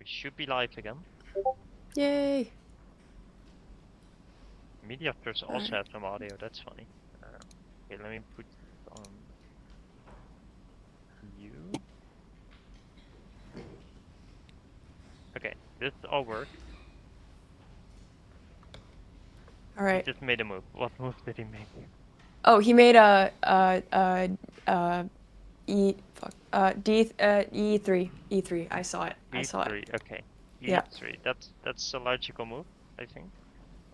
We should be live again. Yay! Media first also Alright. had some audio, that's funny. Okay, let me put on you. Okay, this all works. He Alright. just made a move. What move did he make? Oh, he made E3. E3. I saw it. I saw it. E3, okay. Yeah. E3, that's a logical move, I think.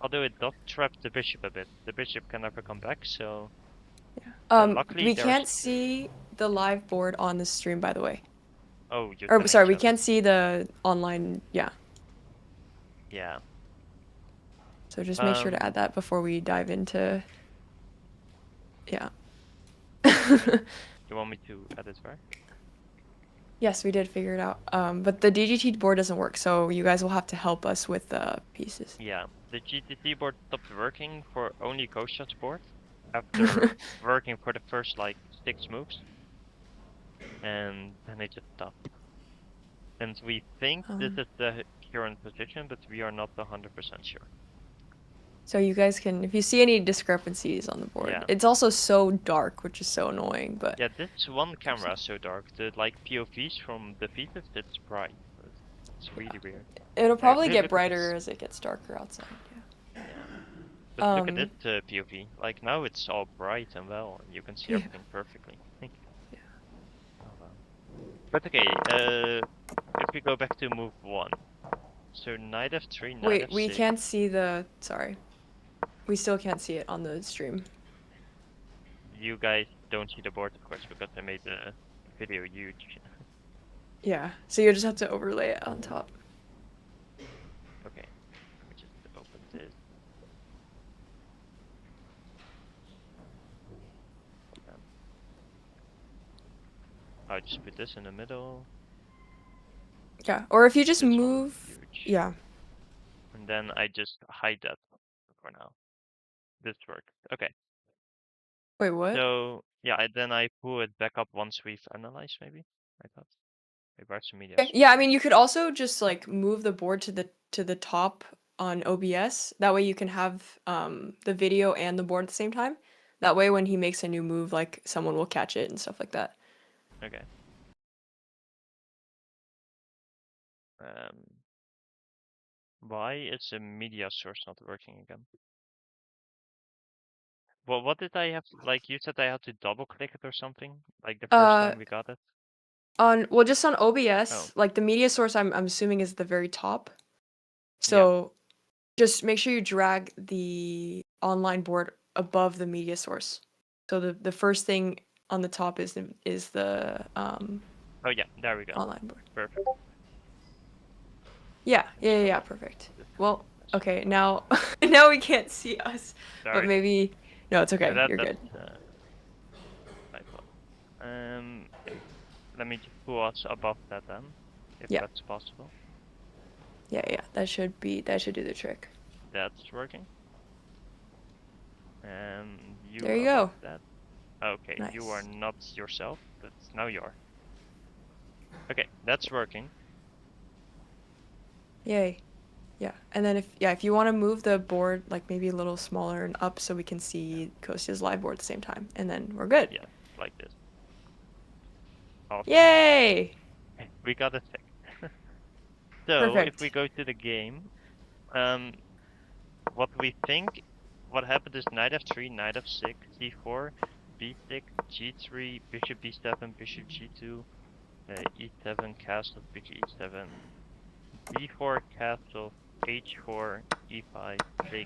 Although it does trap the bishop a bit. The bishop can never come back, so... luckily We there's... can't see the live board on the stream, by the way. Oh, you're Or, telling sorry, we chat. can't see the online, yeah. Yeah. So just make sure to add that before we dive into... Yeah. You want me to add it where? Yes, we did figure it out. But the DGT board doesn't work, so you guys will have to help us with the pieces. Yeah, the GTT board stopped working for only Kostya's board after working for the first like 6 moves, and then it just stopped. And we think this is the current position, but we are not 100% sure. So you guys can, if you see any discrepancies on the board, Yeah. it's also so dark, which is so annoying, but... Yeah, this one camera is so dark. The like POVs from the features, it's bright. It's really weird. It'll probably get Look at brighter this. as it gets darker outside, yeah. Yeah. But look at this POV. Like now it's all bright and well, and you can see everything perfectly. Yeah. Oh, wow. But okay, if we go back to move 1. So knight f3, knight Wait, f6. we can't see the... Sorry. We still can't see it on the stream. You guys don't see the board, of course, because I made the video huge. Yeah, so you just have to overlay it on top. Okay, let me just open this. I'll just put this in the middle. Yeah, or if you just This move... Yeah. And then I just hide that for now. This works. Okay. Wait, what? So, yeah, then I pull it back up once we've analyzed, maybe? I thought. Maybe I have some media. Yeah, I mean, you could also just, like, move the board to the top on OBS. That way you can have the video and the board at the same time. That way when he makes a new move, like, someone will catch it and stuff like that. Okay. Why is the media source not working again? Well, what did I have? Like, you said I had to double click it or something? Like the first time we got it? Well, just on OBS, like the media source, I'm assuming is at the very top. So just make sure you drag the online board above the media source. So the first thing on the top is the Oh yeah, there we go. Online board. Perfect. Yeah, perfect. Well, okay, now now we can't see us. Sorry. But maybe no, it's okay. You're good. Let me just pull us above that then, if that's possible. Yeah, that should do the trick. That's working. You there you go. That. Okay, nice. You are not yourself, but now you are. Okay, that's working. Yay. Yeah, and then if you want to move the board like maybe a little smaller and up so we can see Kostya's live board at the same time, and then we're good. Yeah, like this. Awesome. Yay! We got a tick. So perfect. If we go to the game, what we think, what happened is knight f3, knight f6, c4, b6, g3, bishop b7, bishop g2, e7, castle, bishop e7, b4, castle, h4, e5,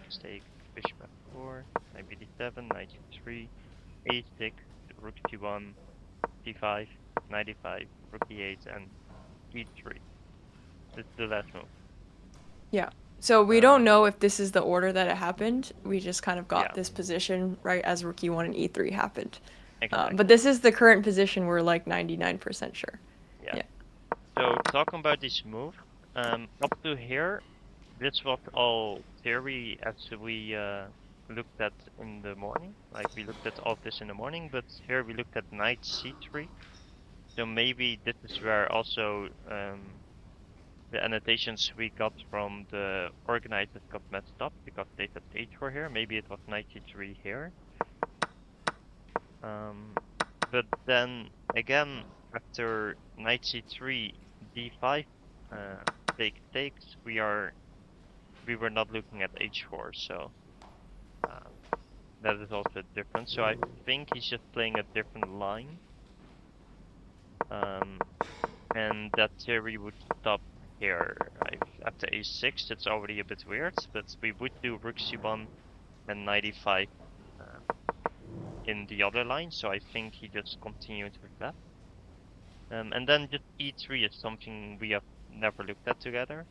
stake, bishop f4, knight b7, knight g3, a6, rook g1, d5, knight e5, rook e8, and e3. This is the last move. Yeah. So we don't know if this is the order that it happened. We just kind of got this position right as rook e1 and e3 happened. Exactly. But this is the current position. We're like 99% sure. Yeah. So talking about this move, up to here, this was all theory as we looked at in the morning. Like we looked at all this in the morning, but here we looked at knight c3. So maybe this is where also the annotations we got from the organizers got messed up because they said h4 here. Maybe it was knight c3 here. But then again, after knight c3, d5 takes, we were not looking at h4, so that is also different. So I think he's just playing a different line. And that theory would stop here. After a6, it's already a bit weird, but we would do rook c1 and knight e5 in the other line, so I think he just continued with that. And then just e3 is something we have never looked at together.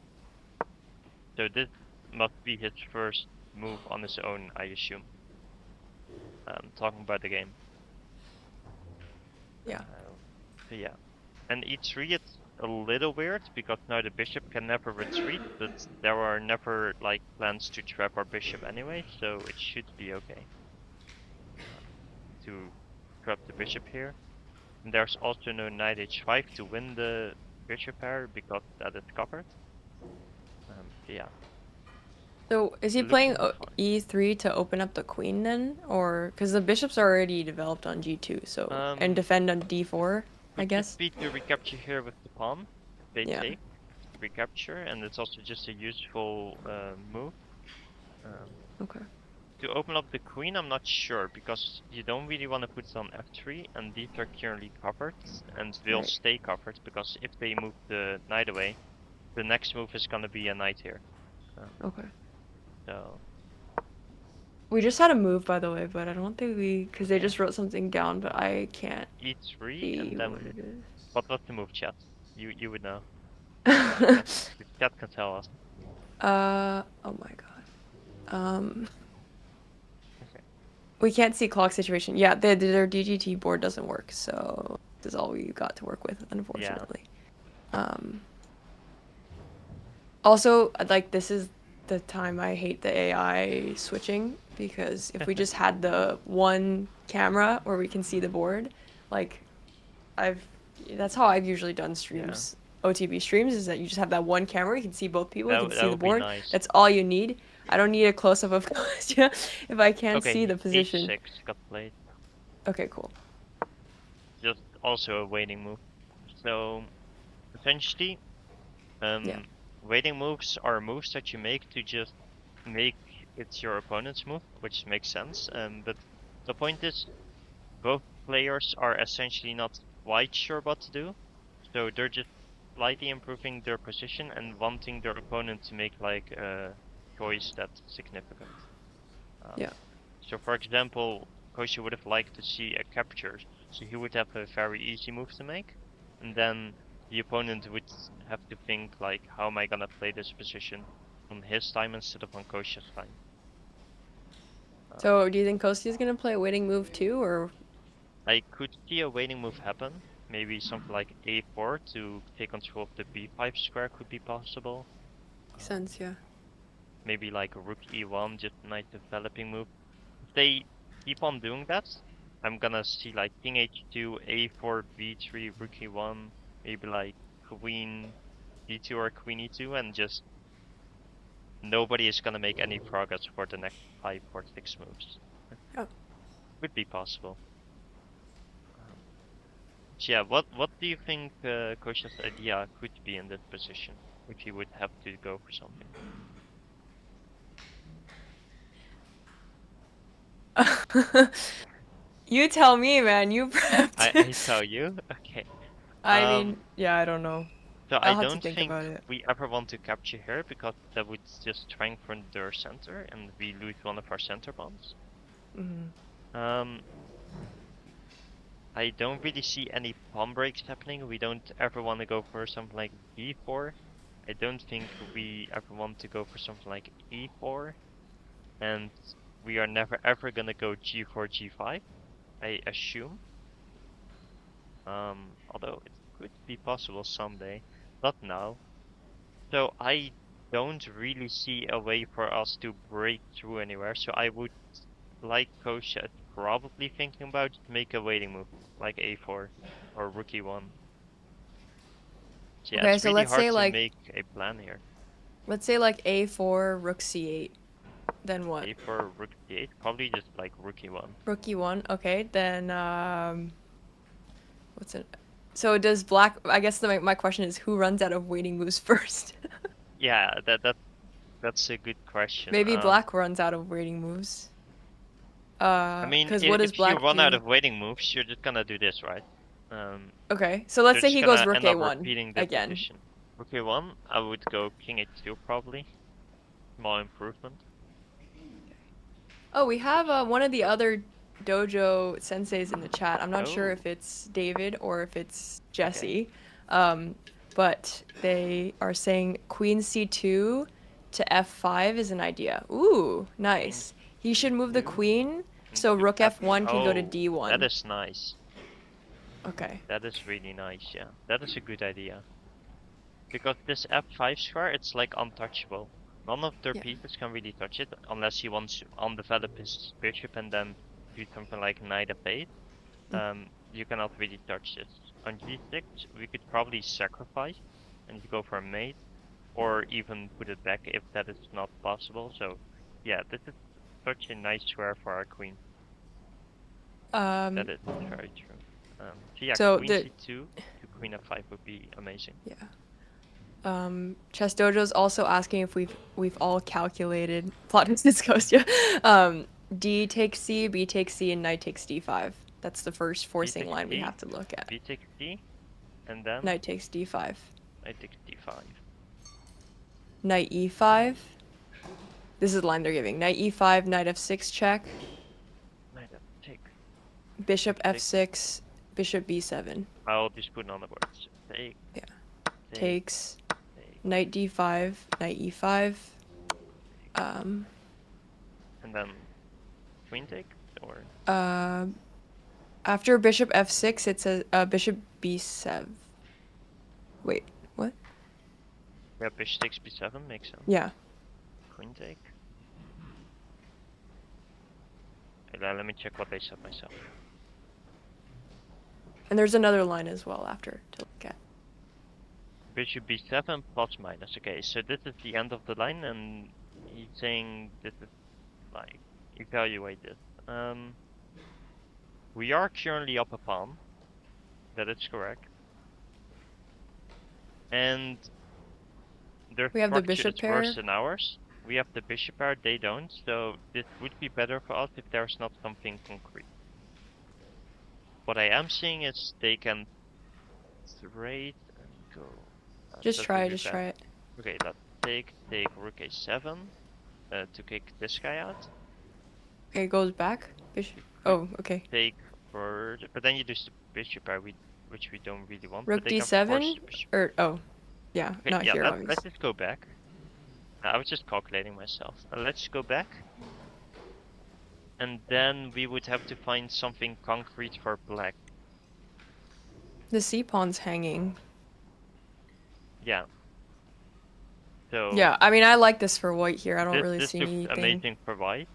So this must be his first move on his own, I assume. Talking about the game. Yeah. So yeah. And e3, it's a little weird because now the bishop can never retreat, but there are never like plans to trap our bishop anyway, so it should be okay to trap the bishop here. And there's also no knight h5 to win the bishop pair because that is covered. Yeah. So is he playing e3 to open up the queen then, or because the bishop's already developed on g2, so and defend on d4, I guess. Could be to recapture here with the pawn. They take recapture, and it's also just a useful move. Okay. To open up the queen, I'm not sure because you don't really want to put it on f3, and these are currently covered and will stay covered because if they move the knight away, the next move is gonna be a knight here. Okay. So we just had a move, by the way, but I don't think because they just wrote something down, but I can't. e3 and then what was the move, chat? You would know. Chat can tell us. Oh my god. We can't see clock situation. Yeah, their DGT board doesn't work, so this is all we got to work with, unfortunately. Yeah. Also, like, this is the time I hate the AI switching, because if we just had the one camera where we can see the board, like, that's how I've usually done streams. Yeah. OTB streams is that you just have that one camera, you can see both people, you can see the board. Nice. That's all you need. I don't need a close-up of Kostya if I can't see the position. H6 got played. Okay, cool. Just also a waiting move. So essentially, waiting moves are moves that you make to just make it your opponent's move, which makes sense. But the point is, both players are essentially not quite sure what to do, so they're just slightly improving their position and wanting their opponent to make like a choice that's significant. So for example, Kostya would have liked to see a capture, so he would have a very easy move to make, and then the opponent would have to think like, how am I gonna play this position on his time instead of on Kostya's time. So do you think Kostya is gonna play a waiting move too, or? I could see a waiting move happen. Maybe something like a4 to take control of the b5 square could be possible. Makes sense, yeah. Maybe like a rook e1, just a nice developing move. If they keep on doing that, I'm gonna see like king h2, a4, b3, rook e1, maybe like queen d2 or queen e2, and just nobody is gonna make any progress for the next 5 or 6 moves. Oh. Would be possible. Yeah, what do you think Kostya's idea could be in this position if he would have to go for something? You tell me, man. You prepped. I tell you? Okay. I mean, yeah, I don't know. So I don't think we ever want to capture here because that would just strengthen their center and we lose one of our center bonds. I don't really see any pawn breaks happening. We don't ever want to go for something like b4. I don't think we ever want to go for something like e4. And we are never ever gonna go g4, g5, I assume. Although it could be possible someday, not now. So I don't really see a way for us to break through anywhere. So I would like Kostya probably thinking about make a waiting move, like a4 or rook e1. So, yeah, Okay, it's so really let's hard say to like make a plan here. let's say like a4, rook c8. Then what? A4, rook d8, probably just like rook e1. Rook e1. Okay, then what's it? So does black? I guess my question is, who runs out of waiting moves first? Yeah, that's a good question. Maybe black runs out of waiting moves. I mean, Because what does if you black run out do? of waiting moves, you're just gonna do this, right? Okay, so let's You're say just he goes gonna rook end up a1 repeating the again. position. Rook a1, I would go king h2 probably. Small improvement. Oh, we have one of the other dojo senseis in the chat. I'm not sure Oh, if it's David or if it's okay. Jesse. But they are saying queen c2 to f5 is an idea. Ooh, nice. He should move the C2 queen so into rook f1 can go to Oh, that d1. is nice. Okay. That is really nice, yeah. That is a good idea. Because this f5 square, it's like untouchable. None of their Yeah. pieces can really touch it unless he wants to undevelop his bishop and then do something like knight f8. You cannot really touch this. On g6, we could probably sacrifice and go for a mate, or even put it back if that is not possible. So, yeah, this is such a nice square for our queen. That is very true. So yeah, So queen c2 to queen f5 would be amazing. yeah. Chess Dojo's also asking if we've all calculated plot twist Kostya. D takes C, B takes C, and knight takes D5. That's the first forcing line we have to look at. B takes D, and then Knight takes D5. knight takes D5. Knight E5. This is the line they're giving. Knight E5, knight F6 check. Knight f6. Bishop F6, bishop B7. I'll just put it on the board. So take. Yeah. Take, Takes. take. Knight D5, knight E5. And then queen take, or After bishop F6, it's a bishop B7. Wait, what? yeah, bishop takes B7 makes sense. Yeah. Queen take. Let me check what they said myself. And there's another line as well after to look at. Bishop b7 plus minus. Okay, so this is the end of the line, and he's saying this is like evaluate this. We are currently up a pawn. That is correct. And their We have the structure bishop is pair. worse than ours. We have the bishop pair, they don't. So this would be better for us if there's not something concrete. What I am seeing is they can trade and go. Just try it. Okay, let's take rook a7 to kick this guy out. Okay, it goes back. Bishop. Oh, okay. Take for, but then you do the bishop pair, which we don't really want. Rook but they d7 can force the bishop. or oh, yeah, Okay, not yeah, here. let's just go back. I was just calculating myself. Let's go back. And then we would have to find something concrete for black. The c pawn's hanging. Yeah. So yeah, I mean, I like this for white here. I don't really this see looks anything. amazing for white.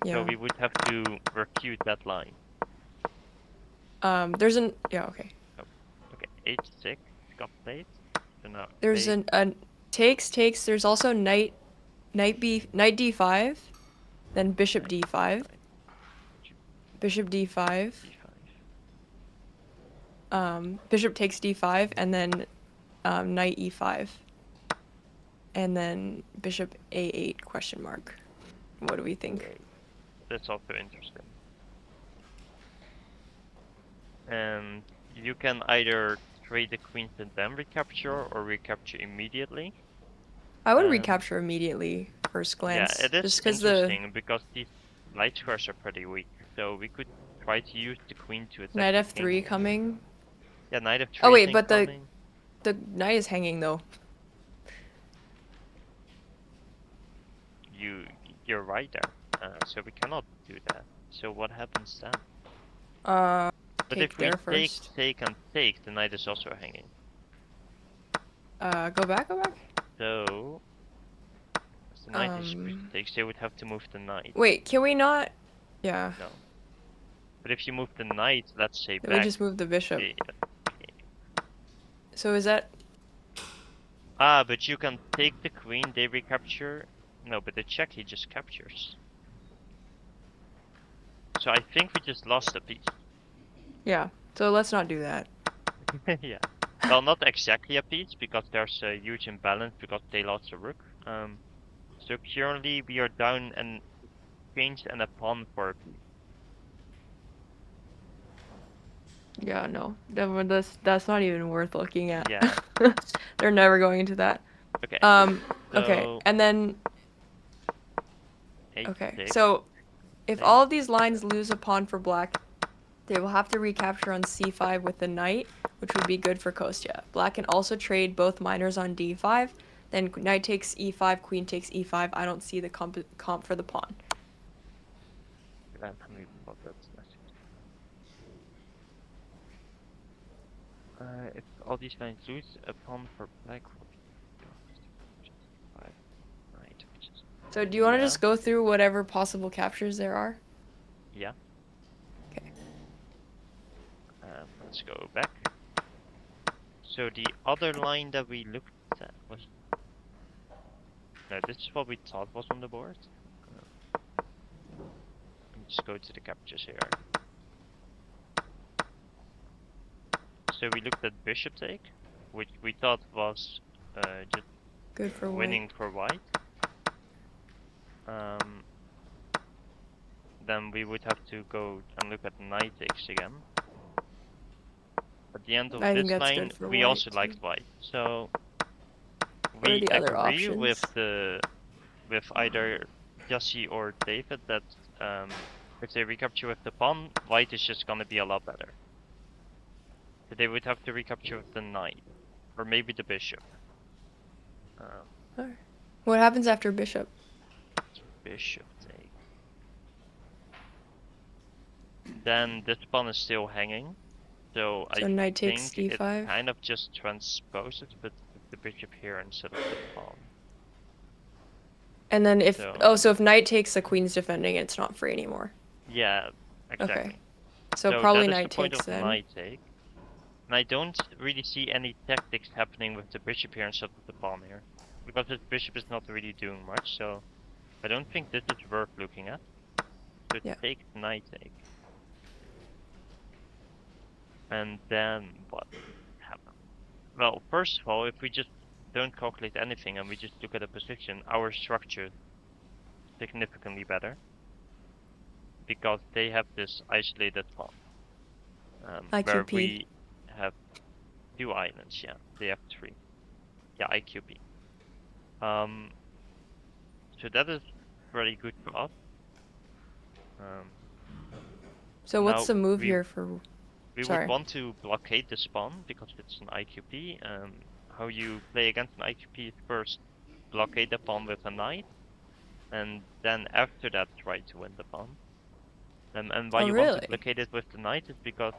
Yeah. So we would have to refute that line. There's an okay. Oh, okay, h6 got played. So now There's an takes. There's also knight d5, then bishop d5, bishop d5. Bishop takes d5, and then knight e5, and then bishop a8 question mark. What do we think? That's also interesting. And you can either trade the queens and then recapture, or recapture immediately. I would recapture immediately, first glance. Yeah, it is just because interesting because these light squares are pretty weak. So we could try to use the queen to attack. Knight f3 coming. Yeah, knight f3. Oh wait, but the knight is hanging though. You're right there. So we cannot do that. So what happens then? But if we take, the knight is also hanging. Go back. So the knight is takes, they would have to move the knight. Wait, can we not? Yeah. No. But if you move the knight, let's say then back. we just move the bishop. Okay. So is that? Ah, but you can take the queen, they recapture. No, but the check he just captures. So I think we just lost a piece. Yeah. So let's not do that. Yeah. Well, not exactly a piece, because there's a huge imbalance because they lost a rook. So currently we are down and changed and a pawn for a piece. Yeah, no. That's not even worth looking at. Yeah. They're never going into that. Okay. Okay. So And then eight okay. six. So if Okay. all of these lines lose a pawn for black, they will have to recapture on c5 with the knight, which would be good for Kostya. Black can also trade both minors on d5. Then knight takes e5, queen takes e5. I don't see the comp for the pawn. Let me plot that message. If all these lines lose a pawn for black, five knight, which is So do you want to yeah, just go through whatever possible captures there are? yeah. Okay. Let's go back. So the other line that we looked at was no. This is what we thought was on the board. Let me just go to the captures here. So we looked at bishop take, which we thought was just Good for winning white. for white. Then we would have to go and look at knight takes again. At the end of I think this that's line, good for we white also too. liked white. So What are we the other agree with options? either Jesse or David that if they recapture with the pawn, white is just gonna be a lot better. So they would have to recapture with the knight, or maybe the bishop. What happens after bishop? Bishop take. Then this pawn is still hanging, so I Knight takes think it d5. kind of just transposes, but with the bishop here instead of the pawn. And then if So, so if knight takes, the queen's defending, it's not free anymore. yeah, exactly. Okay. So So probably that is the knight point takes of then. knight take. And I don't really see any tactics happening with the bishop here instead of the pawn here. Because this bishop is not really doing much, so I don't think this is worth looking at. So Yeah. take knight take. And then what happens? Well, first of all, if we just don't calculate anything and we just look at a position, our structure is significantly better. Because they have this isolated pawn. Where IQP. we have 2 islands, yeah. They have 3. Yeah, IQP. So that is very good for us. So what's Now the move we here for? would Sorry. want to blockade the pawn because it's an IQP. How you play against an IQP is first blockade the pawn with a knight, and then after that try to win the pawn. And why Oh you want to really? blockade it with the knight is because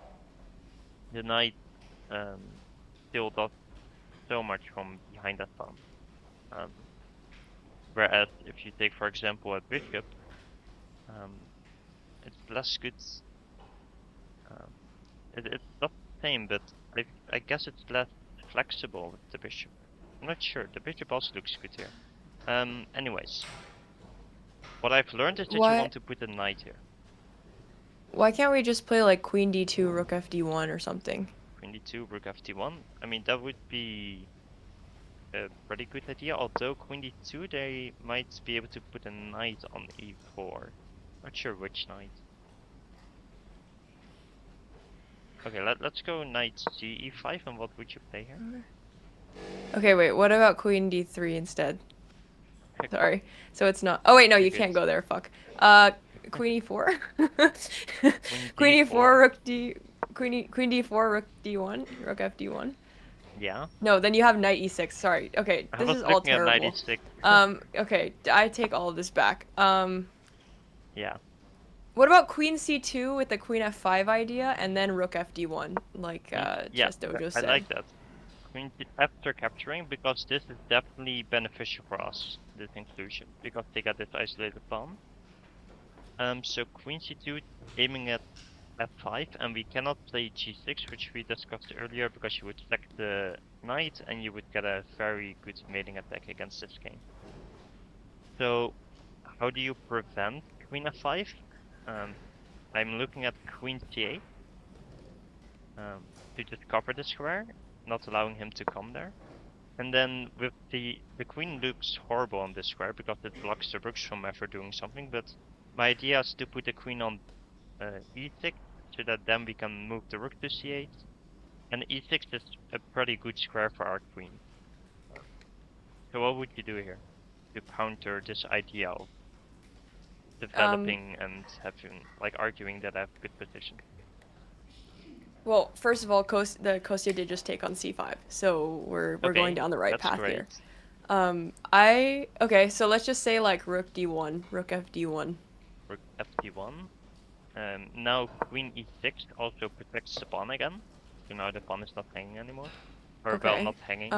the knight still does so much from behind that pawn. Whereas if you take, for example, a bishop, it's less good. It's not the same, but I guess it's less flexible with the bishop. I'm not sure. The bishop also looks good here. Anyways, what I've learned is that you want to put a knight here. Why can't we just play like queen d2, rook fd1 or something? Queen d2, rook fd1. I mean, that would be a pretty good idea. Although queen d2, they might be able to put a knight on e4. Not sure which knight. Okay, let's go knight c e5, and what would you play here? Okay, wait, what about queen d3 instead? Sorry. So it's not. Oh wait, no, you can't go there. Fuck. Queen e4. Queen e4, rook d. Queen d4, rook d1, rook fd1. Yeah. No, then you have knight e6. Sorry. Okay, I this was is all looking at knight terrible. e6. Okay, I take all of this back. Yeah. What about queen c2 with the queen f5 idea and then rook fd1, like Yeah, ChessDojo I said? like that. Queen after capturing, because this is definitely beneficial for us, this inclusion, because they got this isolated pawn. So queen c2 aiming at f5, and we cannot play g6, which we discussed earlier, because you would sack the knight, and you would get a very good mating attack against this king. So, how do you prevent queen f5? I'm looking at queen c8 to just cover the square, not allowing him to come there. And then with the queen looks horrible on this square because it blocks the rooks from ever doing something, but my idea is to put the queen on e6 so that then we can move the rook to c8. And e6 is a pretty good square for our queen. So what would you do here to counter this idea of developing and having, like, arguing that I have good position? Well, first of all, Kostya did just take on c5, so we're going down the right path great. here. Okay, so let's just say like rook d1, rook fd1. Rook fd1. Now queen e6 also protects the pawn again. So now the pawn is not hanging anymore. Or Okay. well, not hanging.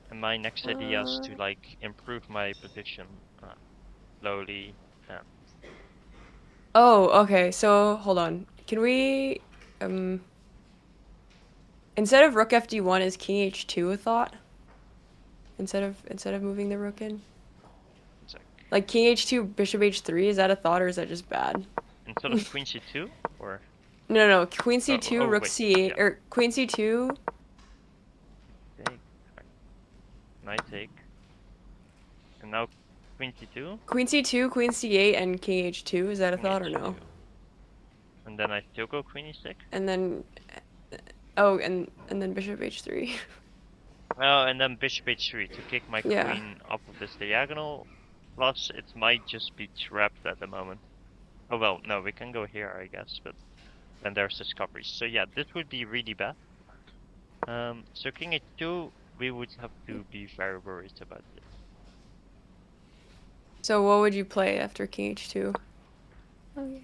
And my next idea is to like improve my position slowly. Oh, okay. So hold on. Can we instead of rook fd1, is king h2 a thought? Instead of moving the rook in? Like king h2, bishop h3, is that a thought or is that just bad? Instead of queen c2 or No, queen c2, rook c8 or queen c2. Take. Knight take. And now queen c2. Queen c2, queen c8, and king h2. Is that a thought or no? And then I still go queen e6. And then, oh, and then bishop h3. Oh, and then bishop h3 to kick my queen up of this diagonal. Plus, it might just be trapped at the moment. Oh well, no, we can go here, I guess, but then there's discoveries. So yeah, this would be really bad. So king h2, we would have to be very worried about this. So what would you play after king h2? Okay.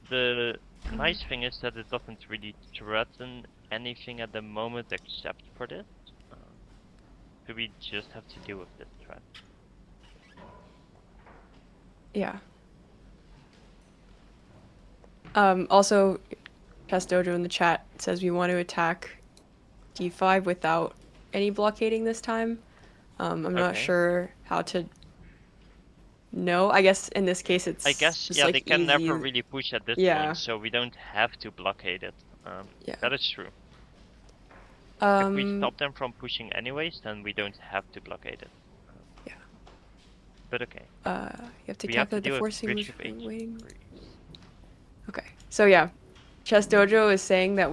The nice thing is that it doesn't really threaten anything at the moment except for this. So we just have to deal with this threat. Yeah. Also, ChessDojo in the chat says we want to attack d5 without any blockading this time. I'm not sure how to know. I guess in this case it's just yeah, like they can easy. never really push at this point, so we don't have to blockade it. That is true. If we stop them from pushing anyways, then we don't have to blockade it. Yeah. But okay. You have to calculate the forcing moves for waiting. Okay. So yeah, ChessDojo is saying that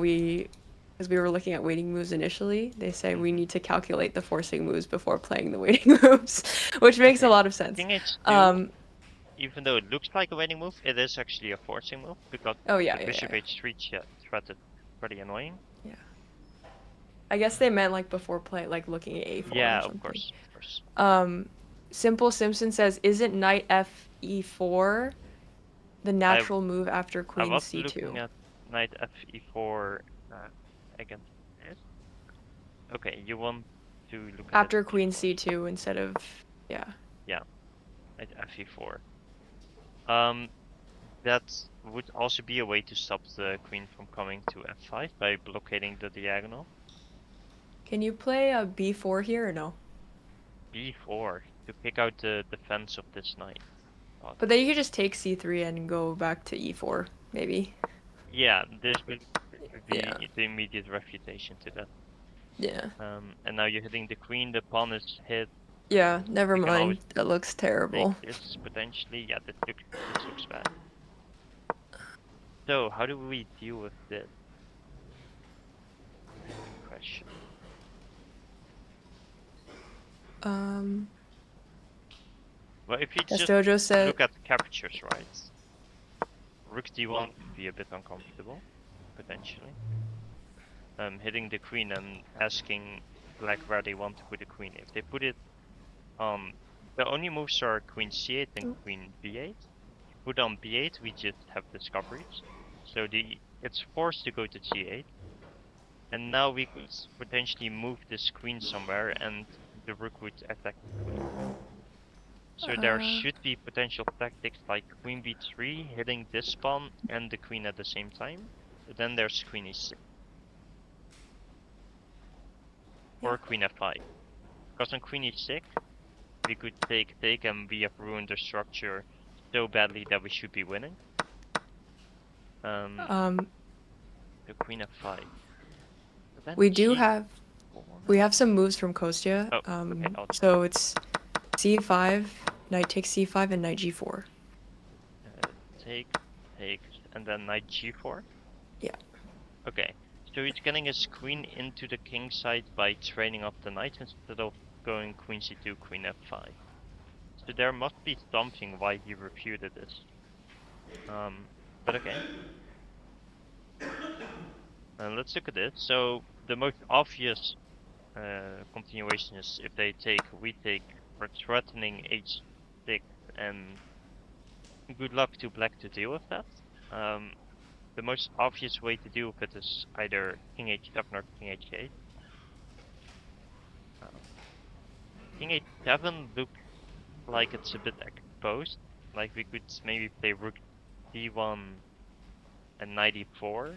as we were looking at waiting moves initially, they say we need to calculate the forcing moves before playing the waiting moves, which makes a lot of sense. Even though it looks like a waiting move, it is actually a forcing move because bishop h3 threat is pretty annoying. Yeah. I guess they meant like before looking at a4 or something. Of course. Simple Simpson says, isn't knight fe4 the natural move after queen c2? I was looking at knight fe4 against this. Okay, you want to look at after queen c2 instead of Yeah, knight fe4. That would also be a way to stop the queen from coming to f5 by blockading the diagonal. Can you play a b4 here or no? b4 to pick out the defense of this knight. But then you could just take c3 and go back to e4, maybe. Yeah, this would be the immediate refutation to that. Yeah. And now you're hitting the queen, the pawn is hit. Yeah, never mind. That looks terrible. This potentially, yeah, this looks bad. So, how do we deal with this? Good question. Well, if you just look at captures, right? Rook d1 would be a bit uncomfortable, potentially. Hitting the queen and asking black where they want to put the queen. If they put it on, the only moves are queen c8 and queen b8. Put on b8, we just have discoveries. So it's forced to go to c8. And now we could potentially move this queen somewhere and the rook would attack the queen. So there should be potential tactics like queen b3, hitting this pawn and the queen at the same time. But then there's queen e6. Or queen f5. Because on queen e6, we could take and we have ruined the structure so badly that we should be winning. The queen f5. We have some moves from Kostya. Oh, okay, so it's c5, knight takes c5, and knight g4. Take, and then knight g4? Yeah. Okay, so he's getting his queen into the king side by training up the knight instead of going queen c2, queen f5. So there must be something why he refuted this. But okay. Let's look at it. So the most obvious continuation is if they take, we take, we're threatening h6, and good luck to black to deal with that. The most obvious way to deal with it is either king h7 or king h8. King h7 looks like it's a bit exposed. Like we could maybe play rook d1 and knight e4.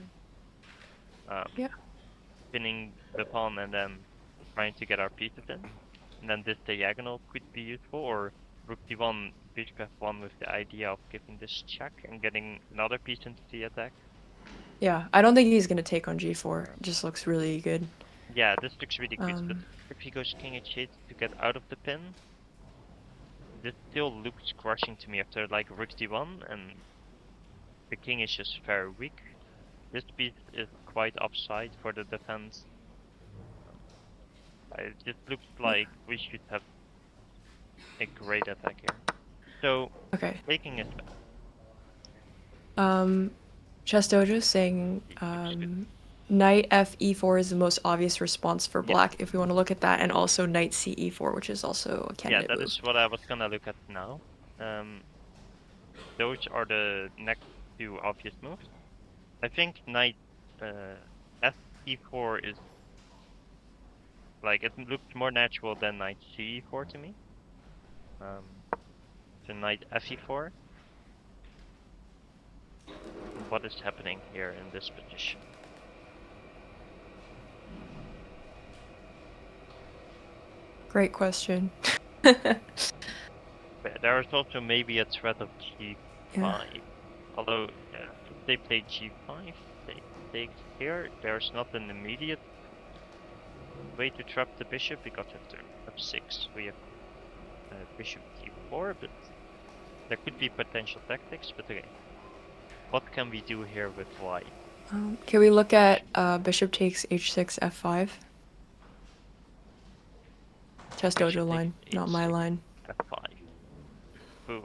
Pinning the pawn and then trying to get our pieces in. And then this diagonal could be useful, or rook d1, bishop f1 with the idea of giving this check and getting another piece into the attack. Yeah, I don't think he's gonna take on g4. It just looks really good. Yeah, this looks really good, but if he goes king h8 to get out of the pin, this still looks crushing to me after like rook d1, and the king is just very weak. This piece is quite upside for the defense. It just looks like we should have a great attack here. So, taking is bad. ChessDojo saying knight f e4 is the most obvious response for black if we want to look at that, and also knight c e4, which is also a candidate move. Is what I was gonna look at now. Those are the next two obvious moves. I think knight f e4 is like, it looks more natural than knight c e4 to me. So knight f e4. What is happening here in this position? Great question. There is also maybe a threat of g5. Although, if they play g5, they take here. There's not an immediate way to trap the bishop because after f6 we have bishop d4, but there could be potential tactics. But okay, what can we do here with white? Can we look at bishop takes h6 f5? ChessDojo line, not my line. f5. Boom.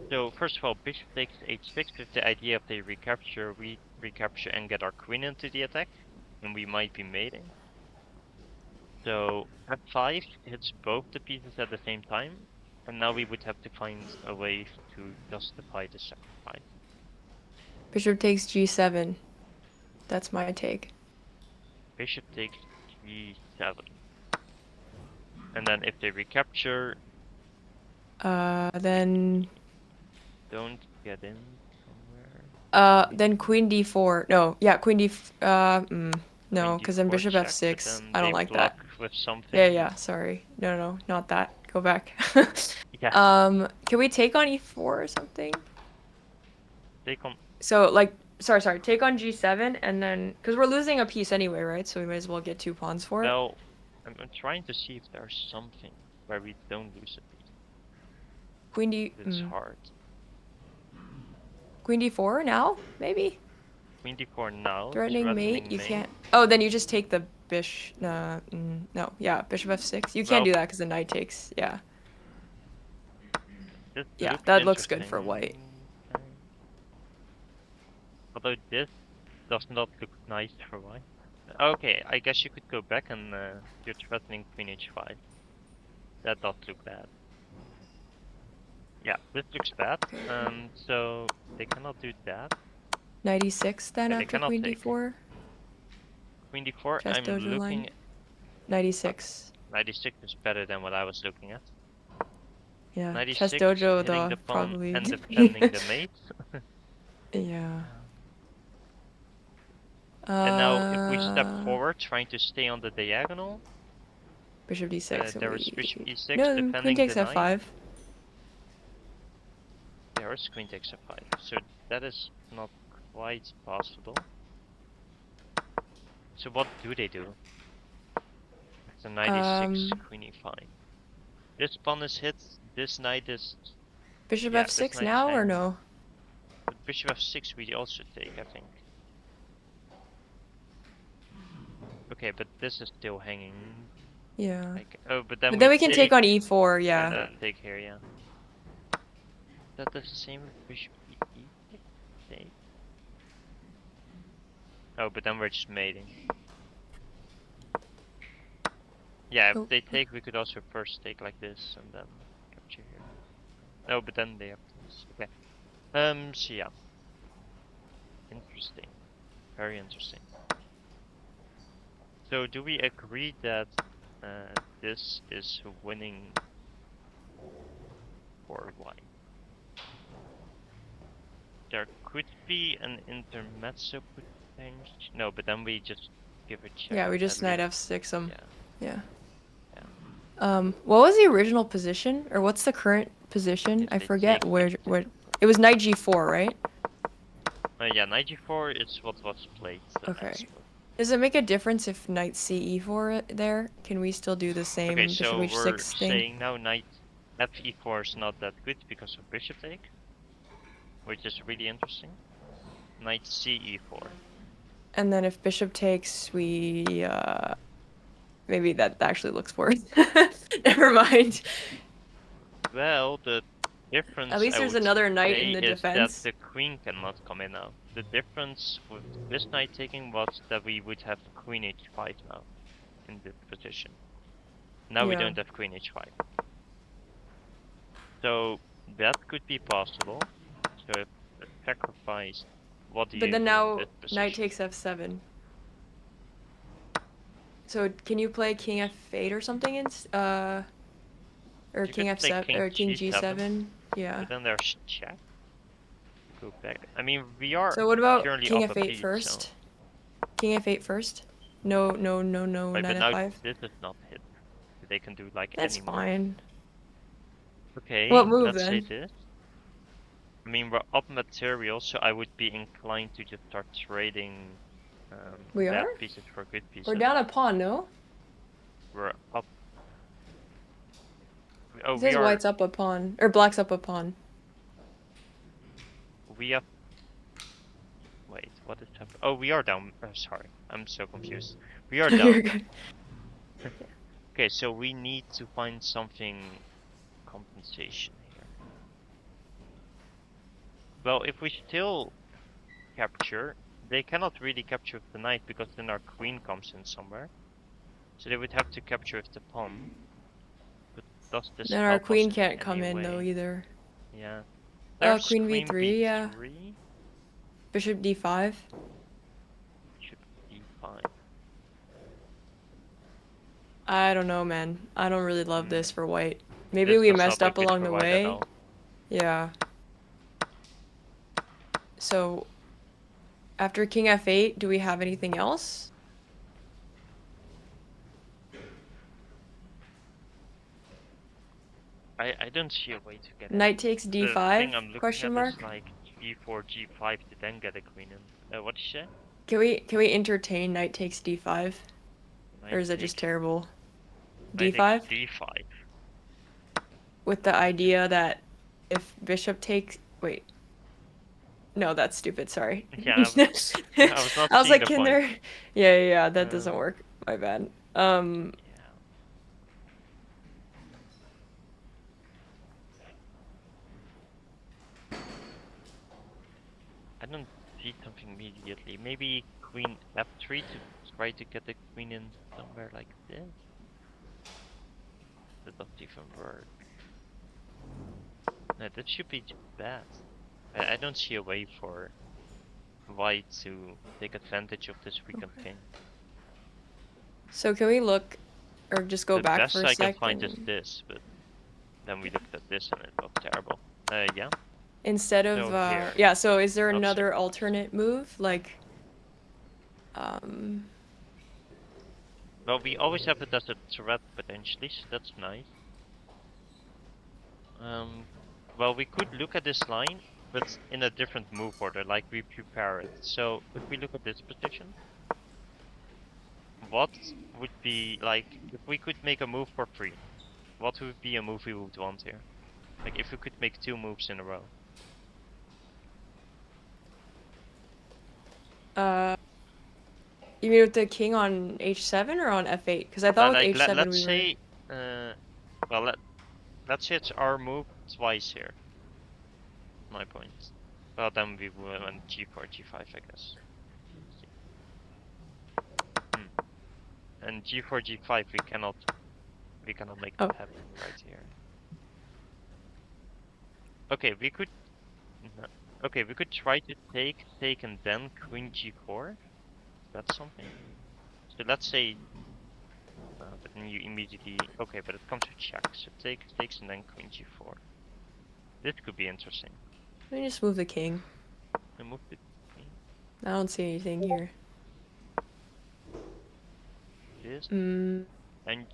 So first of all, bishop takes h6 with the idea if they recapture, we recapture and get our queen into the attack, and we might be mating. So f5 hits both the pieces at the same time, and now we would have to find a way to justify the sacrifice. Bishop takes g7. That's my take. Bishop takes g7. And then if they recapture... then... Don't get in somewhere. Then queen d4. No, yeah, queen d... no, because then bishop f6. I don't like that. With something. Yeah, sorry. No, not that. Go back. Yeah. Can we take on e4 or something? Take on... So, like, sorry, take on g7, and then... Because we're losing a piece anyway, right? So we might as well get 2 pawns for it. Well, I'm trying to see if there's something where we don't lose a piece. Queen d... It's hard. Queen d4 now? Maybe? Queen d4 now. Threatening mate? You can't... Oh, then you just take the bishop... no, yeah, bishop f6. You can't do that because the knight takes... Yeah. Yeah, that looks good for white. Although this does not look nice for white. Okay, I guess you could go back and you're threatening queen h5. That does look bad. Yeah, this looks bad. So they cannot do that. Knight e6 then after queen d4? Queen d4, I'm looking... Line. Knight e6. Knight e6 is better than what I was looking at. Yeah, Knight Chess e6, Dojo hitting the though, pawn probably. and defending the mate. Yeah. And now if we step forward, trying to stay on the diagonal, Bishop d6. there is bishop e6 No, queen defending takes the knight. f5. There is queen takes f5, so that is not quite possible. So what do they do? It's a knight e6, queen e5. This pawn is hit, this knight is... Bishop yeah, f6 this knight now is or no? But bishop f6 we also take, I think. Okay, but this is still hanging. Yeah. Like, oh, but then we can take on e4, yeah. And then take here, yeah. That the same with bishop e6? Take. Oh, but then we're just mating. Yeah, if they take, we could also first take like this and then capture here. No, but then they have this. Okay. So yeah. Interesting. Very interesting. So do we agree that this is winning for white? There could be an intermezzo potential. No, but then we just give a check. Yeah, we just knight f6 them. Yeah. What was the original position, or what's the current position? I forget where. It was knight g4, right? Yeah, knight g4 is what was played. Okay. Does it make a difference if knight ce4 there? Can we still do the same bishop h6 thing? We're saying now knight fe4 is not that good because of bishop take, which is really interesting. Knight ce4. And then if bishop takes, we maybe that actually looks worse. Never mind. Well, the difference at least there's another knight in the defense. That the queen cannot come in now. The difference with this knight taking was that we would have queen h5 now in this position. Now we don't have queen h5. So that could be possible. So if a sacrifice, what do you do? But then now knight takes f7. So can you play king f8 or something or king f7 or king g7? Yeah. But then there's check. Go back. I mean, we are. So what about king f8 first? So. King f8 first? No, knight f5. This is not hit. They can do like That's anymore. fine. Okay. What move let's then? say this. I mean, we're up material, so I would be inclined to just start trading. We bad are? Pieces for good pieces. We're down a pawn, no? We're up. Oh, it says white's up a pawn, or black's up a pawn. We have. Wait, what is happening? Oh, we are down. Sorry, I'm so confused. We are down. You're good. Okay, so we need to find something compensation here. Well, if we still capture, they cannot really capture with the knight because then our queen comes in somewhere. So they would have to capture with the pawn. But does this then our queen can't come in though either. Yeah. Queen b3, yeah. Bishop d5. Bishop d5. I don't know, man. I don't really love this for white. Maybe we messed up along the way. Yeah. So, after king f8, do we have anything else? I don't see a way to get knight takes d5? Question mark. Is like g4, g5 to then get a queen in. What did you say? Can we entertain knight takes d5? Or is it just terrible? d5? d5. With the idea that if bishop takes... Wait. No, that's stupid, sorry. Yeah, I was like, can there... Yeah, that doesn't work. My bad. Yeah. I don't see something immediately. Maybe queen f3 to try to get the queen in somewhere like this? That doesn't even work. No, that should be too bad. I don't see a way for white to take advantage of this weakened king. So can we look, or just go back for a second? The best I can find is this, but... then we looked at this and it was terrible. Yeah. Instead of So here, yeah, so is there not another so- alternate move like Well, we always have it as a threat potentially, so that's nice. Well, we could look at this line, but in a different move order, like we prepare it. So if we look at this position, what would be like if we could make a move for free? What would be a move we would want here? Like if we could make 2 moves in a row. you mean with the king on h7 or on f8? Because I thought with Like h7 let's we were say, well let's say it's our move twice here. My point. Well, then we went g4, g5, I guess. And g4, g5 we cannot make that happen right here. Okay, we could no. Okay, we could try to take and then queen g4. That's something. So let's say but then you immediately okay, but it comes with check. So takes and then queen g4. This could be interesting. Let me just move the king. And move the queen. I don't see anything here. This Mm, and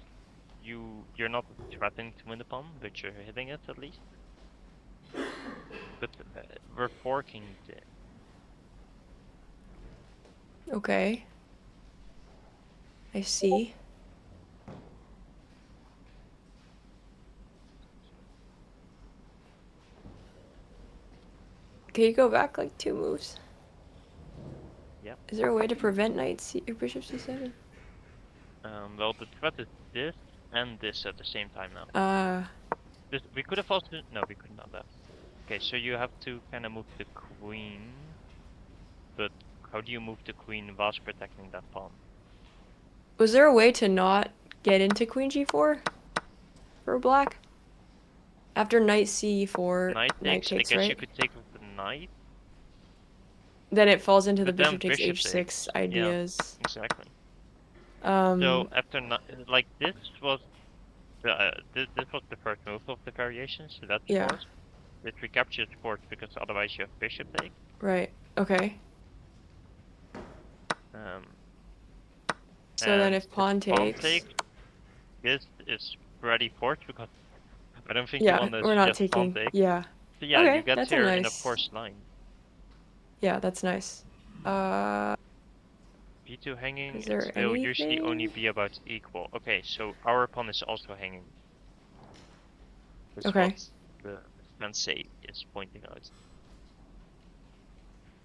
you're not threatening to win the pawn, but you're hitting it at least. But we're forking it. okay. I see. Can you go back like 2 moves? Yep. Is there a way to prevent knight c or bishop c7? Well, the threat is this and this at the same time now. This we could have also no, we could not have. Okay, so you have to kind of move the queen, but how do you move the queen whilst protecting that pawn? Was there a way to not get into queen g4 for black? After knight c4, Knight takes. I guess right? you could take with the knight. Then it falls into the But then bishop takes bishop h6 takes. ideas. Yeah, exactly. So after like this was this was the first move of the variation, so that's yeah. forced. This recaptures forced because otherwise you have bishop take. Right. Okay. So then if pawn takes, this is pretty forced because I don't think you yeah, want to we're not suggest pawn taking. take. Yeah. So yeah, Okay, you get that's here a in a nice. forced line. Yeah, that's nice. B2 hanging, Is there it will usually anything? only be about equal. Okay, so our pawn is also hanging. That's Okay. what the sensei is pointing out.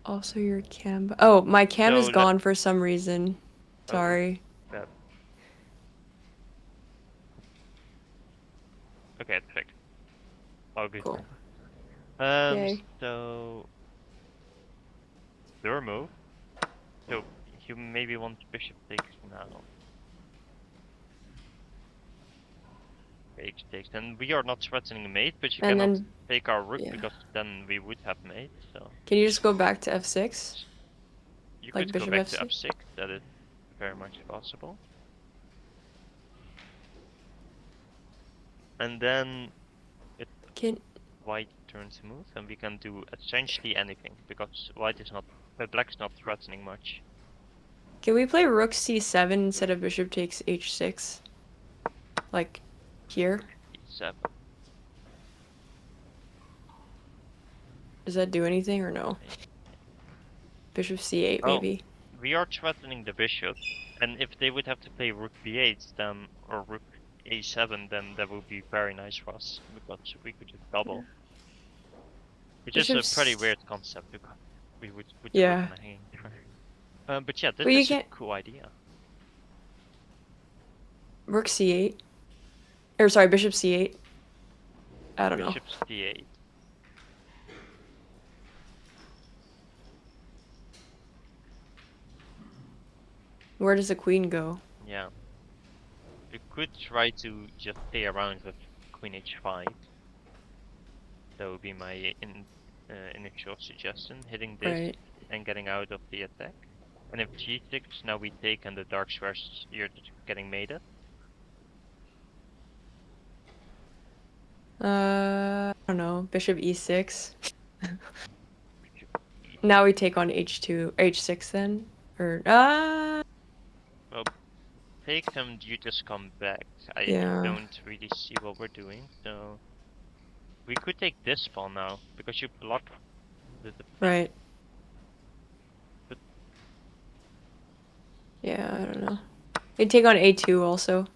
Also your cam. Oh, my cam So is gone for some reason. Sorry. Bad. Okay, it's fixed. All good. Cool. Um, Yay. so your move. So you maybe want bishop takes now. Takes, and we are not threatening mate, but you And cannot then take our rook yeah. because then we would have mate. So Can you just go back to f6? you Like could go bishop back to f6? f6. That is very much possible. And then it white turns move, and we can do essentially anything because black is not threatening much. Can we play rook c7 instead of bishop takes h6? Like here? E7. Does that do anything or no? Bishop c8 maybe. We are threatening the bishop, and if they would have to play rook b8 then or rook a7, then that would be very nice for us because we could just double. Which is a pretty weird concept because we would put the rook on a hanging. But yeah, this is a cool idea. Rook c8. Or sorry, bishop c8. I don't know. Bishop c8. Where does the queen go? Yeah. We could try to just play around with queen h5. That would be my initial suggestion, hitting this and getting out of the attack. And if g6, now we take and the dark squares, you're just getting mated. I don't know. Bishop e6. Bishop E6. Now we take on h2, h6 then, or Well, take him. You just come back. I yeah, don't really see what we're doing, so we could take this pawn now because you block the pin. right. But Yeah, I don't know. We take on a2 also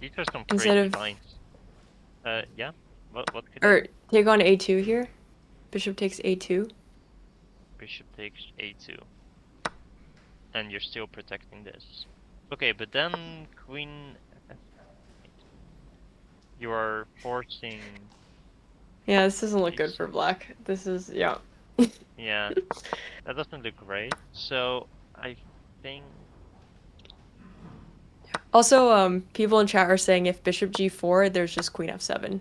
these are some instead crazy of, lines. Yeah. What could or I? take on a2 here. Bishop takes a2. Bishop takes a2, and you're still protecting this. Okay, but then queen. You are forcing. Yeah, this doesn't look good These. for black. This is, yeah. Yeah, that doesn't look great. So I think Also, people in chat are saying if bishop g4, there's just queen f7.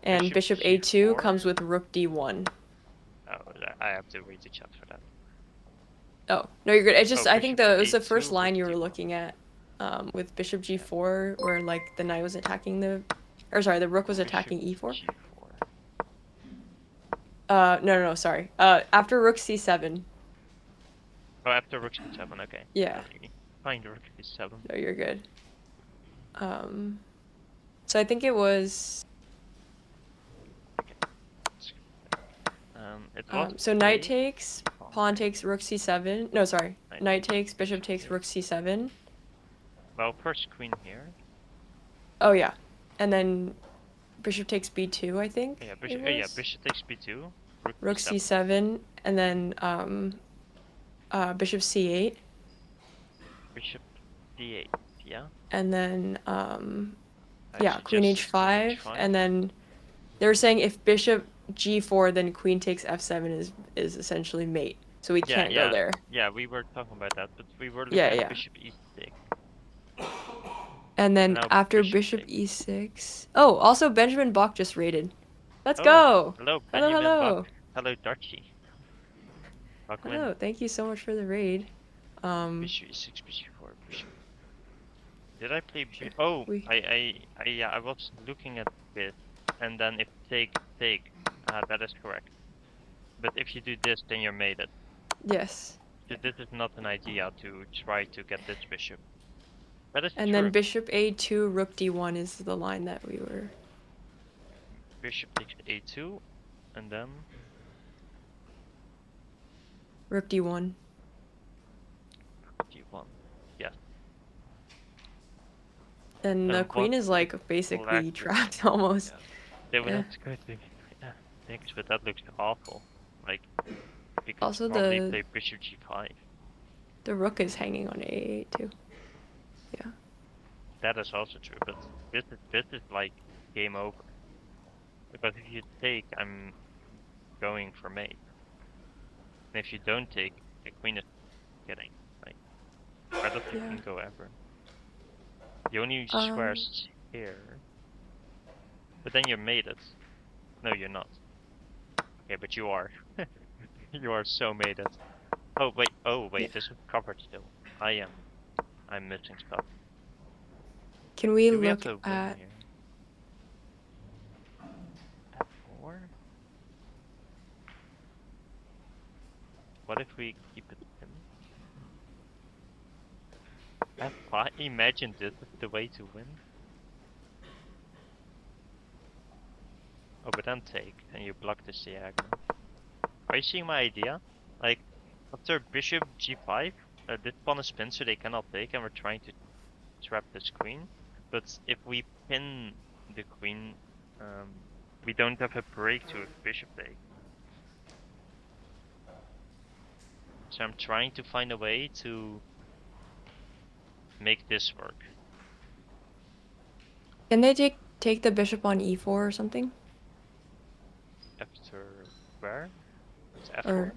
And bishop a2 G4. comes with rook d1. Oh, I have to read the chat for that. Oh, no, you're good. It's just, Oh, I think bishop it was the first a2, rook line you were d1. looking at with bishop Yeah. g4, where like the knight was attacking the, or sorry, the rook was Bishop attacking e4. g4. No, sorry. After rook c7. Oh, after rook c7. Okay. Yeah, Let me find rook c7. no, you're good. Um, so I think it was, Okay. It was so knight take. takes, pawn takes rook c7. No, sorry. Knight takes, bishop takes takes. rook c7. Well, first queen here. Oh yeah, and then bishop takes b2, I think Yeah, it bishop. Yeah, was. bishop takes b2. Rook Rook b7. c7, and then bishop c8, Bishop d8. Yeah. and then I yeah, queen suggested queen h5, h5. and then they were saying if bishop g4, then queen takes f7 is essentially mate, so we Yeah, can't go yeah, there. yeah. We were talking about that, but we were looking Yeah, at yeah. bishop e6. And then Now after bishop bishop takes. e6, oh, also Benjamin Bach just raided. Let's Oh, go. hello, Hello, Benjamin Buck. hello. Hello, Darcy. Bucklin. Hello. Thank you so much for the raid. Bishop e6, bishop e4, bishop. Did I play? Oh, We yeah, I was looking at this, and then if take, that is correct. But if you do this, then you're mated. yes. So this is not an idea to try to get this bishop. That is And then true. bishop a2, rook d1 is the line that we were. Bishop takes a2, and then Rook d1. d1. Yes. And the And what queen is would like basically black do? trapped almost. Yeah, well, Yeah. that's good. Yeah, thanks, but that looks awful. Like, we could Also probably play bishop g5. the rook is hanging on a8 too. Yeah. That is also true, but this is like game over. Because if you take, I'm going for mate. And if you don't take, the queen is getting, like, where does the Yeah. queen go ever? The only squares here. But then you're mated. No, you're not. Okay, but you are. You are so mated. Oh wait, Yeah. this is covered still. I'm missing stuff. Can we Do we have look to win at here? F4? What if we keep it in? F5? Imagine this is the way to win. Oh, but then take, and you block the diagonal. Are you seeing my idea? Like, after bishop g5, this pawn is pinned so they cannot take, and we're trying to trap this queen. But if we pin the queen, we don't have a break to a bishop take. So I'm trying to find a way to make this work. Can they take the bishop on e4 or something? After where? It's f4. Or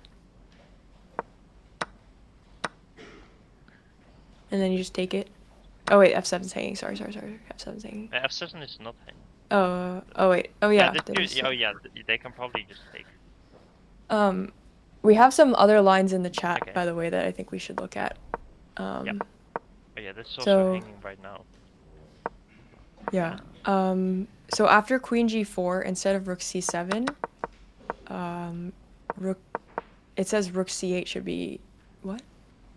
and then you just take it. Oh wait, f7's hanging. Sorry. F7's hanging. f7 is not hanging. Oh wait. Oh yeah. Oh yeah, they can probably just take. We have some other lines in the chat, Okay. by the way, that I think we should look at. Yeah. Oh yeah, this is also so hanging right now. Yeah. So after queen g4, instead of rook c7, rook. It says rook c8 should be what?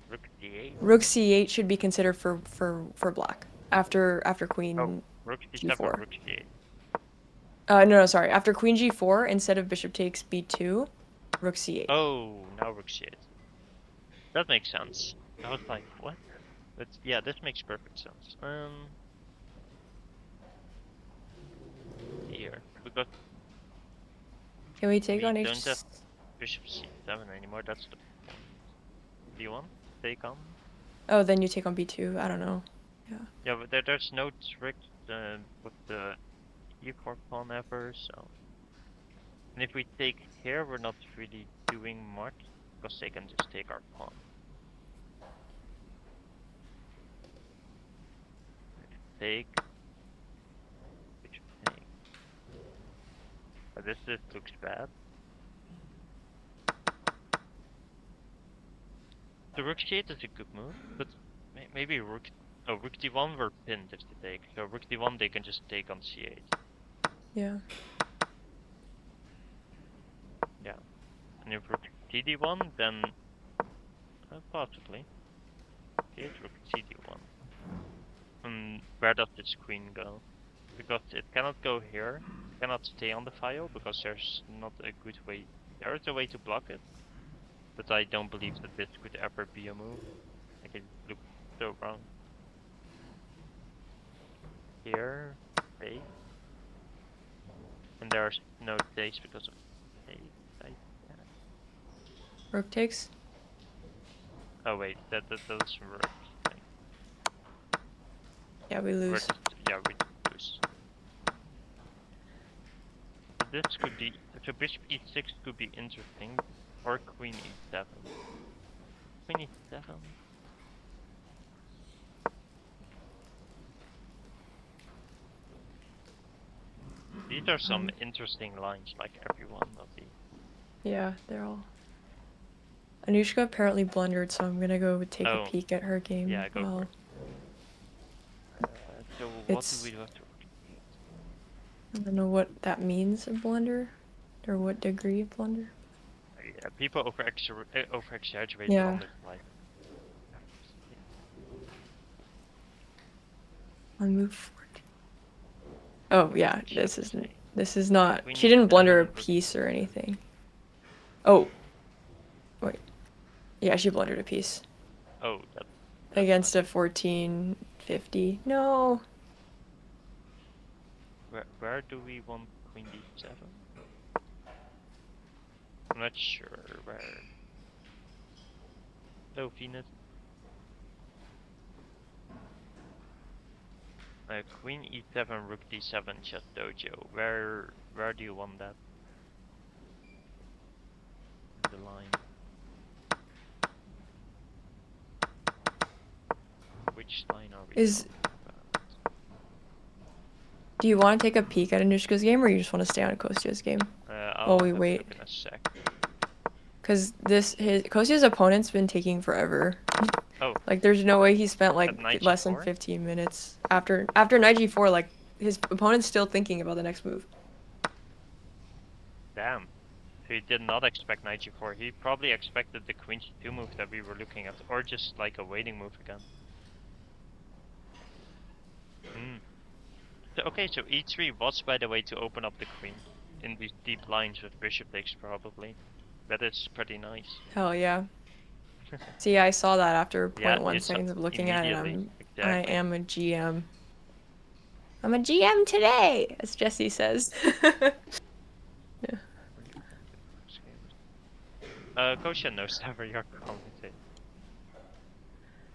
Rook d8. Rook c8 should be considered for black after Oh, queen rook d7, g4. rook d8. No, sorry. After queen g4, instead of bishop takes b2, rook c8. Oh, now rook c8. That makes sense. I was like, what? But yeah, this makes perfect sense. Here, because Can we take we on don't have h? bishop c7 anymore. That's the point. Do you want to take on? Oh, then you take on b2. I don't know. Yeah. Yeah, but there's no trick with the e4 pawn ever, so. And if we take here, we're not really doing much, because they can just take our pawn. Take. Bishop take. This looks bad. The rook c8 is a good move, but maybe rook. Oh, rook d1 we're pinned if they take. So rook d1 they can just take on c8. Yeah. Yeah. And if rook cd1, then possibly. c8, rook cd1. And where does this queen go? Because it cannot go here. It cannot stay on the file because there's not a good way. There is a way to block it, but I don't believe that this could ever be a move. Like it looks so wrong. Here, take. And there's no takes because of take. Rook takes. Oh wait, that's rook. Yeah, we lose. Yeah, we lose. This could be so bishop e6 could be interesting, or queen e7. Queen e7. These are some interesting lines, like everyone of these. Yeah, they're all. Anushka apparently blundered, so I'm gonna go take a peek at her game. Yeah, go for it. So what do we have to? I don't know what that means, a blunder, or what degree of blunder. Yeah, people over exaggerate Yeah. blunders like. On move forward. Oh yeah, this is not. She didn't blunder a piece or anything. Oh. Wait. Yeah, she blundered a piece. Oh, that's against a 1450. No. Where do we want queen d7? I'm not sure where. Oh, Venus. Queen e7, rook d7, ChessDojo. Where do you want that? The line. Which line are we? Do you want to take a peek at Anushka's game, or you just want to stay on Kostya's game? While we wait. Look in a sec. Cause Kostya's opponent's been taking forever. Oh. Like there's no way he spent like less than 15 minutes after knight g4. Like his opponent's still thinking about the next move. Damn. He did not expect knight g4. He probably expected the queen g2 move that we were looking at, or just like a waiting move again. So, okay, so e3 was by the way to open up the queen in these deep lines with bishop takes probably. That is pretty nice. Hell yeah. See, I saw that after 0.1 yeah, seconds of looking at it. Exactly. I am a GM. I'm a GM today, as Jesse says. Yeah. Kostya knows never your commentator.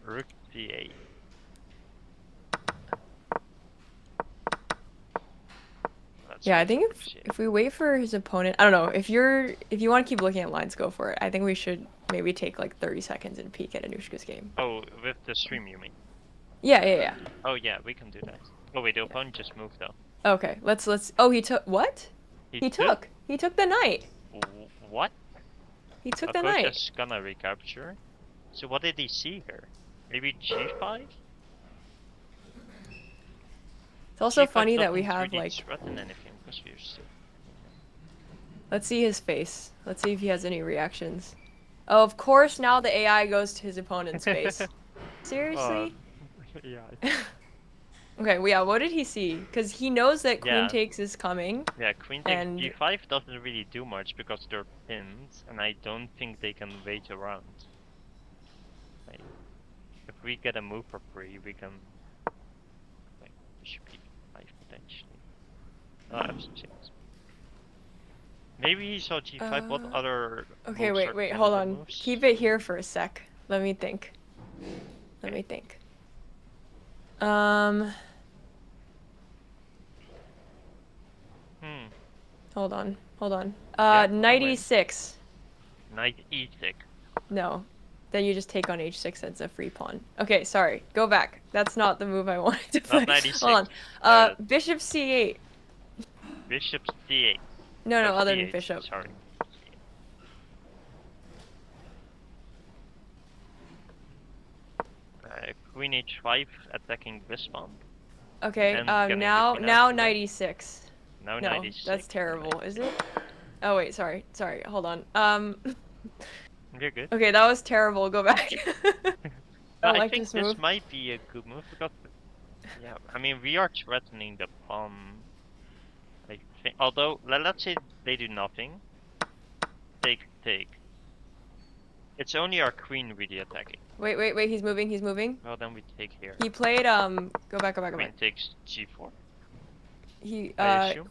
Rook d8. Yeah, I think if we wait for his opponent, I don't know, if you want to keep looking at lines, go for it. I think we should maybe take like 30 seconds and peek at Anushka's game. Oh, with the stream you mean? Yeah. Oh yeah, we can do that. Oh wait, the opponent just moved though. Okay, let's. Oh, he took what? He took the knight. What? He took the knight. Kostya's gonna recapture. So what did he see here? Maybe g5? It's also G5 funny that we doesn't have really like. threaten anything because we're still. Let's see his face. Let's see if he has any reactions. Oh, of course, now the AI goes to his opponent's face. Seriously? Yeah. Okay, well, yeah, what did he see? Because he knows that queen Yeah. takes is coming. Yeah, queen takes And G5 doesn't really do much because they're pinned, and I don't think they can wait around. Like, if we get a move for free, we can like bishop E5 potentially. F6. Maybe he saw G5. What other okay, moves are wait, hold candidate on. moves? Keep it here for a sec. Let me think. Let me think. Hold on, hold on. Yeah, knight e6. Knight E6. No. Then you just take on h6 as a free pawn. Okay, sorry. Go back. That's not the move I wanted to play. Not knight E6. Hold on. Bishop c8. Bishop C8. No, Oh, other than C8. bishop. Sorry. Queen H5 attacking this pawn. Okay, now knight e6. Now No, knight E6. that's terrible, is it? Oh wait, sorry, hold on. You're good. Okay, that was terrible. Go back. I think this might be a good move because, yeah, I mean we are threatening the pawn. I think, although let's say they do nothing. Take. It's only our queen really attacking. Wait, he's moving. Well, then we take here. He played, go back. Queen takes G4. He,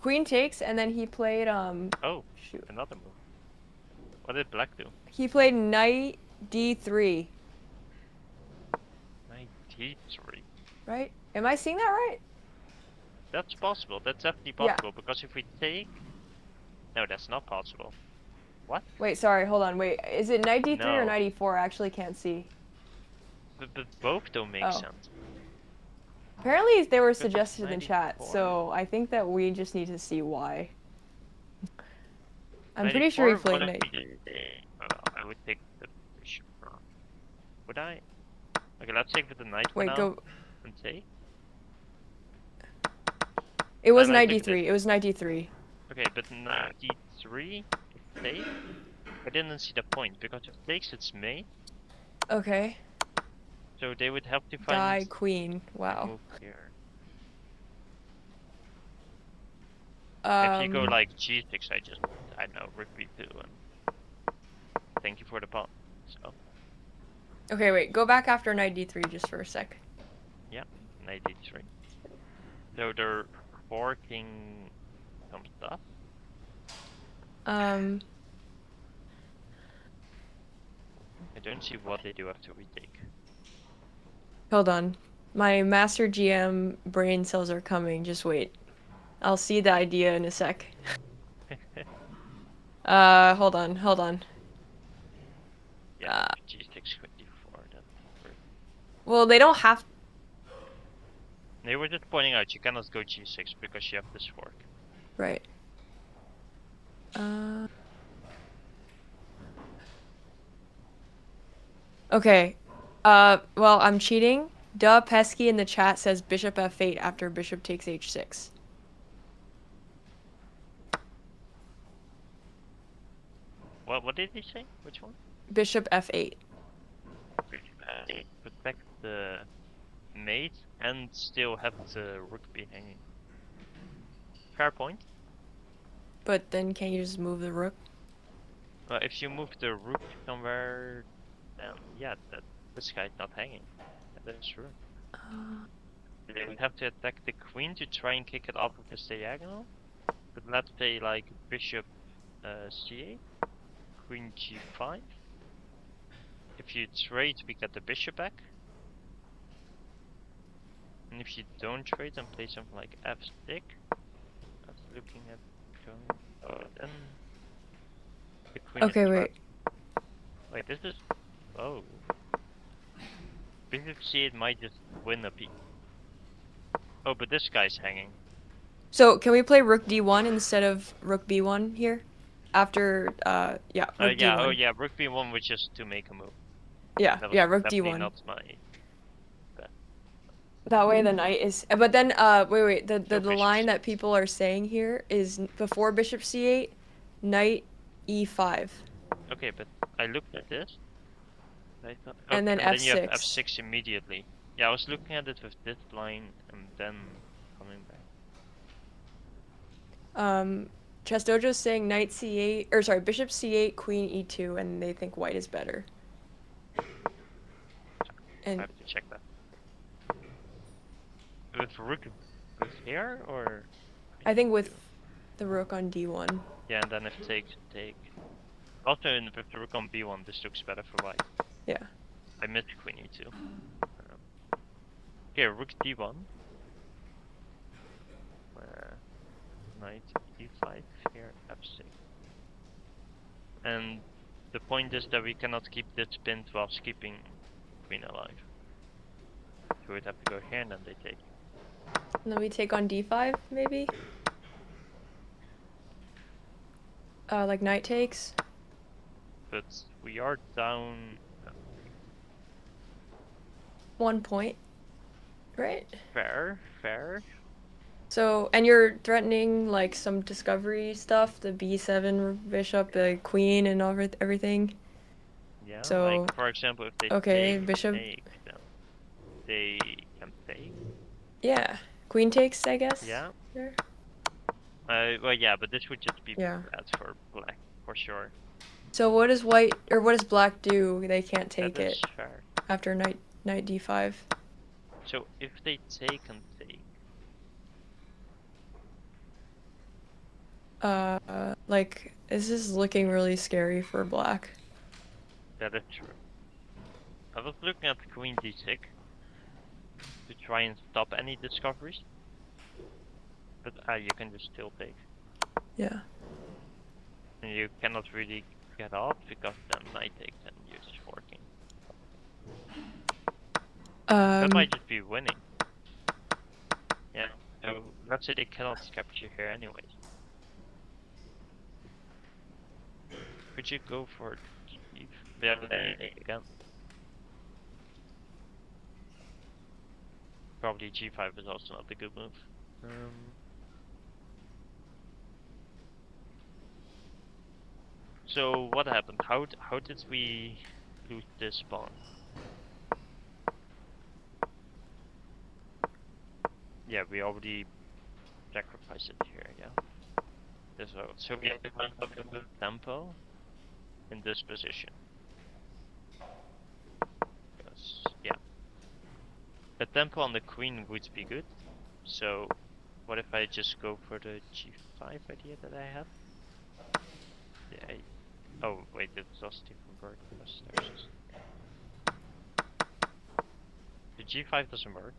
queen takes, and then he played, oh, shoot. Another move. What did black do? He played knight D3. Knight D3? Right? Am I seeing that right? That's possible. That's definitely possible, because if we take... No, that's not possible. What? Wait, sorry, hold on, wait. Is it knight D3 or knight E4? I actually can't see. But both don't make sense. Apparently they were suggested in chat, so I think that we just need to see why. I'm pretty sure he played knight. I would take the bishop. Would I? Okay, let's take with the knight for Wait, now. go. And take. It was knight D3. It was knight D3. Okay, but knight D3 is take. I didn't see the point because if takes, it's mate. Okay. So they would have to find. Die queen. Wow. Move here. If you go like G6, I don't know, rook B2 and thank you for the pawn. So. Okay, wait. Go back after knight D3 just for a sec. Yeah, knight D3. So they're forking some stuff. I don't see what they do after we take. Hold on. My master GM brain cells are coming. Just wait. I'll see the idea in a sec. Hold on. Yeah, G6, Queen D4. Well, they don't have. They were just pointing out you cannot go G6 because you have this fork. Right. Okay. Well, I'm cheating. Duh, Pesky in the chat says bishop f8 after bishop takes h6. What did he say? Which one? Bishop f8. Protect the mate and still have the rook be hanging. Fair point. But then can you just move the rook? Well, if you move the rook somewhere, then yeah, this guy's not hanging. Yeah, that's true. They would have to attack the queen to try and kick it off of this diagonal. But let's say like bishop c8, queen g5. If you trade, we get the bishop back. And if you don't trade and play something like f6, that's looking at going. Then the queen. Okay, wait. Wait, this is. Oh. Bishop c8 might just win a piece. Oh, but this guy's hanging. So can we play rook d1 instead of rook b1 here? After rook d1. Oh yeah, rook b1 was just to make a move. Yeah, rook d1. Not my bet. That way the knight is. But then, wait. The So the bishop line that c8. people are saying here is before bishop c8, knight e5, Okay, but I looked at this. I thought, and okay, then and then you have f6. f6 immediately. Yeah, I was looking at it with this line and then coming back. Chess Dojo's saying knight c8, or sorry, bishop c8, queen e2, and they think white is better. I And have to check that. With rook with here or? I think with the rook on d1. Yeah, and then if take. Also, with the rook on b1, this looks better for white. Yeah. I missed queen e2. Here, rook d1. Knight e5, here f6. And the point is that we cannot keep this pinned whilst keeping queen alive. So we'd have to go here and then they take. And then we take on d5, maybe? Like knight takes? But we are down 1 point, right? fair. So, and you're threatening like some discovery stuff, the b7 bishop, the queen, and everything. Yeah, So, like for example, if they okay, bishop. take, then they can take. Yeah, queen takes, I guess. Yeah. Sure. Well, yeah, but this would just be Yeah. bad for black, for sure. So what does white or what does black do? They can't take That is it fair. after knight d5. So if they take and take. Like this is looking really scary for black. That is true. I was looking at queen d6 to try and stop any discoveries. But you can just still take. Yeah. And you cannot really get off because then knight takes and you're just forking. That might just be winning. Yeah. So let's say they cannot capture here anyways. Could you go for g? Yeah, again. Probably g5 is also not a good move. So what happened? How did we lose this pawn? Yeah, we already sacrificed it here. Yeah. So we have to find a good tempo in this position. Because, yeah. The tempo on the queen would be good. So what if I just go for the g5 idea that I have? Yeah. Oh wait, it's just different bird. The g5 doesn't work.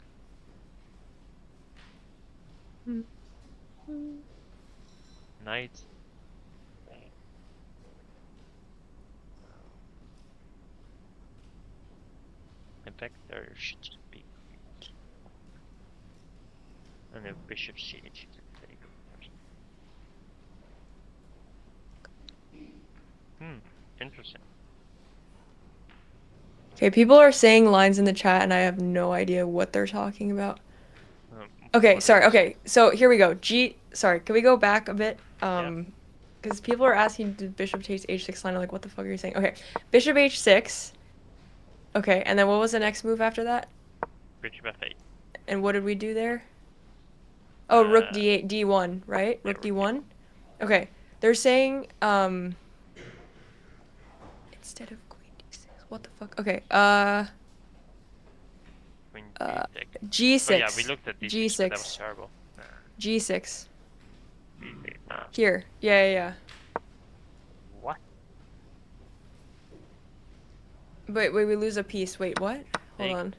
Knight. In fact, there should just be. And then bishop c8 should take. Interesting. Okay, people are saying lines in the chat and I have no idea what they're talking about. Okay, sorry. Okay, so here we go. Sorry, can we go back a bit? Because people are asking, did bishop takes h6 line? I'm like, what the fuck are you saying? Okay, bishop h6. Okay, and then what was the next move after that? Bishop f8. And what did we do there? Oh, rook d8, d1, right? Yeah, rook d1? Okay, they're saying, instead of queen d6, what the fuck? Okay, Queen d6. g6. Oh yeah, we looked at d6, g6. but that was terrible. g6. D6. Here. Yeah. What? Wait, we lose a piece. Wait, what? Hold on.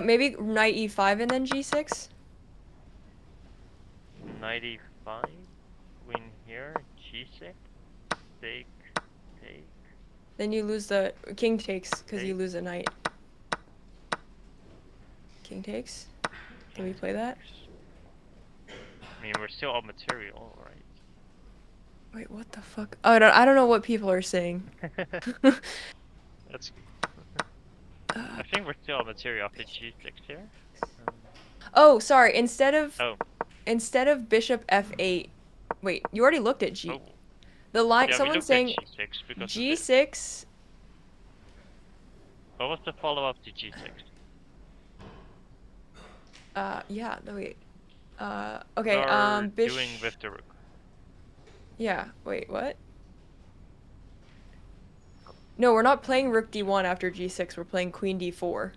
Maybe knight e5 and then g6? Knight e5, queen here, g6, take. Then you lose the king takes because you lose a knight. King takes? Can we play that? I mean, we're still on material, right? Wait, what the fuck? Oh, I don't know what people are saying. That's I think we're still on material after g6 here. Oh, sorry. Instead of Oh, bishop f8. Wait, you already looked at g. oh. The line. Yeah, we Someone's looked at saying g6 because of this. g6. What was the follow-up to g6? Yeah. No, wait. We Okay. are doing with the rook. Yeah. Wait. What? No, we're not playing rook d1 after g6. We're playing queen d4.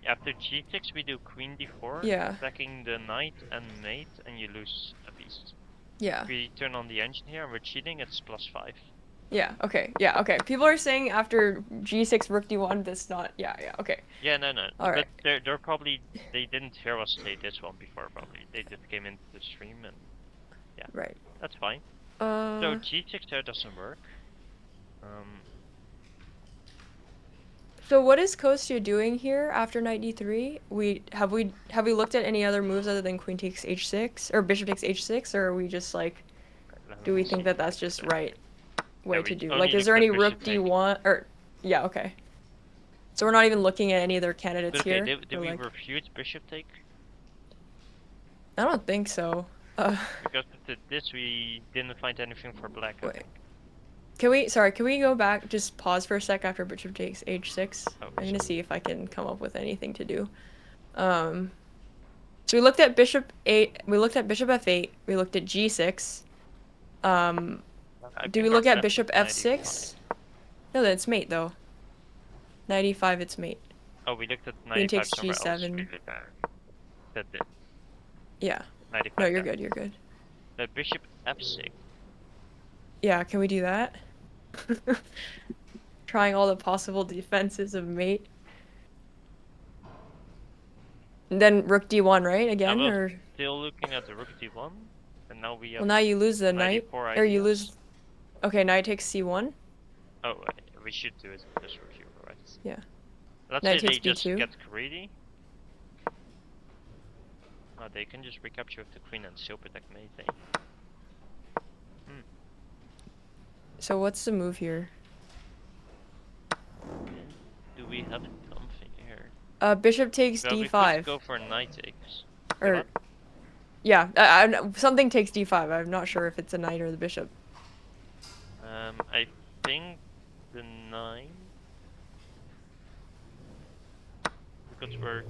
After g6, we do queen d4, Yeah. attacking the knight and mate, and you lose a piece. Yeah. We turn on the engine here, and we're cheating. It's +5. Yeah. Okay. Yeah. Okay. People are saying after g6 rook d1, that's not. Yeah. Yeah. Okay. Yeah, no. All but right. they're probably they didn't hear us say this one before. Probably they just came into the stream and yeah. Right. That's fine. So g6 there doesn't work. So what is Kostya doing here after knight d3? Have we looked at any other moves other than queen takes h6 or bishop takes h6, or are we just like, do we think that that's just right way to do? Like, is there any rook d1 or yeah, okay. So we're not even looking at any other candidates here. Did we refute bishop take? I don't think so. Because to this we didn't find anything for black. I think. Can we go back, just pause for a sec after bishop takes h6? I'm gonna see if I can come up with anything to do. So we looked at bishop f8, we looked at g6. Do we look at bishop f6? No, that's mate though. Knight e5, it's mate. Oh, we looked at knight takes g7. That's it. Yeah. No, you're good, you're good. The bishop f6. Yeah, can we do that? Trying all the possible defenses of mate. And then rook d1, right? Again, or still looking at the rook d1, and now we have. Well, now you lose the knight, or you lose. Okay, knight takes c1. Oh, we should do it with this rook here, right? Yeah. Let's knight say takes they just b2. get greedy. Oh, they can just recapture with the queen and still protect mate. So what's the move here? Do we have something here? Bishop takes d5. We could go for knight takes. Or, yeah, something takes d5. I'm not sure if it's a knight or the bishop. I think the knight. Because we're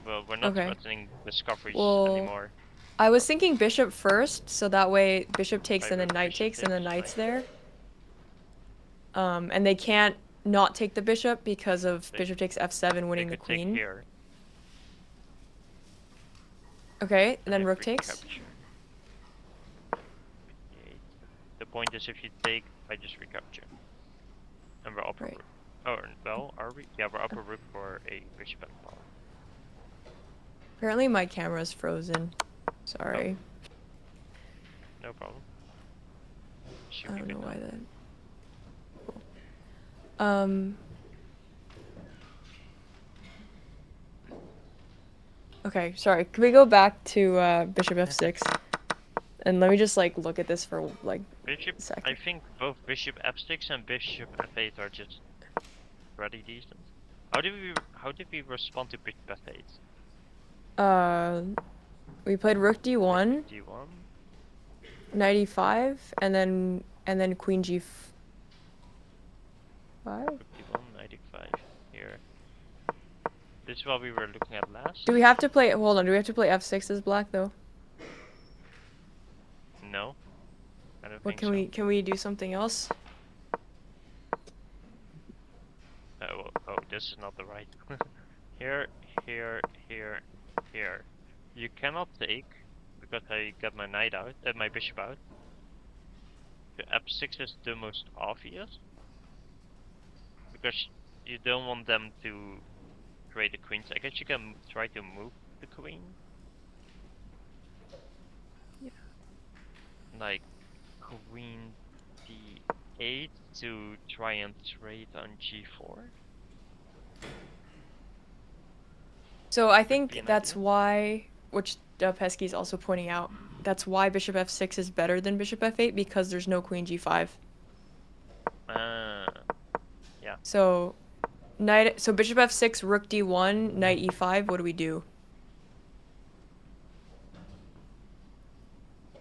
not threatening discoveries anymore. I was thinking bishop first, so that way bishop takes and then knight takes and the knight's there. And they can't not take the bishop because of bishop takes f7 winning the queen. Here. Okay, and then rook takes. The point is if you take, I just recapture. And we're upper rook. Oh, well, are we? Yeah, we're upper rook for a bishop and pawn. Apparently my camera's frozen. Sorry. No problem. I don't know why that. Okay, sorry. Can we go back to bishop f6? And let me just like look at this for like a second. I think both bishop f6 and bishop f8 are just pretty decent. How did we respond to bishop f8? We played rook d1. D1. Knight e5, and then queen g5. Rook d1, knight e5 here. This is what we were looking at last. Do we have to play? Hold on. Do we have to play f6 as black though? No. I don't think so. Can we do something else? Oh, this is not the right. Here. You cannot take because I got my knight out, my bishop out. The f6 is the most obvious because you don't want them to create the queens. I guess you can try to move the queen. Yeah. Like queen d8 to try and trade on g4. So I think that's why, which Pesky is also pointing out, that's why bishop f6 is better than bishop f8 because there's no queen g5. Yeah. So knight. So bishop f6, rook d1, knight e5. What do we do?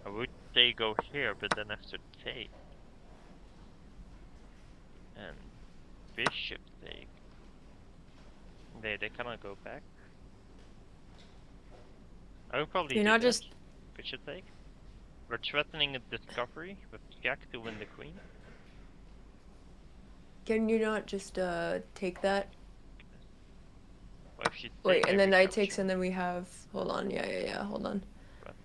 I would say go here, but then have to take. And bishop take. They cannot go back. I would probably You're do not that. just. Bishop take. We're threatening a discovery with jack to win the queen. Can you not just take that? Well, if you take, Wait, and then we knight capture. takes, and then we have. Hold on. Yeah. Hold on. But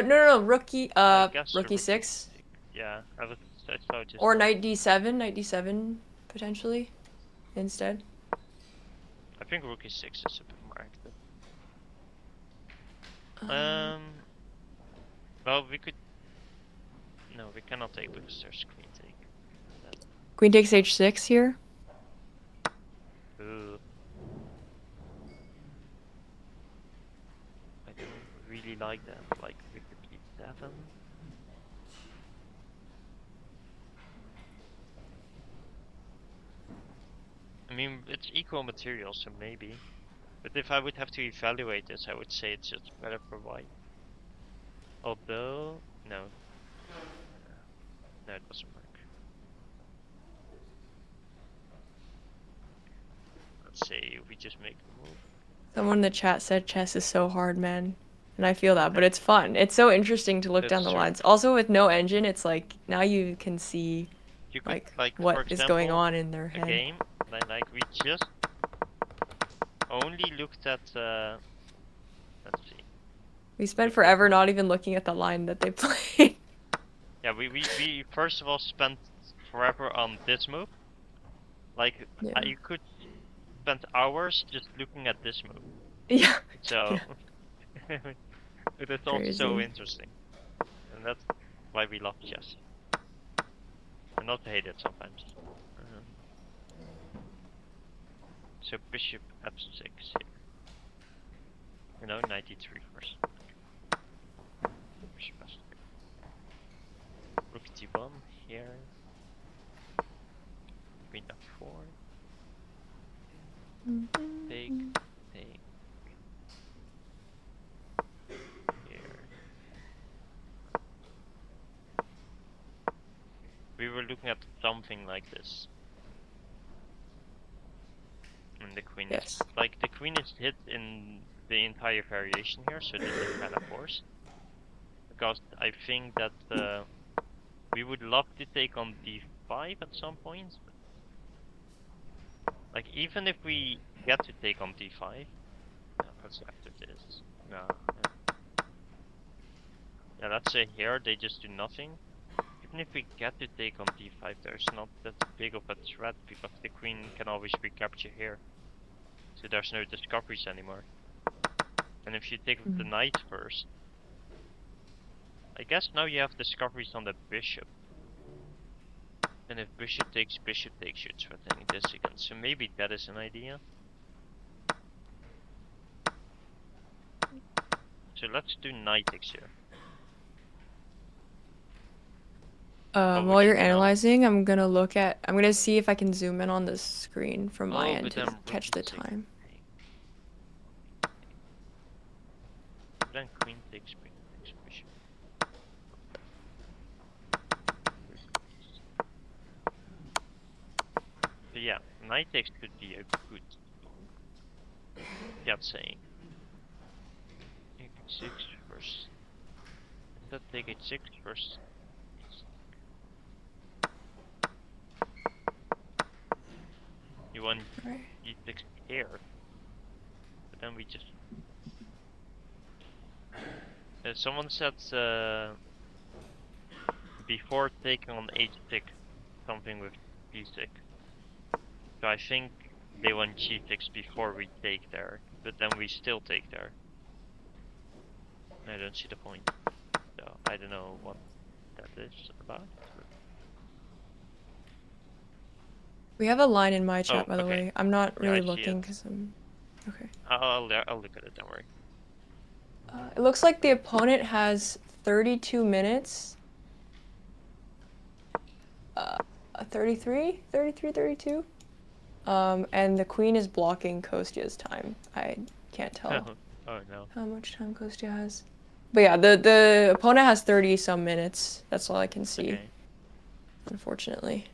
No. Rook I guess rook e6. Yeah, I saw just. Or knight d7, potentially, instead. I think rook e6 is a bit more active. Well, we could. No, we cannot take because there's queen take. Queen takes h6 here. Ooh. I don't really like that. Like bishop e7. I mean, it's equal material, so maybe. But if I would have to evaluate this, I would say it's just better for white. Although, no. No, it doesn't work. Let's say we just make a move. Someone in the chat said chess is so hard, man. And I feel that, but it's fun. It's so interesting to look That's down the true. lines. Also, with no engine, it's like, now you can see, You could, like for what is going example, on in their a head. game, like we just only looked at, let's see. We spent forever not even looking at the line that they played. Yeah, we first of all spent forever on this move. Like, Yeah. you could spend hours just looking at this move. Yeah. So, it is all so Crazy. interesting. And that's why we love chess. And not hate it sometimes. So bishop f6 here. You know, 93 first. Bishop f6. Rook d1 here. Queen f4. Take. Here. We were looking at something like this. And the queen is, like, the queen is hit in the entire variation here, so this is kind of forced. Because I think that we would love to take on d5 at some point. Like, even if we get to take on d5, what's after this? No. Yeah, let's say here they just do nothing. Even if we get to take on d5, there's not that big of a threat because the queen can always recapture here. So there's no discoveries anymore. And if you take the knight first, I guess now you have discoveries on the bishop. And if bishop takes, you're threatening this again. So maybe that is an idea. So let's do knight takes here. While you're analyzing, I'm gonna see if I can zoom in on the screen from my end to catch the time. Then queen takes bishop. So yeah, knight takes could be a good saying. H6 first. Let's take h6 first. You want e6 here, but then we just. Someone said before taking on h6, something with b6. So I think they want g6 before we take there, but then we still take there. I don't see the point. So I don't know what that is about. We have a line in my chat, by the way. I'm not really looking because I'm. Okay. I'll look at it. Don't worry. It looks like the opponent has 32 minutes. 33, 32. And the queen is blocking Kostya's time. I can't tell Oh no. how much time Kostya has. But yeah, the opponent has 30 some minutes. That's all I can see. Okay. Unfortunately.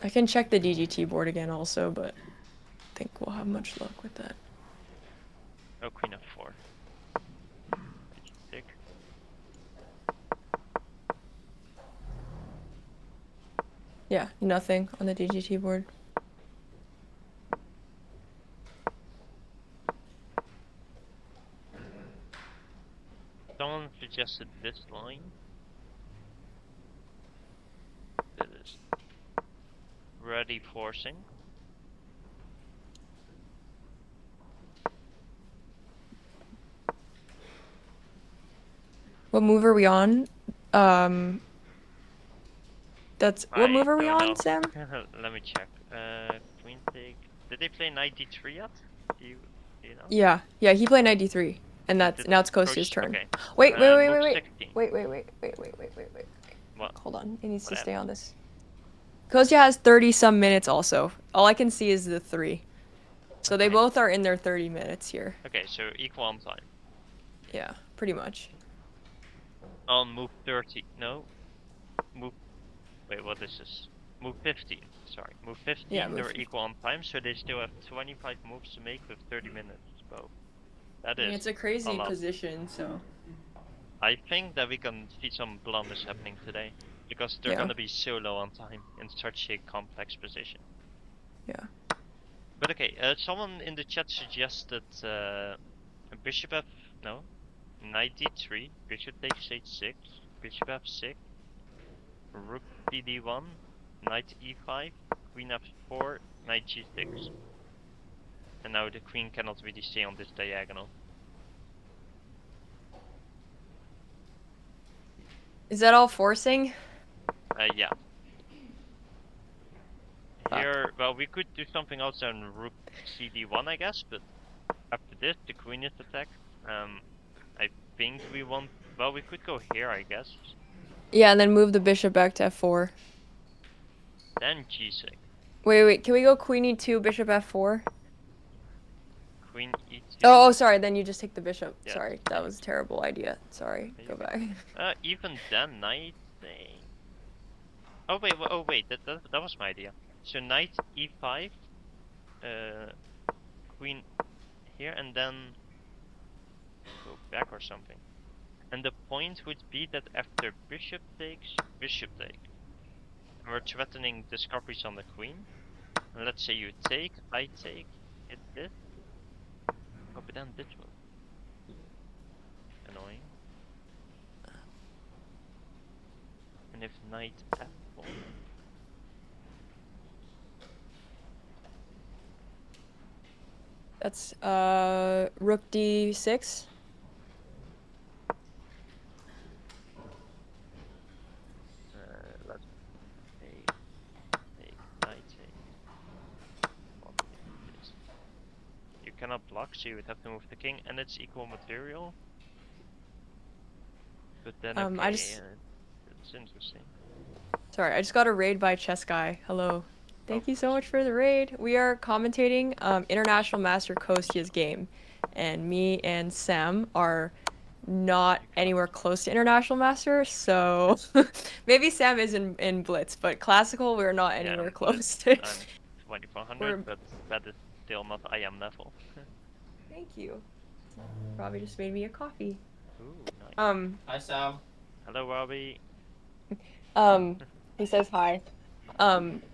I can check the DGT board again also, but I think we'll have much luck with that. Oh, queen f4. Pick. Yeah, nothing on the DGT board. Someone suggested this line. That is ready forcing. What move are we on? What move are we on, Sam? Let me check. Queen take. Did they play knight d3 yet? Do you know? Yeah, he played knight d3, and now it's Kostya's turn. Okay. Wait. Move 16. Wait. What? Hold on, it needs to stay happened? on this. Kostya has 30 some minutes also. All I can see is the 3. So they both are in their 30 minutes here. Okay, so equal on time. Yeah, pretty much. On move 30. No. Move. Wait, what is this? Move 15. Sorry. Move 15, Yeah, they're equal on time, so they still have 25 moves to make with 30 minutes both. That is. It's a crazy position, so. I think that we can see some blunders happening today. Because they're gonna be so low on time in such a complex position. Yeah. But okay, someone in the chat suggested bishop f... no. Knight d3, bishop takes h6, bishop f6, rook d1, knight e5, queen f4, knight g6. And now the queen cannot really stay on this diagonal. Is that all forcing? Yeah. Here, well, we could do something else on rook cd1, I guess, but after this, the queen is attacked. I think we want... well, we could go here, I guess. Yeah, and then move the bishop back to f4. Then g6. Wait, can we go queen e2, bishop f4? Queen e2. Oh, sorry, then you just take the bishop. Yes. Sorry, that was a terrible idea. Sorry, go back. Even then, knight... oh wait, that was my idea. So knight e5, queen here, and then go back or something. And the point would be that after bishop takes, bishop take. And we're threatening discoveries on the queen. And let's say you take, I take, hit this. Oh, but then this will... annoying. And if knight f4... That's rook d6. Let's take knight take. You cannot block, so you would have to move the king, and it's equal material. But then okay, it's interesting. Sorry, I just got a raid by Chess Guy. Hello. Thank you so much for the raid. We are commentating International Master Kostya's game, and me and Sam are not anywhere close to International Master, so maybe Sam is in Blitz, but Classical we're not anywhere close to. I'm 2400, but that is still not IM level. Thank you. Robbie just made me a coffee. Ooh, nice. Hi, Sam. Hello, Robbie. He says hi.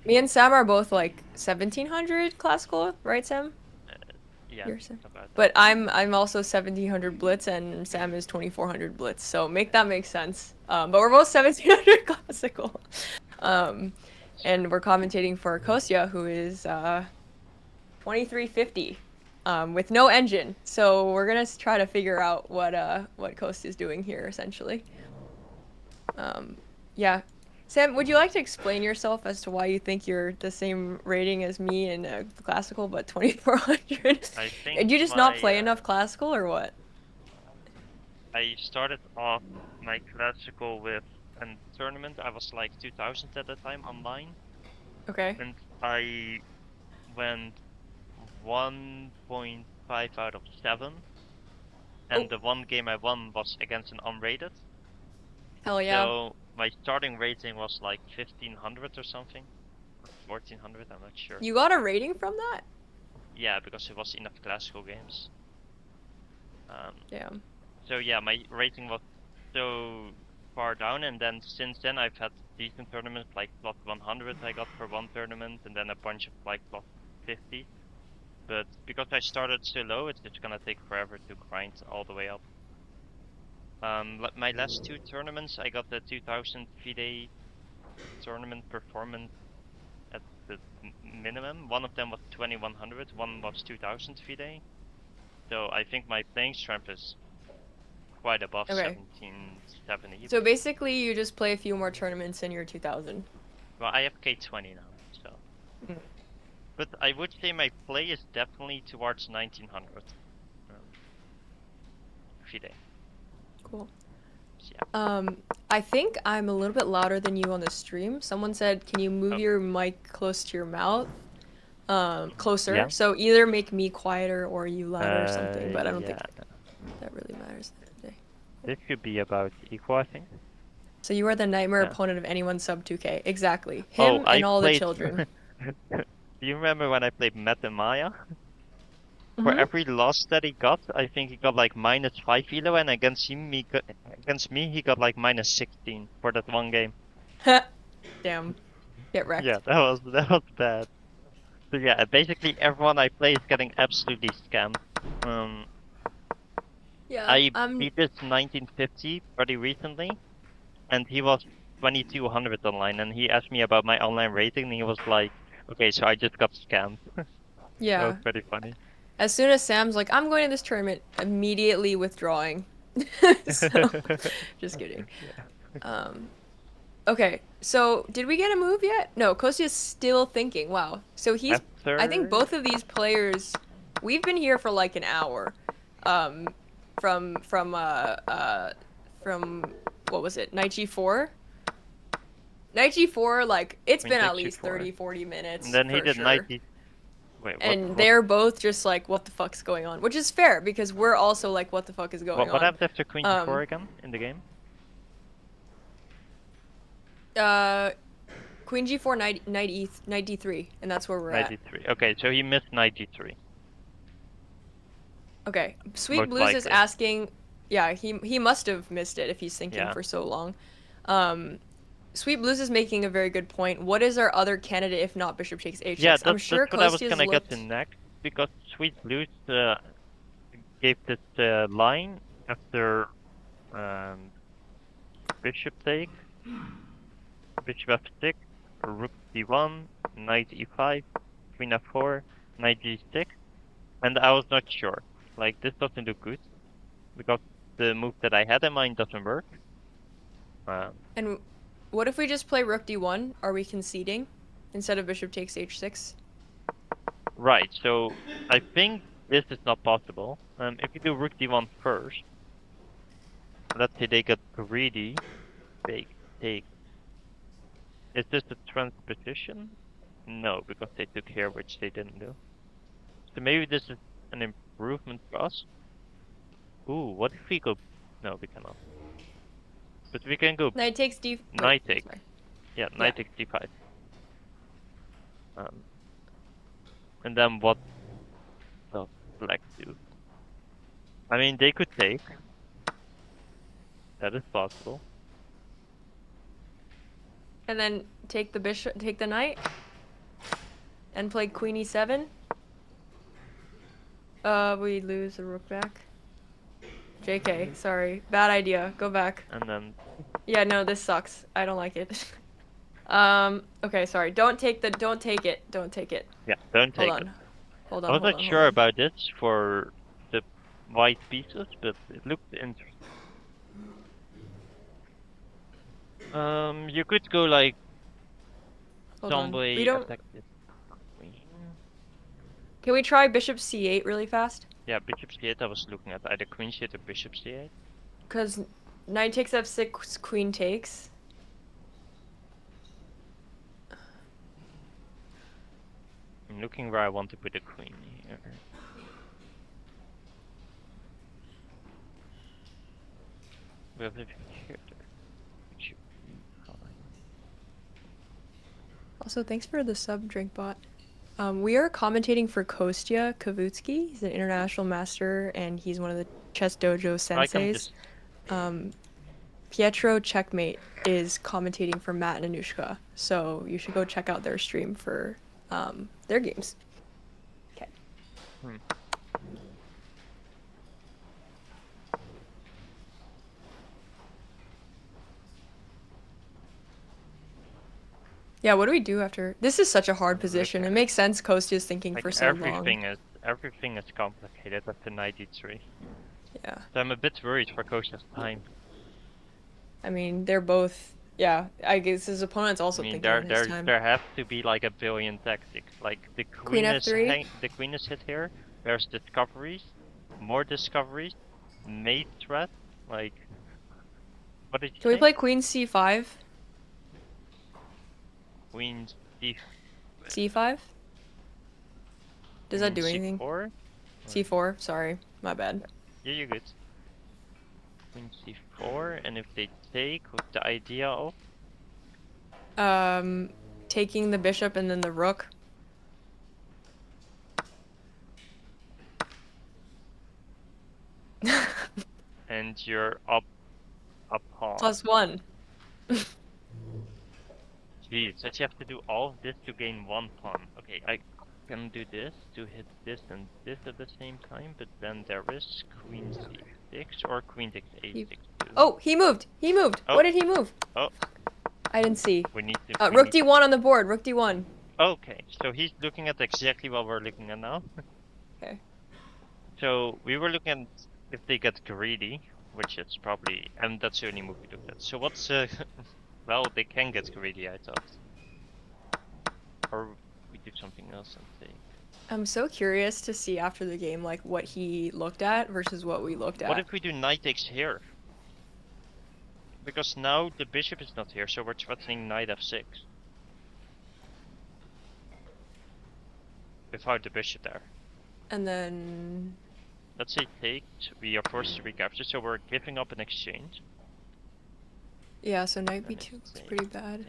Me and Sam are both like 1700 classical, right, Sam? Yeah. But I'm also 1700 blitz, and Sam is 2400 blitz. So make sense. But we're both 1700 classical. And we're commentating for Kostya, who is 2350, with no engine. So we're gonna try to figure out what Kostya's doing here, essentially. Yeah. Sam, would you like to explain yourself as to why you think you're the same rating as me in classical, but 2400? Did you just not play enough classical, or what? I started off my classical with a tournament. I was like 2000 at the time online. Okay. And I went 1.5 out of 7. And Oh, the one game I won was against an unrated. hell yeah. So my starting rating was like 1500 or something. Or 1400, I'm not sure. You got a rating from that? Yeah, because it was enough classical games. Damn. So yeah, my rating was so far down, and then since then I've had decent tournaments like plus 100 I got for one tournament, and then a bunch of like plus 50. But because I started so low, it's just gonna take forever to grind all the way up. My last 2 tournaments, I got the 2000 FIDE tournament performance at the minimum. One of them was 2100, one was 2000 FIDE. So I think my playing strength is quite above Okay. 1770. So basically, you just play a few more tournaments and you're 2000. Well, I have K20 now, so. But I would say my play is definitely towards 1900. FIDE. Cool. So, yeah. I think I'm a little bit louder than you on the stream. Someone said, "Can you move your mic close to your mouth?" Closer. Yeah. So either make me quieter or you louder or something. But I don't think Yeah. that really matters today. This should be about equal, I think. So you are the nightmare Yeah. opponent of anyone sub 2K. Exactly. Oh, Him I and all the played. children. Do you remember when I played Matt and Maya? For Mhm. every loss that he got, I think he got like -5 elo, and against me he got like -16 for that one game. Damn. Get Yeah, wrecked. that was bad. So yeah, basically everyone I play is getting absolutely scammed. Yeah, I beat this 1950 pretty recently, and he was 2200 online, and he asked me about my online rating, and he was like, "Okay, so I just got scammed." That was yeah. pretty funny. As soon as Sam's like, I'm going to this tournament, immediately withdrawing. So, just kidding. Okay, so did we get a move yet? No, Kostya's still thinking. Wow. So I think After, both of these players, we've been here for like an hour. Um, from what was it? Knight G4? Knight G4, like, it's Queen been at takes least G4, 30, 40 and minutes then he for did sure. 90. Wait, And what? they're both just like, what the fuck's going on? Which is fair, because we're also like, what the fuck is going What on? happened after Queen G4 again in the game? Queen G4, Knight D3, and that's where we're at. 93. Okay, so he missed 93. Okay, Sweet Most Blues is likely. asking, yeah, he must have missed it if he's thinking Yeah. for so long. Sweet Blues is making a very good point. What is our other candidate if not Bishop takes H6? Yeah, I'm sure that's what I was Kostya's gonna get to looked. next, because Sweet Blues gave this line after bishop take, bishop f6, rook d1, knight e5, queen f4, knight g6, and I was not sure. Like, this doesn't look good, because the move that I had in mind doesn't work. And what if we just play rook d1? Are we conceding instead of bishop takes h6? Right, so I think this is not possible. If you do rook d1 first, let's say they get greedy, they take. Is this a transposition? No, because they took here, which they didn't do. So maybe this is an improvement for us. Ooh, what if we go? No, we cannot. But we can go Knight takes d. Wait, knight takes. sorry. Yeah, knight takes d5. And then what does black do? I mean, they could take. That is possible. And then take the bishop, take the knight, and play queen e7. We lose the rook back. JK, sorry. Bad idea. Go back. And then. Yeah, no, this sucks. I don't like it. Okay, sorry. Don't take it. Don't take it. Yeah, don't take it. Hold I on, was hold not on, sure about this for the white pieces, but it looked interesting. You could go like Sunway attack this queen. Can we try bishop c8 really fast? Yeah, bishop c8. I was looking at either queen c8 or bishop c8. Because knight takes f6, queen takes. looking where I want to put the queen here. We have it here. It should be fine. Also, thanks for the sub, Drinkbot. We are commentating for Kostya Kavutskiy. He's an international master, and he's one of the Chess Dojo senseis. Pietro Checkmate is commentating for Matt and Anushka, so you should go check out their stream for their games. Okay. Yeah, what do we do after? This is such a hard position. It makes sense Kostya's thinking for so long. Everything is complicated after knight e3. Yeah. So I'm a bit worried for Kostya's time. I mean, they're both. Yeah, I guess his opponent's also thinking on his time. There have to be like a billion tactics. Like the queen F3. The queen is hit here. There's discoveries, more discoveries, mate threat. Like, what did you Can we play queen c5? Queen c5? Does that do anything? C4? C4, sorry, my bad. Yeah, you're good. Queen c4, and if they take, with the idea of? Taking the bishop and then the rook. And you're up a pawn. +1. Jeez, so you have to do all of this to gain one pawn. Okay, I can do this to hit this and this at the same time, but then there is queen c6 or queen takes a6 too. Oh, he moved! He moved! Oh. What did he move? Oh. I didn't see. We need to... Rook d1 on the board, rook d1. Okay, so he's looking at exactly what we're looking at now. Okay. So we were looking at if they get greedy, which is probably... And that's the only move we looked at. So what's... well, they can get greedy, I thought. Or we do something else and take. I'm so curious to see after the game, like, what he looked at versus what we looked at. What if we do knight takes here? Because now the bishop is not here, so we're threatening knight f6. Without the bishop there. And then... Let's say take, we are forced to recapture, so we're giving up an exchange. Yeah, so knight b2 looks pretty bad.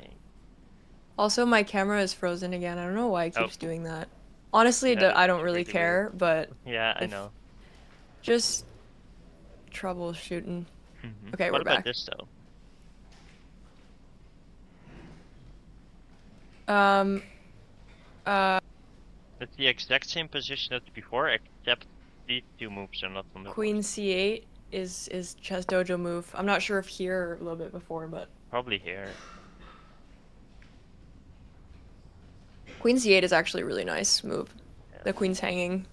Also, my camera is frozen again. I don't know why it keeps doing that. Honestly, yeah, I don't really care, but... Yeah, I know. Just... troubleshooting. Okay, what we're back. What about this, though? It's the exact same position as before, except these two moves are not on the Queen board. c8 is Chess Dojo move. I'm not sure if here or a little bit before, but... Probably here. Queen c8 is actually a really nice move. Yeah. The queen's hanging.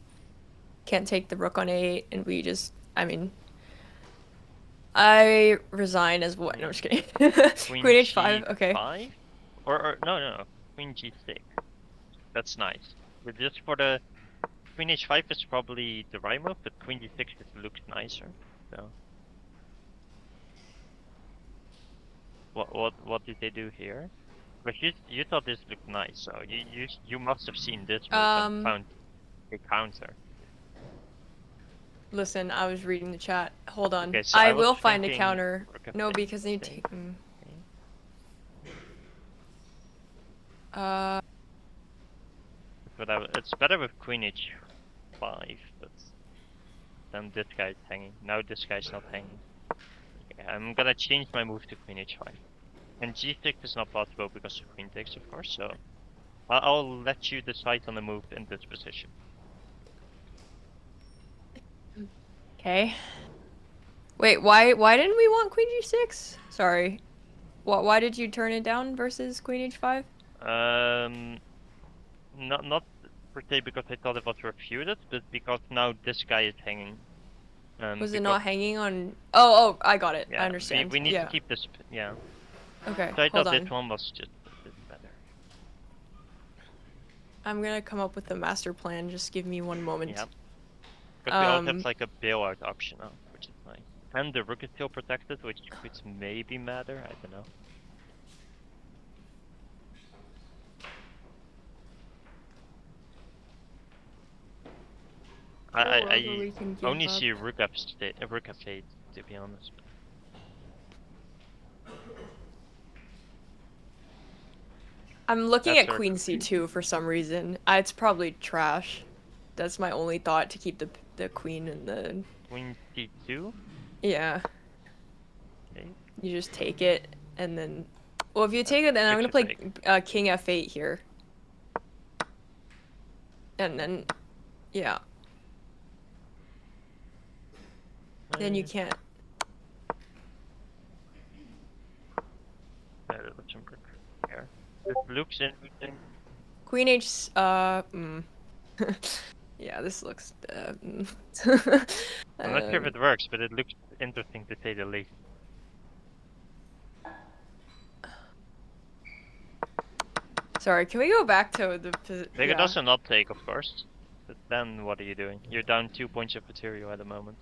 Can't take the rook on a8, and we just... I mean... I resign as what? No, I'm just kidding. Queen h5, okay. Or no. Queen g6. That's nice. But just for the... Queen h5 is probably the right move, but queen d6 looks nicer. So... What did they do here? But you thought this looked nice, so you must have seen this move and found a counter. Listen, I was reading the chat. Hold on. Okay, so I will find a counter. No, because they take. But it's better with queen h5, but then this guy's hanging. Now this guy's not hanging. Okay, I'm gonna change my move to queen h5. And g6 is not possible because of queen takes, of course, so... I'll let you decide on the move in this position. Okay. Wait, why didn't we want queen g6? Sorry. Why did you turn it down versus queen h5? Not per se because I thought it was refuted, but because now this guy is hanging. Was it not hanging on... Oh, I got it. Yeah, I understand. We need to keep this... Yeah. Okay, so I thought this one was just a bit better. I'm gonna come up with a master plan. Just give me one moment. Yeah. Because we also have like a bailout option now, which is nice. And the rook is still protected, which could maybe matter. I don't know. Moreover, we can give only up. see rook f8, to be honest. I'm looking That's at queen c2 for some reason. It's probably trash. That's my only thought, to keep the queen in the... Queen c2? Yeah. Okay. You just take it, and then... Well, if you take it, then I'm gonna play king f8 here. And then... Yeah. Then you can't... Here. This looks interesting. Queen h... Yeah, this looks... I'm not sure if it works, but it looks interesting to say the least. Sorry, can we go back to the... They could also not take, of course. But then what are you doing? You're down 2 points of material at the moment.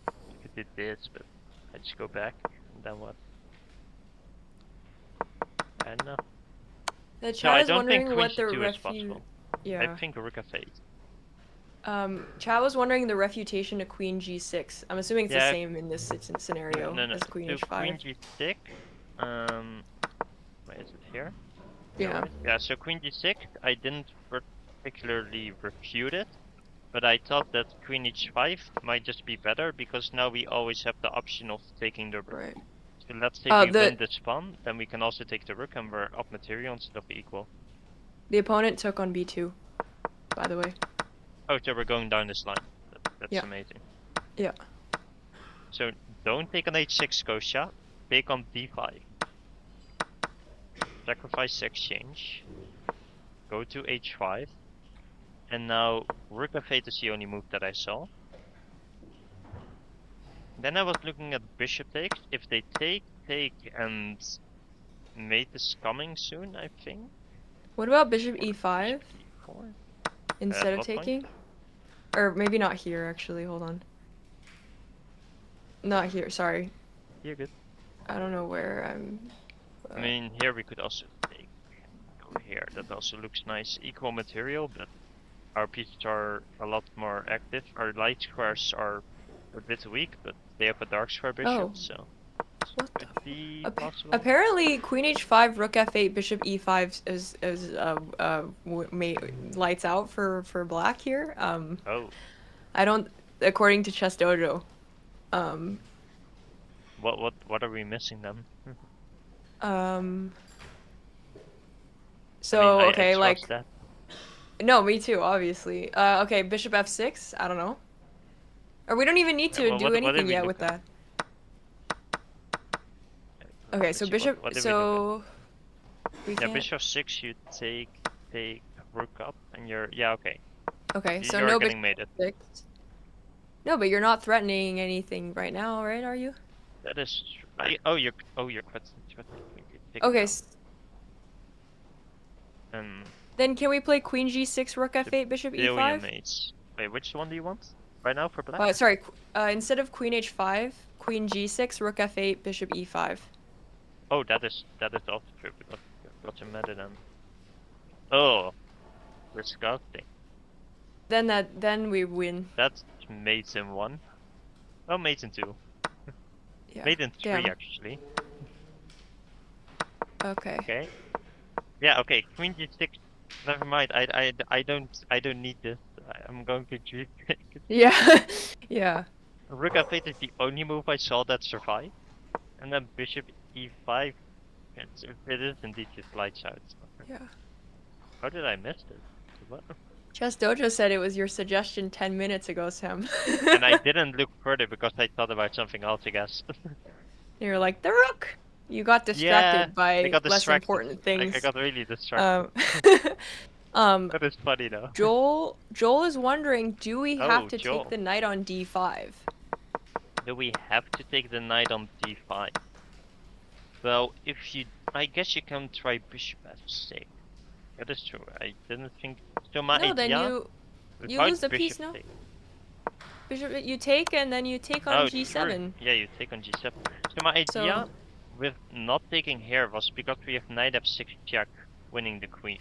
You could do this, but I just go back, and then what? I don't know. The chat is wondering what the is possible. Yeah. I think rook f8. Chat was wondering the refutation to queen g6. I'm assuming it's the same in this scenario as queen h5. Queen g6. Where is it here? Yeah. Yeah, so queen g6, I didn't particularly refute it, but I thought that queen h5 might just be better, because now we always have the option of taking the rook. Right. So let's say we win this pawn, then we can also take the rook and we're up material instead of equal. The opponent took on b2, by the way. Oh, so we're going down this line. That's amazing. Yeah. So don't take on h6, Kostya. Take on d5. Sacrifice exchange. Go to h5. And now rook f8 is the only move that I saw. Then I was looking at bishop takes. If they take, and mate is coming soon, I think. What about bishop e5? Bishop e4? Instead of taking? Point? Or maybe not here, actually. Hold on. Not here, sorry. You're good. I don't know where I'm... I mean, here we could also take over here. That also looks nice. Equal material, but our pieces are a lot more active. Our light squares are a bit weak, but they have a dark square bishop, so... What could be possible. Apparently, queen h5, rook f8, bishop e5 lights out for black here. I don't, according to Chess Dojo. What are we missing then? So I mean, okay, like that. No, me too, obviously. Okay, bishop f6. I don't know. Or we don't even need to do anything yet with that. Okay, so bishop. So we can't... bishop 6. You take rook up, and you're okay. Okay, so you're no getting bishop mated. 6. No, but you're not threatening anything right now, right? Are you? That is. You're quite. Okay. Then can we play queen g6, rook f8, bishop e5? Mates. Wait, which one do you want right now for black? Sorry. Instead of queen h5, queen g6, rook f8, bishop e5. Oh, that is also true, because you've got to meta them. Oh, disgusting. Then we win. That's mates in 1. Oh, mates in 2. Yeah. Mate in 3 actually. Okay. Okay. Yeah. Okay. Queen g6. Never mind. I don't need this. I'm going to g6. Yeah. Yeah. Rook f8 is the only move I saw that survived. And then bishop e5, it is indeed just lights out. Yeah. How did I miss this? What? Chess Dojo said it was your suggestion 10 minutes ago, Sam. And I didn't look further because I thought about something else, I guess. You were like, the rook! You got distracted by less important things. I got really distracted. That is funny though. Joel is wondering, do we have to take the knight on d5? Do we have to take the knight on d5? Well, I guess you can try bishop f6. That is true. I didn't think. So my idea. Then you lose a piece now. Bishop, you take and then you take on g7. True. Yeah, you take on g7. So my idea with not taking here was because we have knight f6 check, winning the queen.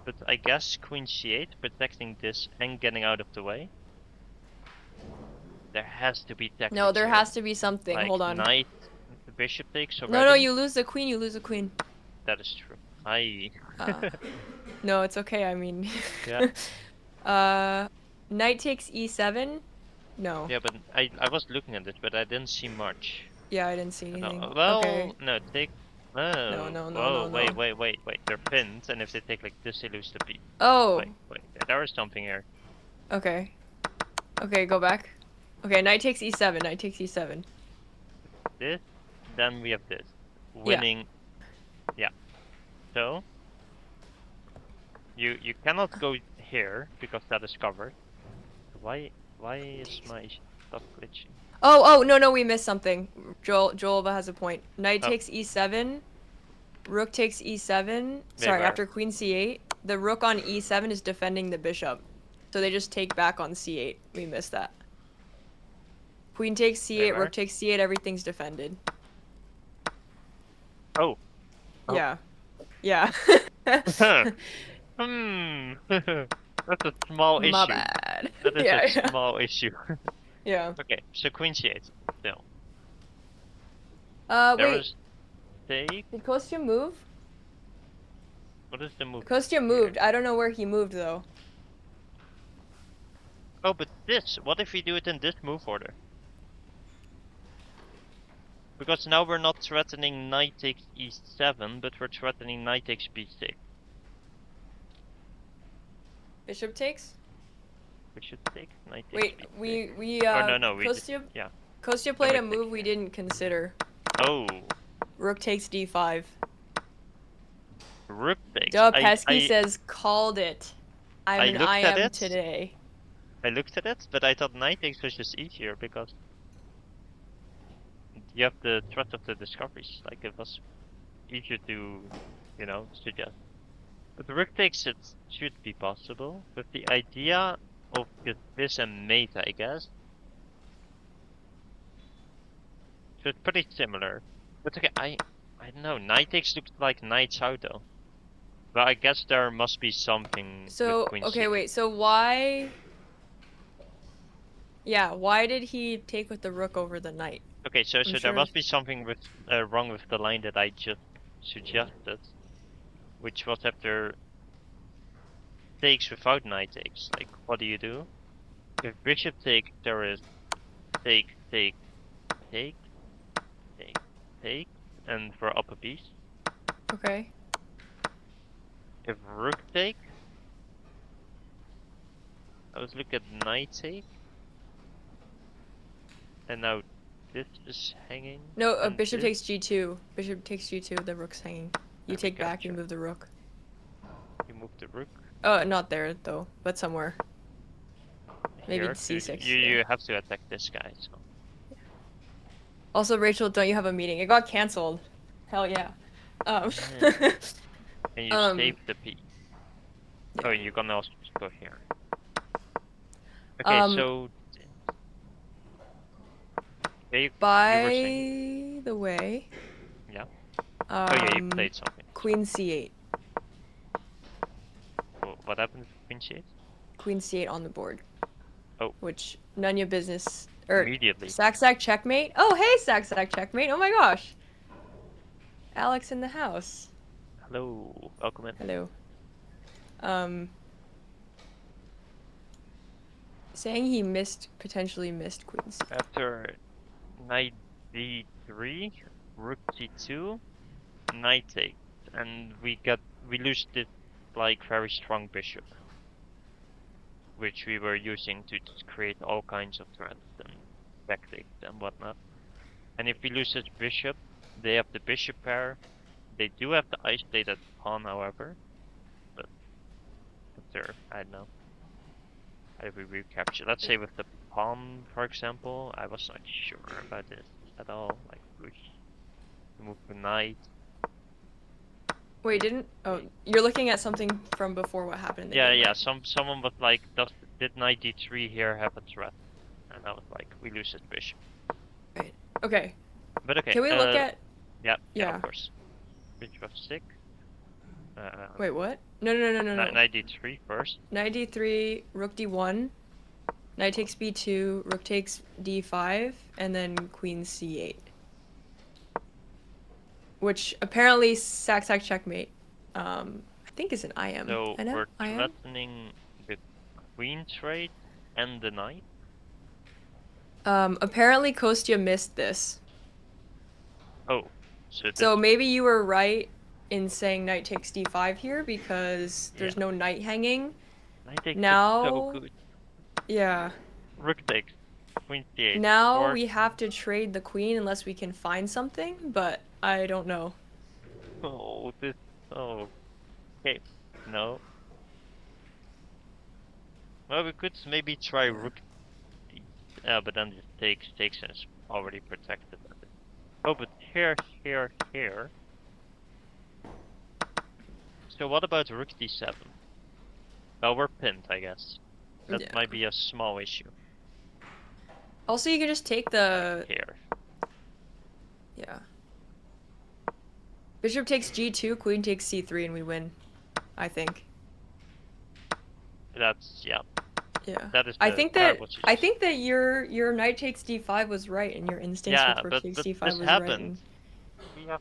but I guess queen c8 protecting this and getting out of the way. There has to be tactics No, there here. has to be something. Like Hold on. knight, the bishop takes already. No, you lose the queen. You lose the queen. That is true. I. No, it's okay. I mean. Yeah. Knight takes e7. No. Yeah, but I was looking at it, but I didn't see much. Yeah, I didn't see anything. No, well, Okay. no, take. Oh, No. whoa, wait. They're pinned, and if they take like this, they lose the piece. Oh. Wait. Yeah, there is something here. Okay. Okay, go back. Okay, knight takes e7. Knight takes e7. This, then we have this. Winning. Yeah. So. You cannot go here because that is covered. Why is my stuff glitching? Oh, no, we missed something. Joelva has a point. Knight takes e7. Rook takes e7. Sorry, after queen c8. The rook on e7 is defending the bishop. So they just take back on c8. We missed that. Queen takes c8, rook takes c8, everything's defended. Oh. Yeah. Yeah. That's a small issue. My bad. That is a small issue. Yeah. Okay, so queen c8 still. Wait. Take. Did Kostya move? What is the move? Kostya moved. I don't know where he moved though. Oh, but this. What if we do it in this move order? Because now we're not threatening knight takes e7, but we're threatening knight takes b6. Bishop takes? Bishop takes, knight takes Wait, b6. we oh, no, Kostya, yeah. Kostya played a move we didn't consider. Oh. Rook takes d5. Rook takes. Duh, Pesky says, called it. I'm an IM today. I looked at it, but I thought knight takes was just easier because you have the threat of the discoveries. Like, it was easier to, suggest. But the rook takes, it should be possible. But the idea of this and mate, I guess. So it's pretty similar. But okay, I don't know. Knight takes looks like knight's out though. But I guess there must be something. So, with queen okay, c8. wait, so why... Yeah, why did he take with the rook over the knight? Okay, so there must be something with wrong with the line that I just suggested. Which was after takes without knight takes. Like, what do you do? If bishop take, there is take, and we're up a piece. Okay. If rook take, I was looking at knight take, and now this is hanging. No, bishop takes g2. Bishop takes g2, the rook's hanging. You take back, you move the rook. You move the rook? Oh, not there though, but somewhere. Maybe Here, c6. You have to attack this guy, so. Also, Rachel, don't you have a meeting? It got cancelled. Hell yeah. And you save the P. Yeah. Oh, you can also just go here. Okay, so. By the way. Yeah. Oh yeah, you played something. Queen c8. What happened to queen c8? Queen c8 on the board. Oh. Which, none of your business. Immediately. Sack checkmate? Oh, hey, sack checkmate. Oh my gosh. Alex in the house. Hello. Welcome in. Hello. Saying he potentially missed queen c8. After knight d3, rook c2, knight takes, and we lose this like very strong bishop, which we were using to create all kinds of threats and tactics and whatnot. And if we lose this bishop, they have the bishop pair. They do have the isolated pawn, however, but I don't know. How do we recapture? Let's say with the pawn, for example, I was not sure about this at all. Like, we move the knight. Wait, oh, you're looking at something from before what happened in the game, yeah. right? Someone was like, did knight d3 here have a threat? And I was like, we lose this bishop. Right. Okay. But okay. Can we look at? Yeah, of course. Bishop f6. Wait, what? No. Knight d3 first. Knight d3, rook d1, knight takes b2, rook takes d5, and then queen c8. Which apparently sac checkmate. I think is an IM. So I know. we're IM? threatening the queen trade and the knight. Apparently Kostya missed this. Oh, so maybe you were right in saying knight takes d5 here because there's no knight hanging. Knight takes now, so good. Yeah. Rook takes queen c8. Now we have to trade the queen unless we can find something, but I don't know. Oh, this. Oh. Okay. No. Well, we could maybe try rook. But then it takes and it's already protected. Oh, but here. So what about rook d7? Well, we're pinned, I guess. That might be a small issue. Also, you can just take the... Here. Yeah. Bishop takes g2, queen takes c3, and we win. I think. That's... yeah. Yeah. That is I think that your knight takes d5 was right, and your instincts with rook takes d5 was happened. Right.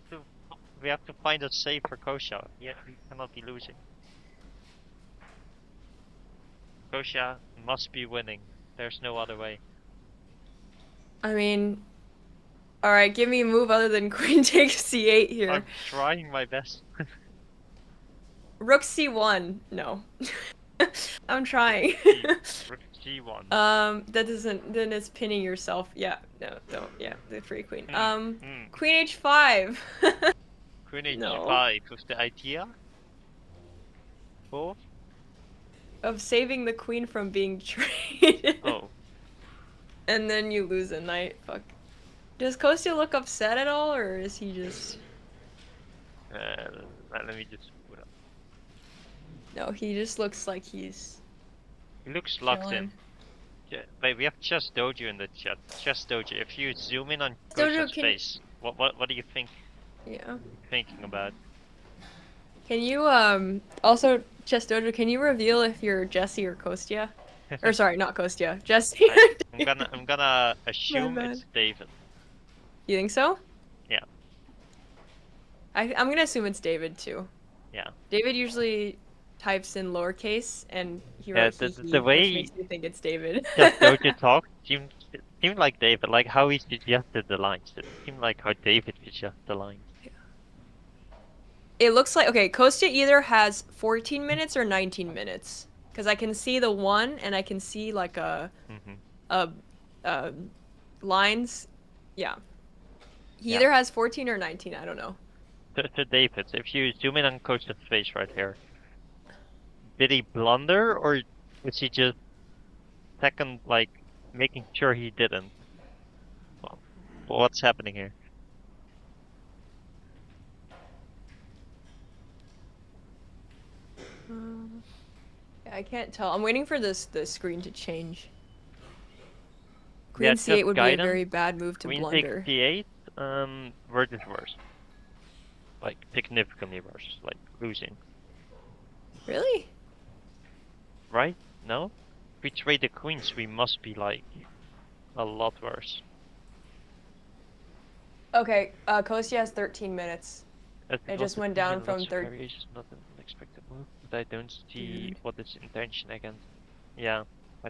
We have to find a save for Kostya. Yeah, we cannot be losing. Kostya must be winning. There's no other way. I mean, alright, give me a move other than queen takes c8 here. I'm trying my best. Rook c1. No. I'm trying. Rook g1. That doesn't... Then it's pinning yourself. Yeah, no, don't. Yeah, the free queen. Queen h5. Queen h5 with the idea of saving the queen from being traded. Oh. And then you lose a knight. Fuck. Does Kostya look upset at all, or is he just... let me just... No, he just looks like he's... He looks locked in. Yeah, wait, we have ChessDojo in the chat. ChessDojo, if you zoom in on Kostya's face, what do you think? Yeah. Thinking about? Can you also ChessDojo? Can you reveal if you're Jesse or Kostya? Or sorry, not Kostya, Jesse. I'm gonna assume it's David. You think so? Yeah. I'm gonna assume it's David too. Yeah. David usually types in lowercase, and he writes the way which makes me think it's David. ChessDojo talk seemed like David, like how he suggested the lines. It seemed like how David suggested the lines. Yeah. It looks like, okay, Kostya either has 14 minutes or 19 minutes. Because I can see the 1, and I can see like lines. Yeah. He either has 14 or 19, I don't know. To David, if you zoom in on Kostya's face right here, did he blunder, or was he just making sure he didn't? Well, what's happening here? Yeah, I can't tell. I'm waiting for the screen to change. Queen c8 would be a very bad move to blunder. Queen takes c8, word is worse. Like, significantly worse. Like, losing. Really? Right? No? If we trade the queens, we must be, like, a lot worse. Okay, Kostya has 13 minutes. It just went down from 30. Not an unexpected move, but I don't see what its intention against. Yeah.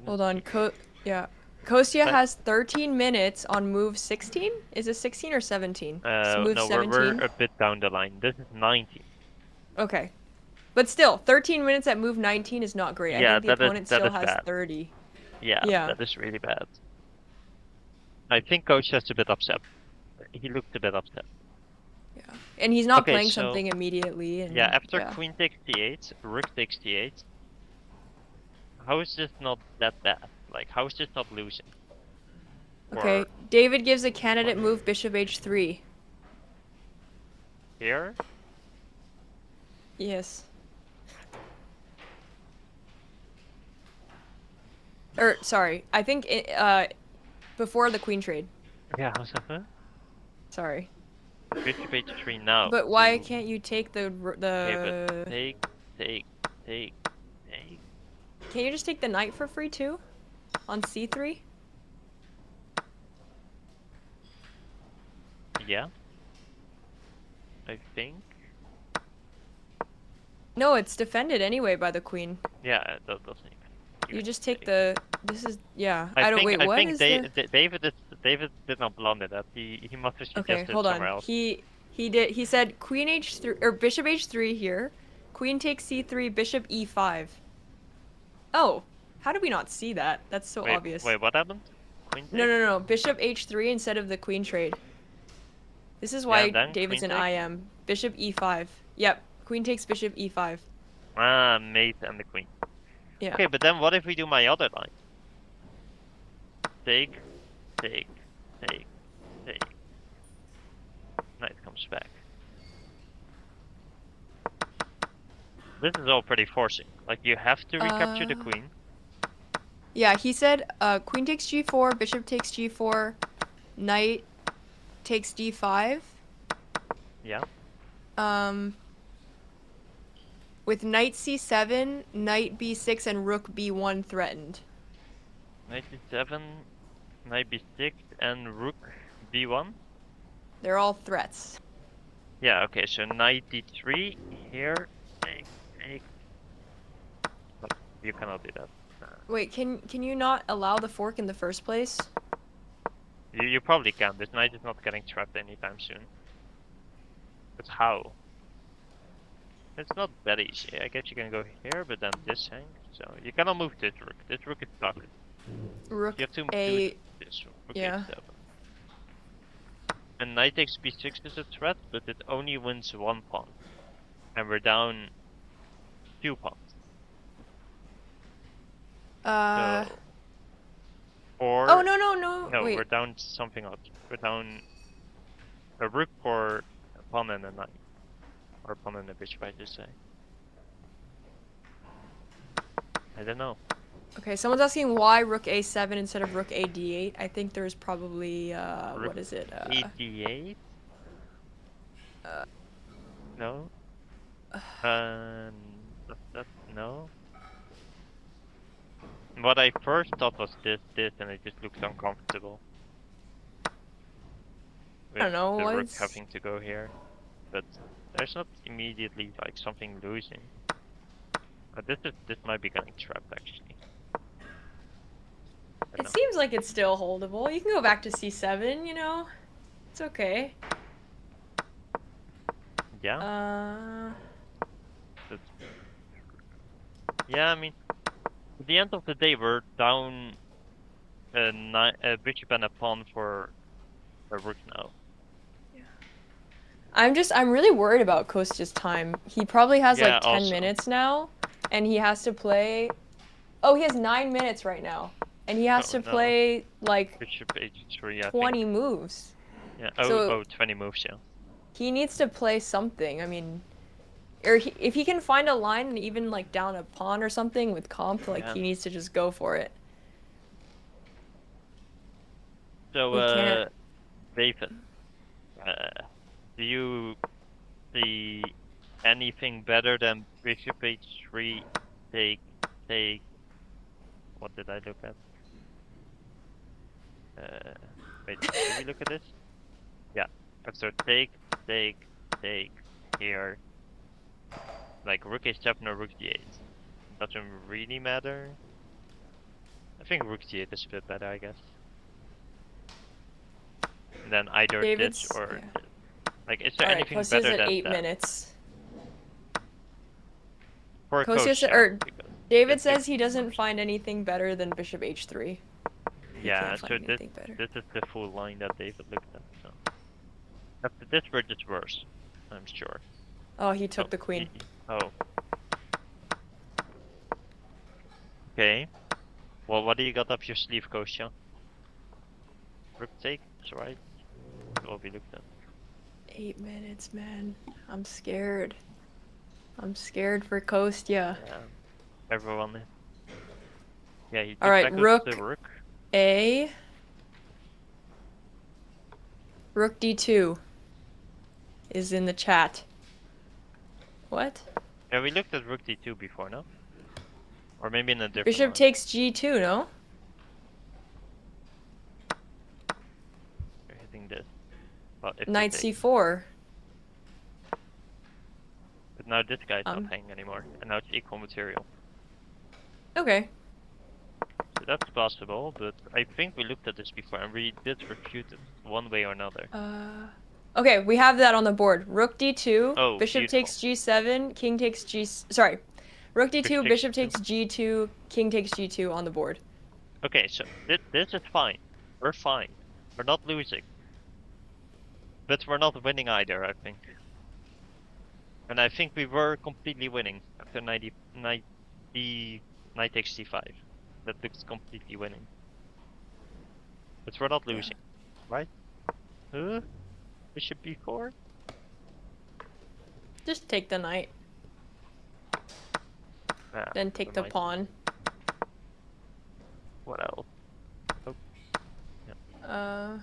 Hold on, Kostya has 13 minutes on move 16? Is it 16 or 17? No, 17? We're a bit down the line. This is 19. Okay. But still, 13 minutes at move 19 is not great. Yeah, I think the opponent still has bad. 30. Yeah, that is really bad. I think Kostya's a bit upset. He looked a bit upset. Yeah. And he's not playing something immediately. And, yeah, after queen takes d8, rook takes d8. How is this not that bad? Like, how is this not losing? Okay, David gives a candidate move bishop h3. Here? Yes. Or, sorry, I think before the queen trade. Yeah, how's that? Sorry. Bishop h3 now. But why to... can't you take the Okay, but take. Can't you just take the knight for free too? On c3? Yeah. I think. No, it's defended anyway by the queen. Yeah, that doesn't even. You just take the. This is yeah. I don't wait. I What think is David did not blunder that. He must have Okay, suggested hold somewhere on. else. He said queen h3 or bishop h3 here. Queen takes c3, bishop e5. Oh, how did we not see that? That's so obvious. Wait, what happened? Queen No, takes? no, no. Bishop h3 instead of the queen trade. This is Yeah, why and then David's queen in takes? IM. Bishop e5. Yep. Queen takes bishop e5. Ah, mate and the queen. Yeah. Okay, but then what if we do my other line? Take. Knight comes back. This is all pretty forcing. Like, you have to recapture the queen. Yeah, he said queen takes g4, bishop takes g4, knight takes d5. Yeah. With knight c7, knight b6, and rook b1 threatened. Knight d7, knight b6, and rook b1? They're all threats. Yeah, okay, so knight d3 here. Take. But you cannot do that. Wait, can you not allow the fork in the first place? You probably can. This knight is not getting trapped anytime soon. But how? It's not that easy. I guess you can go here, but then this hangs. So you cannot move this rook. This rook is stuck. Rook You have to a... do this rook yeah. h7. And knight takes b6 is a threat, but it only wins one pawn. And we're down 2 pawns. So, or... Oh, no. No, Wait. we're down something else. We're down a rook for a pawn and a knight. Or a pawn and a bishop, I should say. I don't know. Okay, someone's asking why rook a7 instead of rook a d8. I think there's probably, Rook what is it? e8? No? No? What I first thought was this, and it just looks uncomfortable. With I don't know, the rook what's... having to go here. But there's not immediately like something losing. But this might be getting trapped actually. It seems like it's still holdable. You can go back to c7, you know? It's okay. Yeah? Yeah, I mean, at the end of the day, we're down a bishop and a pawn for a rook now. Yeah. I'm really worried about Kostya's time. He probably has like 10 also. minutes now, and he has to play... Oh, he has 9 minutes right now. And he has to play like Bishop h3, I 20 think. moves. Yeah, so 20 moves, yeah. He needs to play something. I mean, or if he can find a line and even like down a pawn or something with comp, like he needs to just go for it. So, David, do you see anything better than bishop h3, take? What did I look at? Wait, did we look at this? Yeah. So take here. Like rook h7 or rook d8. Doesn't really matter. I think rook d8 is a bit better, I guess. And then either this or this. Like, is there anything Kostya's better at than 8 that? minutes. For Kostya, or David says he doesn't find anything better than bishop h3. Yeah, so this is the full line that David looked at. So after this, we're just worse, I'm sure. Oh, he took the queen. Oh. Okay. Well, what do you got up your sleeve, Kostya? Rook take, that's right. What we looked at. 8 minutes, man. I'm scared. I'm scared for Kostya. Yeah. Everyone. Yeah, he took Alright, rook the rook. A. Rook d2. is in the chat. What? Yeah, we looked at rook d2 before, no? Or maybe in a different Bishop line. takes g2, no? We're hitting this. Well, if Knight we take. c4. But now this guy's not hanging anymore, and now it's equal material. Okay. So that's possible, but I think we looked at this before, and we did refute it one way or another. Okay, we have that on the board. Rook d2, Oh, bishop beautiful. takes g7, king takes g... Sorry. Rook d2, bishop takes g2, king takes g2 on the board. Okay, so this is fine. We're fine. We're not losing. But we're not winning either, I think. And I think we were completely winning after knight takes c5. That looks completely winning. But we're not losing, right? Bishop b4? Just take the knight. Then take the pawn. What else? Oh. Yeah.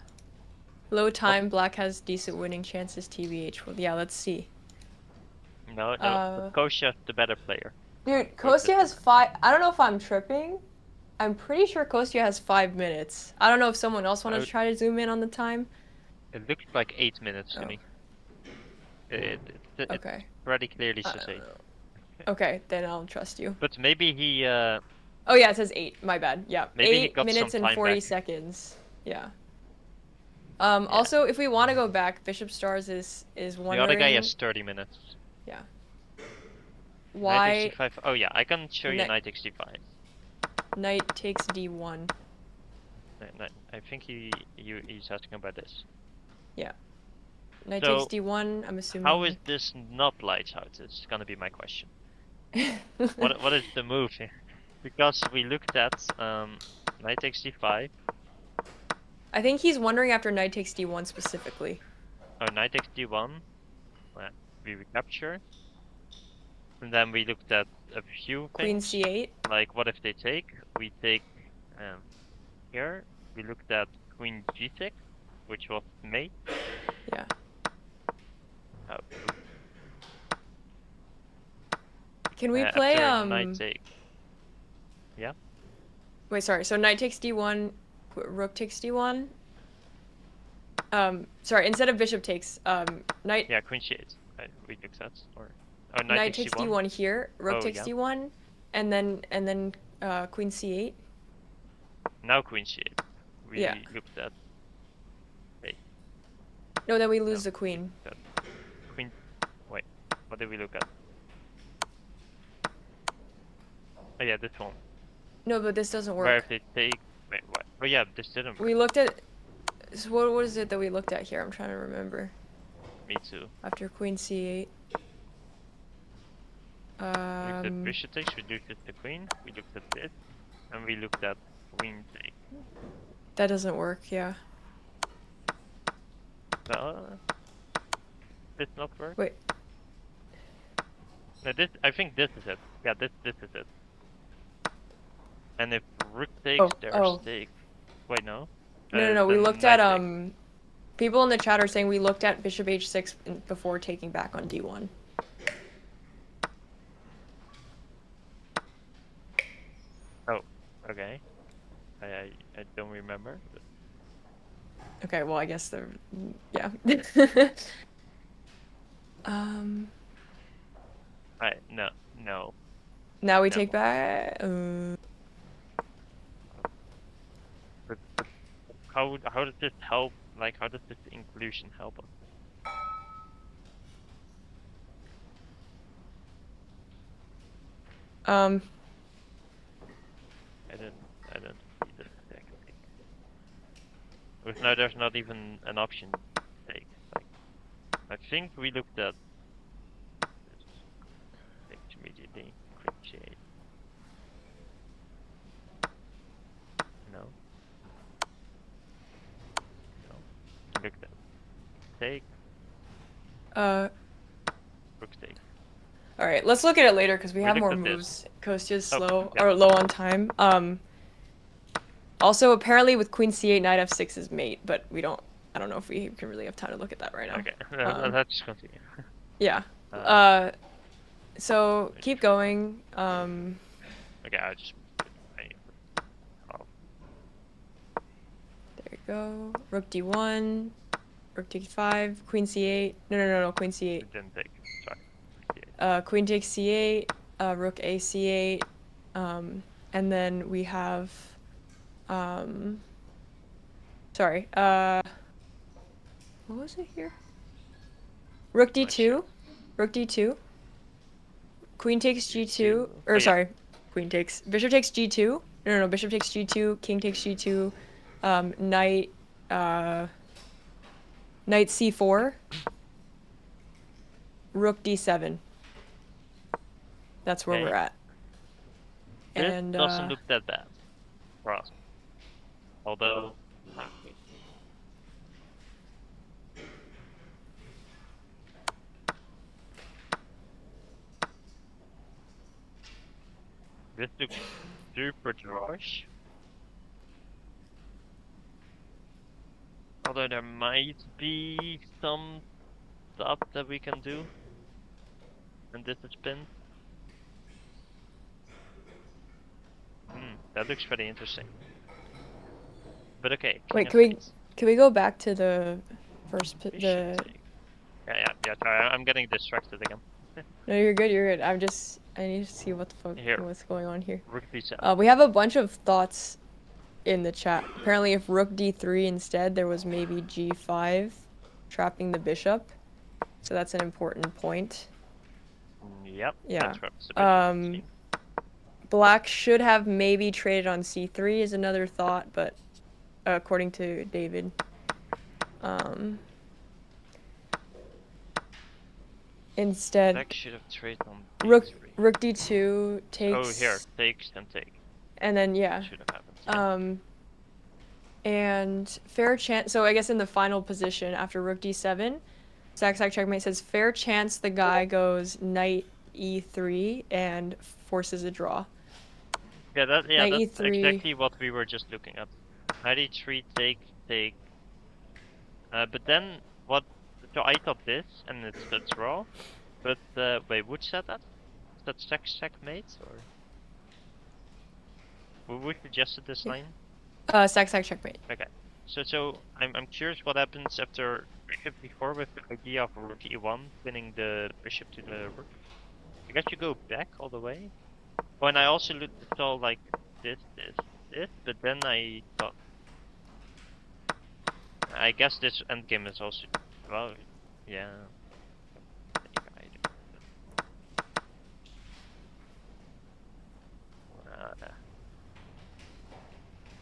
Low time, black has decent winning chances, TBH. Well, yeah, let's see. No, Kostya's the better player. Dude, Kostya has 5... I don't know if I'm tripping. I'm pretty sure Kostya has 5 minutes. I don't know if someone else wanted to try to zoom in on the time. It looks like 8 minutes to me. It pretty clearly says 8. Okay, then I'll trust you. But maybe he... Oh yeah, it says 8. My bad. Yeah, maybe 8 minutes and 40 seconds. Yeah. Yeah. Also, if we want to go back, Bishop Stars is wondering... The other guy has 30 minutes. Yeah. Why... Knight takes c5. Oh yeah, I can show you knight takes c5. Knight takes d1. I think he's asking about this. Yeah. Knight takes d1, I'm assuming... How is this not lights out? It's gonna be my question. What is the move here? Because we looked at knight takes d5. I think he's wondering after knight takes d1 specifically. Oh, knight takes d1. We recapture. And then we looked at a few things. Queen c8. Like, what if they take? We take here. We looked at queen g6, which was mate. Yeah. Oh. Can we play knight take. Yeah. Wait, sorry. So knight takes d1, rook takes d1. Sorry. Instead of bishop takes, knight. Yeah, queen c8. We looked at or. Oh, knight takes d1 here, rook takes d1, and then queen c8. Now queen c8. We looked at. Wait. No, then we lose the queen. Queen. Wait. What did we look at? Oh yeah, this one. No, but this doesn't work. Where if they take. Wait, what? Oh yeah, this didn't work. We looked at. So what is it that we looked at here? I'm trying to remember. Me too. After queen c8. We looked at bishop takes, we looked at the queen, we looked at this, and we looked at queen take. That doesn't work, yeah. This not work? Wait. No, this. I think this is it. Yeah, this is it. And if rook takes, there's take. Wait, no. No. We looked at people in the chat are saying we looked at bishop h6 before taking back on d1. Oh, okay. I don't remember. But... Okay, well I guess they're yeah. No. Now we take back. But how does this help? Like, how does this inclusion help us? I didn't see this technique. Because now there's not even an option to take. Like, I think we looked at this. Immediately, quick shade. No. Looked at take. Rook take. All right, let's look at it later because we have more moves. Kostya's slow or low on time. Also, apparently with queen c8, knight f6 is mate, but we don't I don't know if we can really have time to look at that right now. Okay, let's continue. Yeah. So keep going. Okay, I just. There you go. Rook d1, rook d5, queen c8. No, queen c8. It didn't take. Sorry. Queen takes c8, rook a c8, and then we have, sorry, what was it here? Rook d2, rook d2, queen takes g2, or sorry, queen takes, bishop takes g2, no, bishop takes g2, king takes g2, knight, knight c4, rook d7. That's where we're at. This and doesn't look that bad for us. Although. This looks super drawish. Although there might be some stuff that we can do. And this is pinned. That looks pretty interesting. But okay. Wait, can we go back to the first Yeah. Sorry, I'm getting distracted again. No, you're good. You're good. I need to see what the fuck what's going on here. Rook d7. We have a bunch of thoughts in the chat. Apparently, if rook d3 instead, there was maybe g5, trapping the bishop. So that's an important point. Yep. Yeah. Black should have maybe traded on c3 is another thought, but according to David. Instead, Black should have traded on rook d2 takes. Oh, here, takes and take. And then yeah. Should have happened. And fair chance. So I guess in the final position after rook d7, Sack Checkmate says fair chance the guy goes knight e3 and forces a draw. Yeah, that's e3. exactly what we were just looking at. Knight e3, take. But then what? So I thought this, and it's the draw. But wait, which said that? Is that checkmate or? We suggested this line. Sack Checkmate. Okay. So I'm curious what happens after bishop d4 with the idea of rook e1 pinning the bishop to the rook. I guess you go back all the way. Oh, and I also saw like this, but then I thought. I guess this endgame is also. Well, yeah.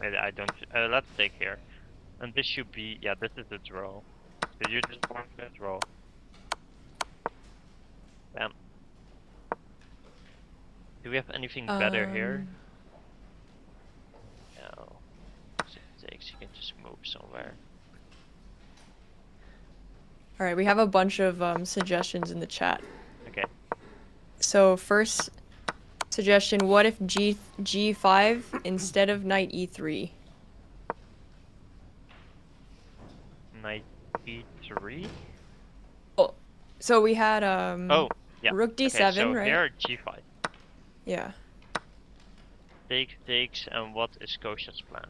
I don't. Let's take here, and this should be. Yeah, this is the draw. So you just want to draw. Bam. Do we have anything better here? No. Takes. You can just move somewhere. All right, we have a bunch of suggestions in the chat. Okay. So first suggestion: what if g5 instead of knight e3? Knight e3. Oh, so we had Oh, yeah. rook d7, okay, so right? Here g5. Yeah. Takes, and what is Kostya's plan?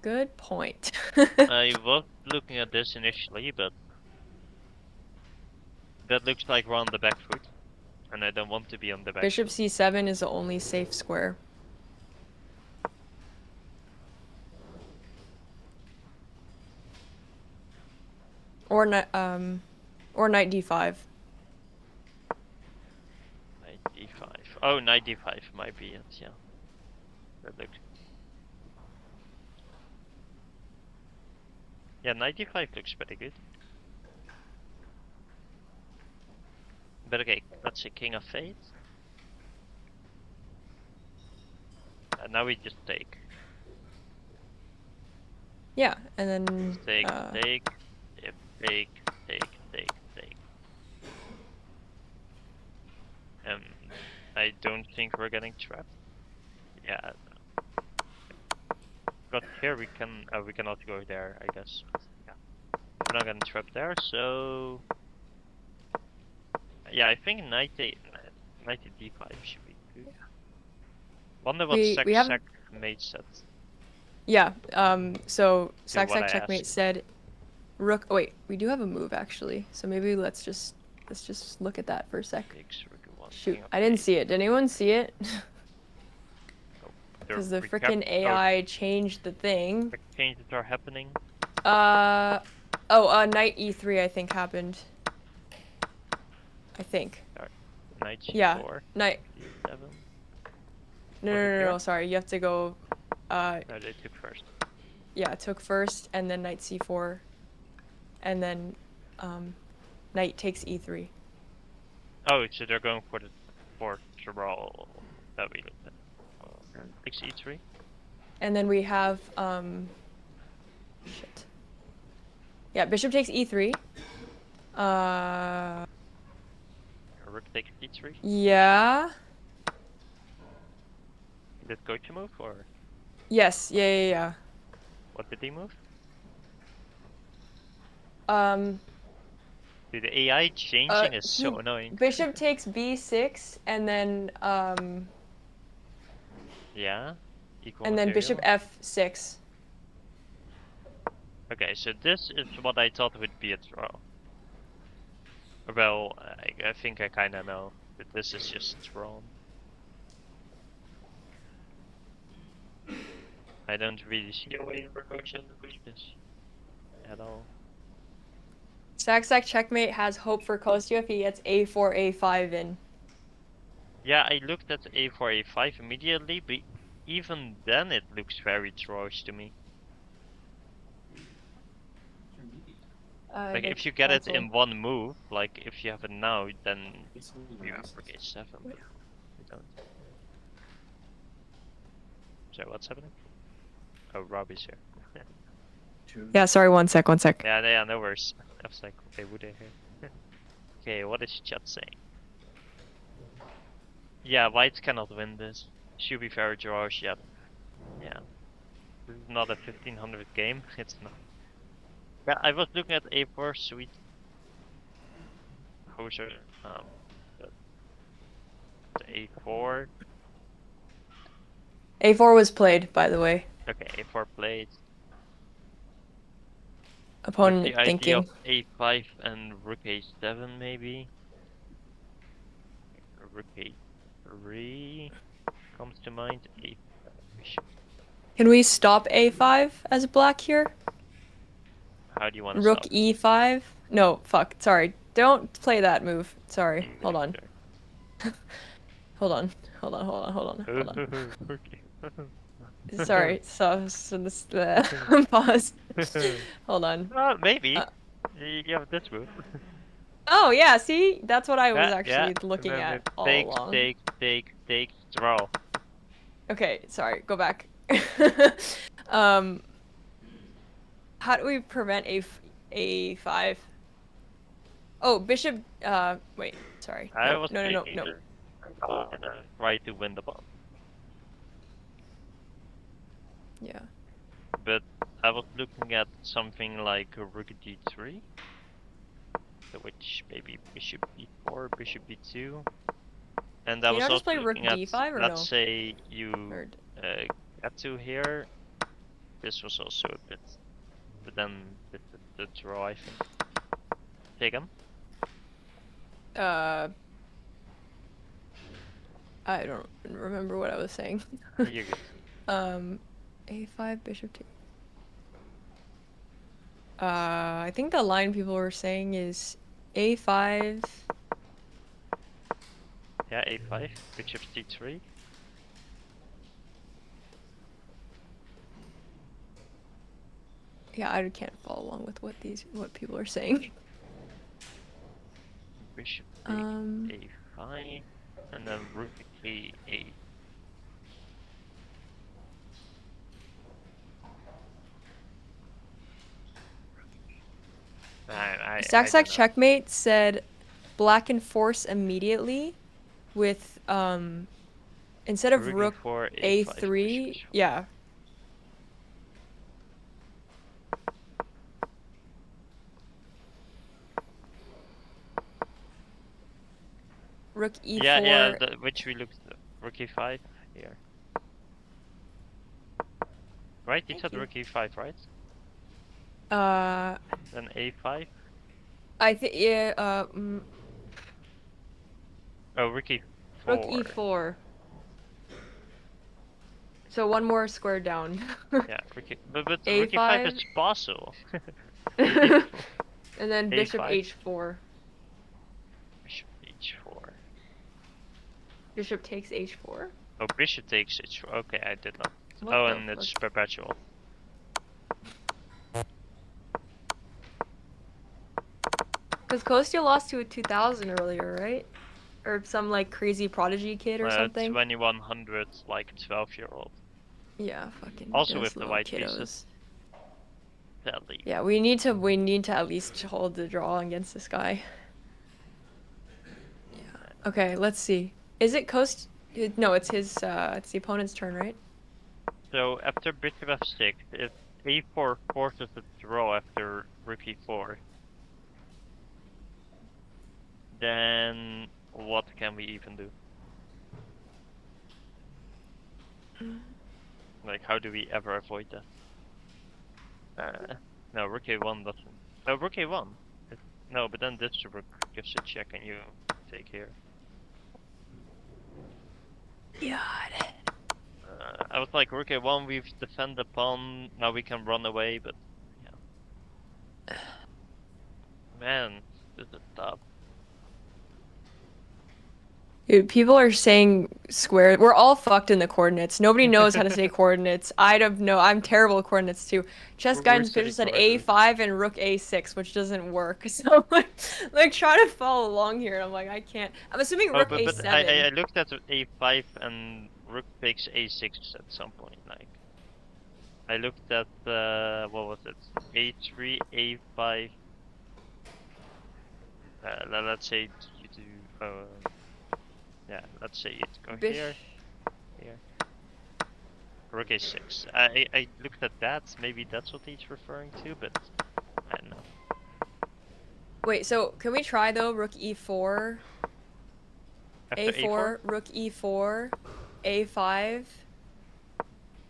Good point. I was looking at this initially, but that looks like we're on the back foot, and I don't want to be on the back Bishop foot. c7 is the only safe square. Or knight d5. Knight d5. Oh, knight d5 might be it. Yeah. That looks. Yeah, knight d5 looks pretty good. But okay, let's see, king of fate. And now we just take. Yeah, and then Take. I don't think we're getting trapped. Yeah. But here we cannot go there, I guess. Yeah. We're not getting trapped there, so yeah, I think knight d5 should be good. Wonder what We have sec mate said. Yeah. So To what Sack I checkmate asked. said rook. Oh, wait, we do have a move actually. So maybe let's just look at that for a sec. Shoot, I didn't see it. Did anyone see it? Because the freaking AI changed the thing. Changes are happening. Knight e3 I think happened. I think. Knight g4. Yeah. Knight. e7. No, sorry. You have to go. No, they took first. Yeah, it took first, and then knight c4, and then knight takes e3. Oh, so they're going for the fourth roll that we looked at. Takes e3. And then we have shit. Yeah, bishop takes e3. Rook takes e3. Yeah. Did Kostya move or? Yes. Yeah. What did he move? Dude, the AI changing is so annoying. Bishop takes b6, and then yeah. Equal and then bishop f6. Okay, so this is what I thought would be a draw. Well, I think I kinda know, but this is just drawn. I don't really see a way for Kostya to push this at all. Sack checkmate has hope for Kostya if he gets a4, a5 in. Yeah, I looked at a4, a5 immediately, but even then it looks very drawish to me. Like if you get it in one move, like if you have it now, then you have rook a7. But you don't. So what's happening? Oh, Robbie's here. Yeah, sorry, one sec. Yeah, no worries. I was like, okay, would I hear? Okay, what is chat saying? Yeah, whites cannot win this. Should be very drawish, yeah. Yeah. This is not a 1500 game, it's not. Yeah, I was looking at a4, sweet. Hoser, a4. a4 was played, by the way. Okay, a4 played. Opponent the thinking. Idea of a5 and rook a7 maybe. Rook a3 comes to mind. Can we stop a5 as black here? How do you want to Rook stop? e5? No, fuck. Sorry. Don't play that move. Sorry. Hold on. Hold on. Okay. Sorry. So this pause. Hold on. Maybe. You have this move. Oh yeah, see? That's what I was actually looking at all along. Take, draw. Okay, sorry. Go back. How do we prevent a5? Oh, bishop. Wait. Sorry. No. Try to win the ball. Yeah. But I was looking at something like rook d3, which maybe bishop b4, bishop b2, and I was also play rook looking at, d5 or let's say you get to here. This was also a bit, but then the draw, I think. Take him. I don't remember what I was saying. You're good. A5 bishop 2. I think the line people were saying is a5. Yeah, a5, bishop d3. Yeah, I can't follow along with what people are saying. Bishop a5, and then rook a8. Sack checkmate said black and force immediately. with instead of Rook rook e4, a5, bishop a3, h4. yeah. Rook e4. Yeah, which we looked at. Rook e5 here. Right? You said rook e5, right? Then a5. I think yeah. Oh, rook e4. Rook e4. So one more square down. Yeah, but rook e5 a5. is possible. And then bishop a5. h4. Bishop h4. Bishop takes h4. Oh, bishop takes h4. Okay, I did not. What Oh, the and it's fuck? perpetual. Because Kostya lost to a 2000 earlier, right? Or some like crazy prodigy kid or something. 2100, like 12-year-old. Yeah, fucking Also those with the little white kiddos. pieces. Sadly. Yeah, we need to at least hold the draw against this guy. Yeah. Okay, let's see. Is it No, it's his. It's the opponent's turn, right? So after bishop f6, if a4 forces a draw after rook e4, then what can we even do? Like, how do we ever avoid that? No, rook a1 doesn't. Oh, rook a1. No, but then this rook gives a check and you take here. God. I was like, rook a1, we've defended the pawn, now we can run away, but yeah. Man, this is tough. Dude, people are saying square. We're all fucked in the coordinates. Nobody knows how to say coordinates. I don't know. I'm terrible at coordinates too. Chess We're guidance studying picture said coordinates. a5 and rook a6, which doesn't work. So like try to follow along here, and I'm like, I can't. I'm assuming rook but a7. I looked at a5 and rook takes a6 at some point. Like, I looked at what was it? a3, a5. Let's say you do. Yeah, let's say you go here, here. Rook a6. I looked at that. Maybe that's what he's referring to, but I don't know. Wait, so can we try though? Rook e4. After a4, rook e4, a5.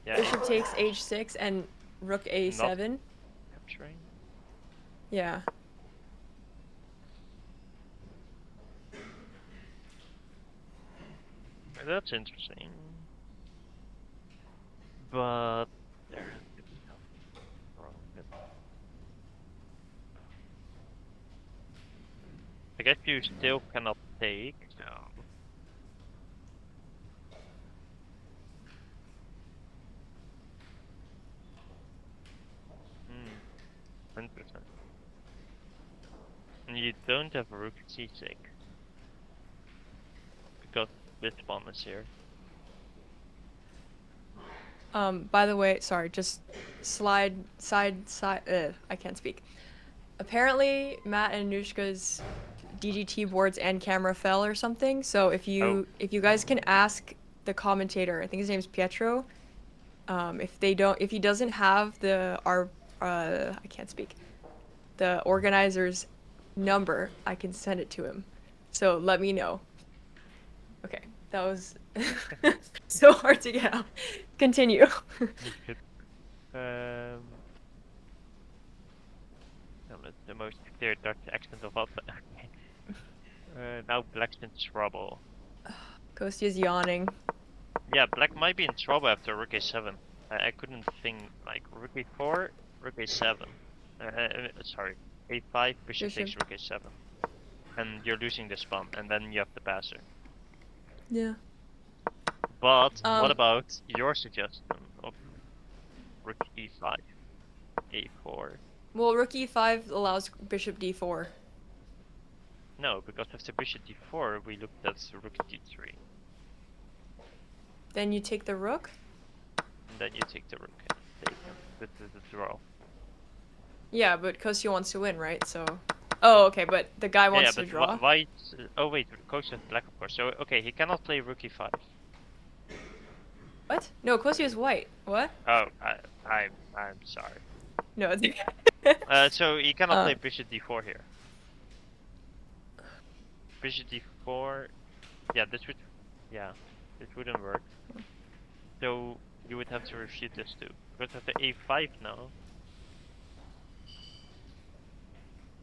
Yeah. Bishop takes h6 and rook a7. Not capturing. Yeah. That's interesting. But there has to be something wrong with it. I guess you still cannot take, so. Interesting. And you don't have a rook c6. Because this pawn is here. By the way, sorry, just side. I can't speak. Apparently, Matt and Anushka's DGT boards and camera fell or something. So if you guys can ask the commentator, I think his name's Pietro. If he doesn't have I can't speak, the organizer's number, I can send it to him. So let me know. Okay, that was so hard to get out. Continue. The most clear Dutch accent of all time. Now Black's in trouble. Kostya's yawning. Yeah, Black might be in trouble after rook a7. I couldn't think, like, rook a4, rook a7. Sorry, a5, bishop takes rook a7. And you're losing this pawn, and then you have the passer. Yeah. But what about your suggestion of rook e5, a4? Well, rook e5 allows bishop d4. No, because after bishop d4, we looked at rook d3. Then you take the rook? And then you take the rook and take the draw. Yeah, but Kostya wants to win, right? So Oh, okay, but the guy Yeah, wants to but draw. white. Oh wait, Kostya has black, of course. So okay, he cannot play rook e5. What? No, Kostya is white. What? Oh, I'm sorry. No, it's So he cannot uh, play bishop d4 here. Bishop d4. Yeah, this would. Yeah, this wouldn't work. So you would have to refute this too. Because of the a5 now.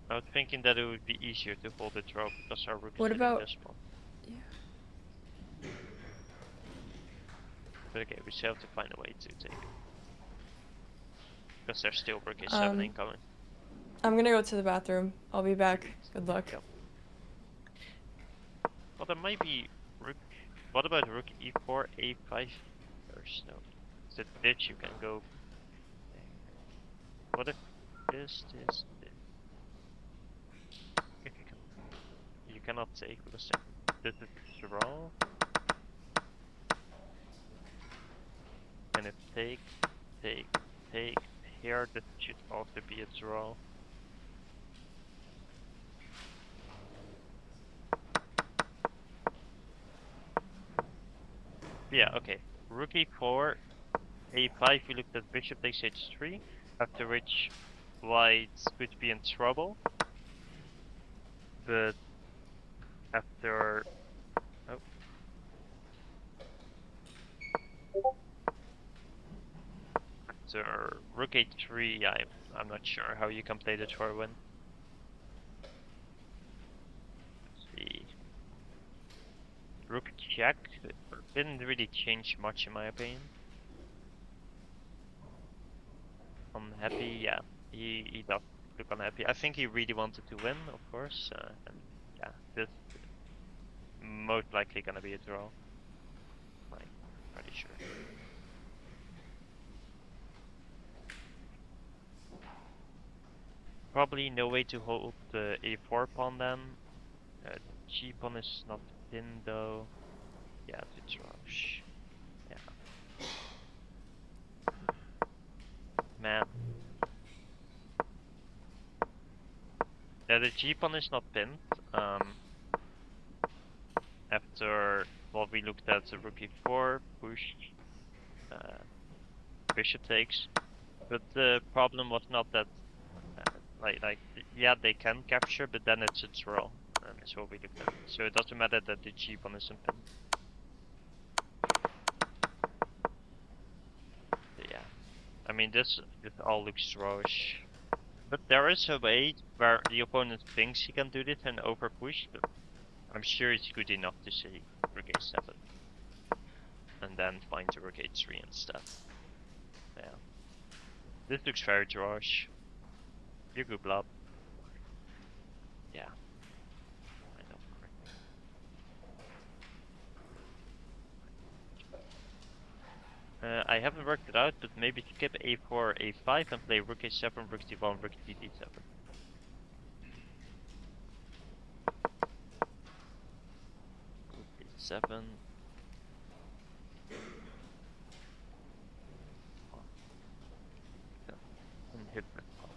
I was thinking that it would be easier to hold the draw because our rook is what hitting about? this one. Yeah. But okay, we still have to find a way to take it. Because there's still rook a7 Um, incoming. I'm gonna go to the bathroom. I'll be back. Sweet. Good luck. Yep. Well, there might be rook. What about rook e4, a5 first? No. It's a ditch you can go. What if this? If you can, you cannot take because this is draw. And if take, here, this should also be a draw. Yeah, okay. Rook e4, a5, we looked at bishop takes h3, after which white could be in trouble. But after... Oh. After rook h3, I'm not sure how you can play the draw win. Let's see. Rook check didn't really change much in my opinion. Unhappy, yeah. He does look unhappy. I think he really wanted to win, of course. And yeah, this most likely gonna be a draw. Like, pretty sure. Probably no way to hold the a4 pawn then. G pawn is not pinned though. Yeah, it's a draw. Yeah. Man. Yeah, the G pawn is not pinned. After what we looked at, the rook e4 push, bishop takes. But the problem was not that, yeah, they can capture, but then it's a draw. That's what we looked at. So it doesn't matter that the G pawn isn't pinned. But yeah, I mean this all looks drawish. But there is a way where the opponent thinks he can do this and overpush, but I'm sure it's good enough to say rook a7. And then find the rook h3 instead. Yeah. This looks very drawish. You go blob. Yeah. I know. I haven't worked it out, but maybe skip a4, a5 and play rook a7, rook d1, rook d7. Rook a7. And hit that pawn.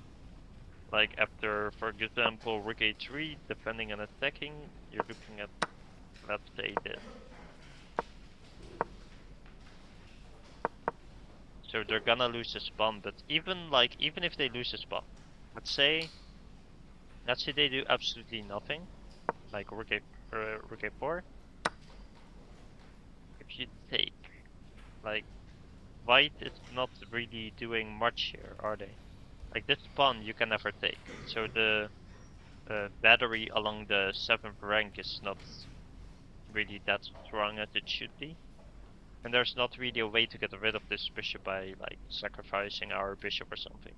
Like after, for example, rook a3, defending and attacking, you're looking at, let's say, this. So they're gonna lose this pawn, but even if they lose this pawn, let's say they do absolutely nothing, like rook a4. If you take, like, white is not really doing much here, are they? Like this pawn you can never take, so the battery along the 7th rank is not really that strong as it should be. And there's not really a way to get rid of this bishop by like sacrificing our bishop or something.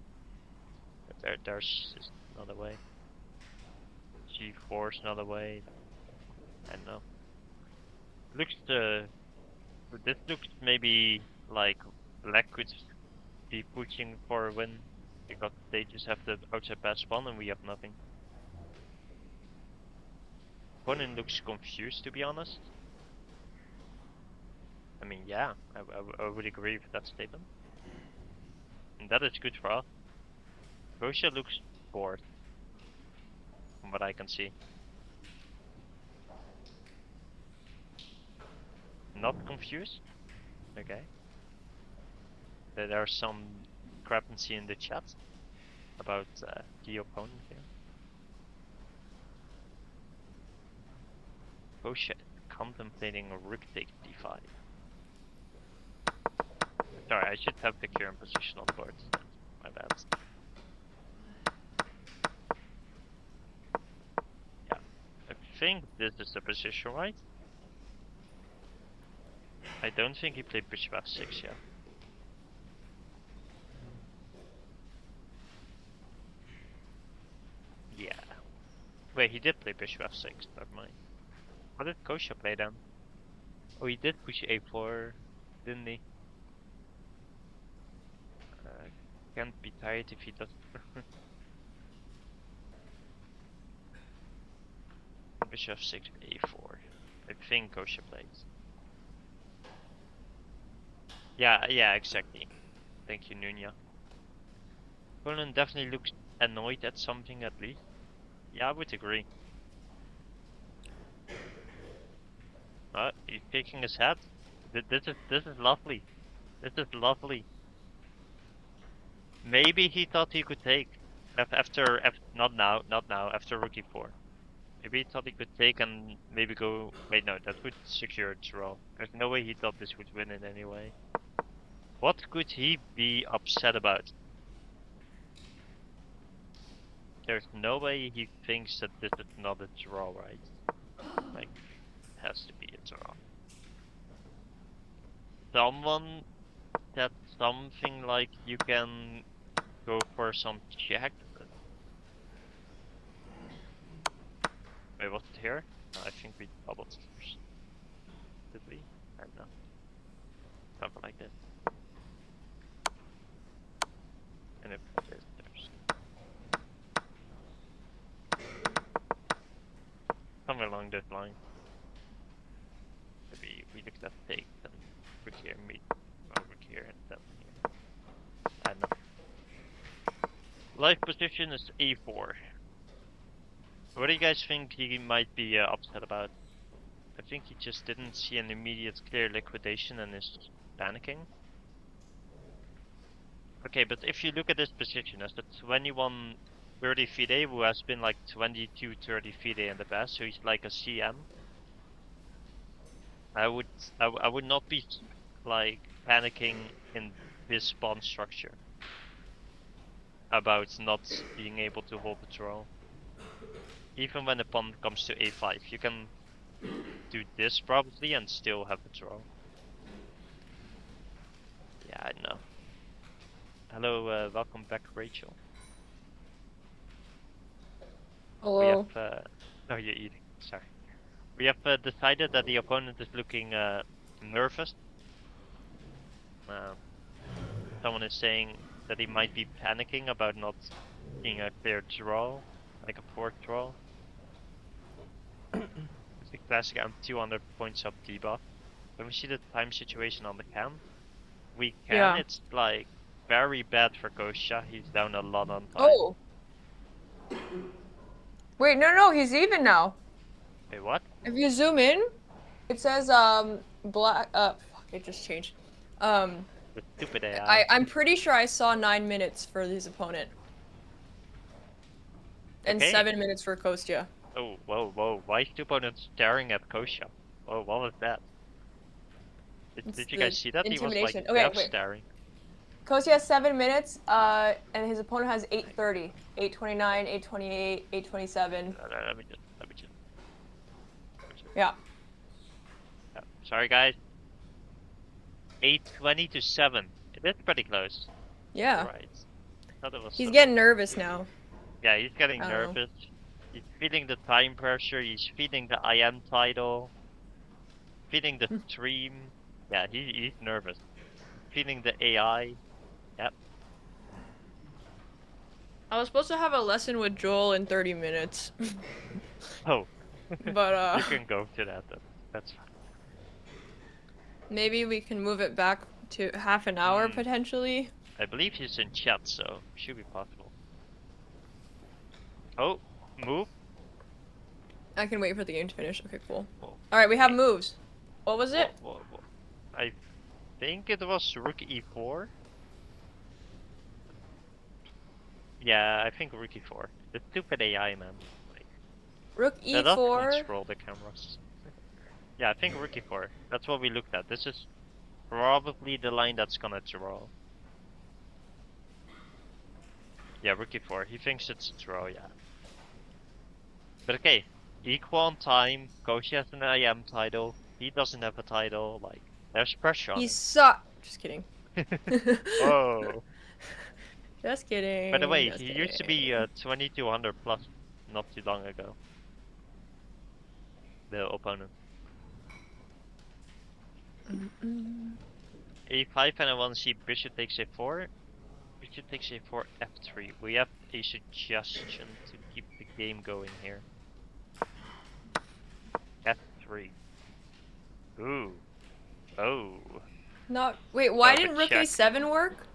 But there's just another way. G4 is another way. I don't know. Looks this looks maybe like black could be pushing for a win because they just have the outside pass pawn and we have nothing. Opponent looks confused, to be honest. I mean, yeah, I would agree with that statement. And that is good for us. Kostya looks bored. from what I can see. Not confused? Okay. There are some discrepancy in the chat about the opponent here. Kostya contemplating a rook takes d5. Sorry, I should have the current position on the board. My bad. Yeah, I think this is the position, right? I don't think he played bishop f6 yet. Yeah. Wait, he did play bishop f6, never mind. What did Kostya play then? Oh, he did push a4, didn't he? Can't be tired if he does. Bishop f6, a4. I think Kostya plays. Yeah, exactly. Thank you, Nunya. Poland definitely looks annoyed at something at least. Yeah, I would agree. He's shaking his head. This is lovely. This is lovely. Maybe he thought he could take after not now after rook e4. Maybe he thought he could take and maybe go. Wait, no, that would secure a draw. There's no way he thought this would win it anyway. What could he be upset about? There's no way he thinks that this is not a draw, right? Like, it has to be a draw. Someone said something like you can go for some check. Wait, was it here? No, I think we doubled first. Did we? I don't know. Something like this. And if it is, there's somewhere along this line. Maybe we looked at take and over here, meet over here, and then here. I don't know. Life position is a4. What do you guys think he might be upset about? I think he just didn't see an immediate clear liquidation and is panicking. Okay, but if you look at this position as the 21-30 FIDE who has been like 22-30 FIDE in the past, so he's like a CM. I would not be like panicking in this pawn structure about not being able to hold the draw. Even when the pawn comes to a5, you can do this probably and still have a draw. Yeah, I know. Hello, welcome back, Rachel. Hello. We have, oh, you're eating. Sorry. We have decided that the opponent is looking nervous. Someone is saying that he might be panicking about not being a clear draw, like a fourth draw. It's a classic. I'm 200 points up debuff. When we see the time situation on the cam, we can. Yeah. It's like very bad for Kostya. He's down a lot on time. Oh. Wait, no, he's even now. Wait, what? If you zoom in, it says black. Fuck, it just changed. The stupid AI. I'm pretty sure I saw 9 minutes for his opponent. And Okay. 7 minutes for Kostya. Oh, whoa. Why is the opponent staring at Kostya? Oh, what was that? Did you guys see that? He was like death staring. Kostya has 7 minutes, and his opponent has 8:30, 8:29, 8:28, 8:27. Let me just. Yeah. Sorry, guys. 8:20 to 7. It is pretty close. Yeah. Right. I thought it was. He's getting nervous now. Yeah, he's getting nervous. He's feeling the time pressure. He's feeling the IM title. Feeling the stream. Yeah, he's nervous. Feeling the AI. Yep. I was supposed to have a lesson with Joel in 30 minutes. Oh. But you can go to that then. That's fine. Maybe we can move it back to half an hour potentially. I believe he's in chat, so should be possible. Oh, move. I can wait for the game to finish. Okay, cool. Well, Alright, we have moves. What was it? I think it was rook e4. Yeah, I think rook e4. The stupid AI, man. Like, Rook that does e4. control the cameras. Yeah, I think rook e4. That's what we looked at. This is probably the line that's gonna draw. Yeah, rook e4. He thinks it's a draw, yeah. But okay, equal on time. Kostya has an IM title. He doesn't have a title. Like, there's pressure on He him. Just kidding. Whoa. Just kidding. By the way, Just he used to be kidding. 2200 plus not too long ago. The opponent. A5 and I want to see bishop takes a4. Bishop takes a4, f3. We have a suggestion to keep the game going here. F3. Ooh. Oh. Not. Wait, why Oh, didn't but rook check. a7 work?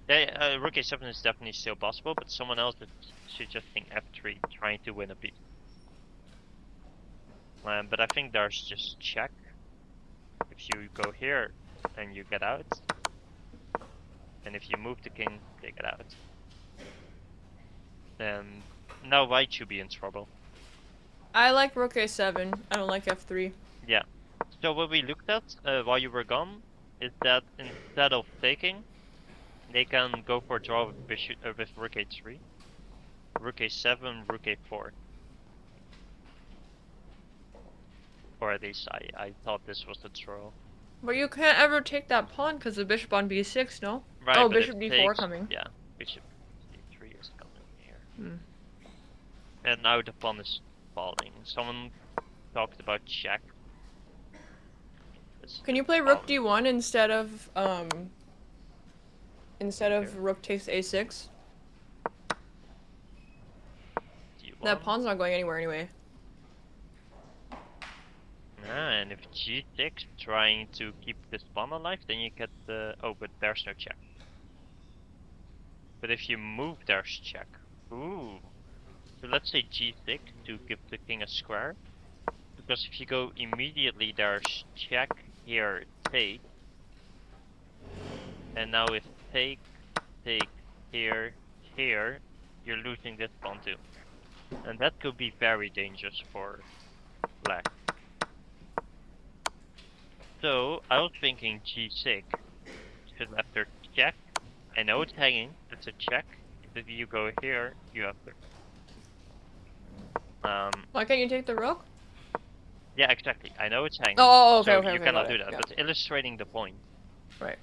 Yeah, rook a7 is definitely still possible, but someone else is suggesting f3, trying to win a piece. But I think there's just check. If you go here and you get out, and if you move the king, they get out. Then now white should be in trouble. I like rook a7. I don't like f3. Yeah. So what we looked at while you were gone is that instead of taking, they can go for a draw with bishop with rook a3, rook a7, rook a4. Or at least I thought this was the draw. But you can't ever take that pawn because the bishop on b6, no? Right, Oh, but bishop it d4 takes, coming. Yeah, bishop d3 is coming here. Hmm. And now the pawn is falling. Someone talked about check. Can you play rook d1 instead of rook takes a6? D1. That pawn's not going anywhere anyway. And if g6 trying to keep this pawn alive, then you get the... Oh, but there's no check. But if you move, there's check. Ooh. So let's say g6 to give the king a square. Because if you go immediately, there's check, here, take. And now if take, here, here, you're losing this pawn too. And that could be very dangerous for black. So, I was thinking g6. Should after check. I know it's hanging, it's a check. If you go here, you have to... Why can't you take the rook? Yeah, exactly. I know it's hanging. Oh, okay, so okay, you okay, cannot got do it, that, yeah. but illustrating the point. Right.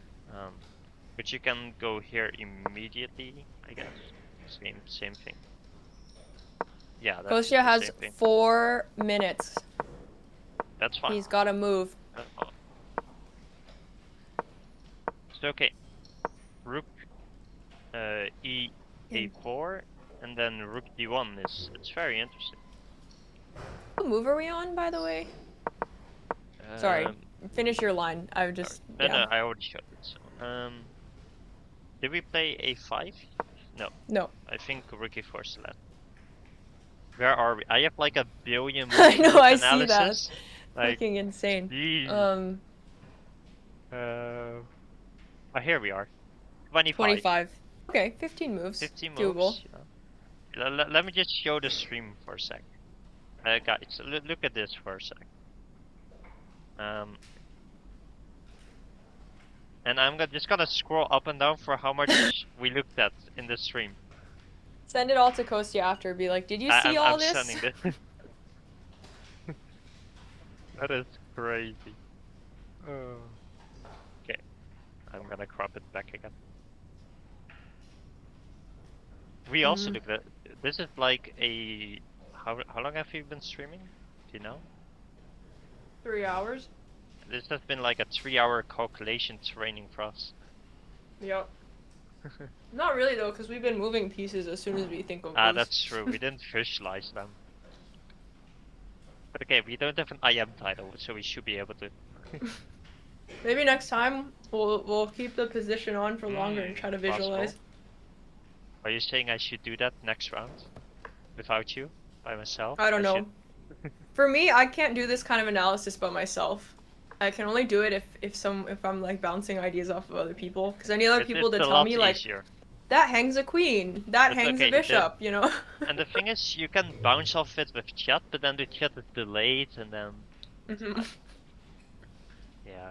But you can go here immediately, I guess. Same thing. Yeah, that's Kostya has the same thing. 4 minutes. That's fine. He's got to move. So okay, rook a4, and then rook d1 is it's very interesting. What move are we on, by the way? Sorry, finish your line. I just no, I already showed it. So, did we play a5? No. No. I think rook a4 is left. Where are we? I have like a billion. I know. I see analysis. that. Like, fucking insane. Geez. Here we are. 25. Okay, 15 moves. 15 moves. Doable. Yeah. Let me just show the stream for a sec. Guys, look at this for a sec. And I'm just gonna scroll up and down for how much we looked at in the stream. Send it all to Kostya after. Be like, did you see all I'm this? sending this. That is crazy. Okay, I'm gonna crop it back again. We also looked at. This is like a. How long have you been streaming? Do you know? 3 hours. This has been like a 3-hour calculation training for us. Yep. Not really though, because we've been moving pieces as soon as we think of moves. That's true. We didn't visualize them. But okay, we don't have an IM title, so we should be able to. Maybe next time we'll keep the position on for longer and try to visualize. Possible. Are you saying I should do that next round? Without you? by myself. I don't know. Should... For me, I can't do this kind of analysis by myself. I can only do it if I'm like bouncing ideas off of other people, because I need other people to tell me like, easier. that hangs a queen, that hangs a bishop, you know. And the thing is, you can bounce off it with chat, but then the chat is delayed, and then. Yeah.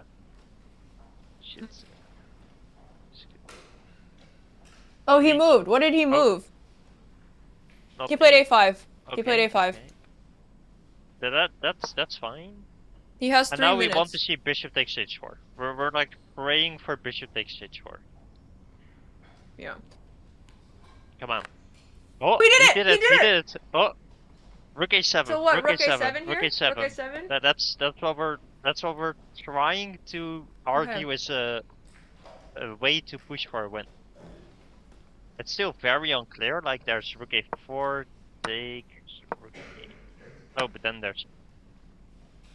Shit. Oh, he moved. What did he move? He played A5. Okay, he played A5. Okay. That's fine. He has 3 minutes. And now we want to see bishop takes h4. We're like praying for bishop takes h4. Yeah. Come on. Oh, we did he did it. Oh, rook a7. So what? Rook a7 a7 here. Rook a7. Rook a7. That's what we're trying to argue is a way to push for a win. It's still very unclear. Like there's rook a4, take, rook a... Oh, but then there's...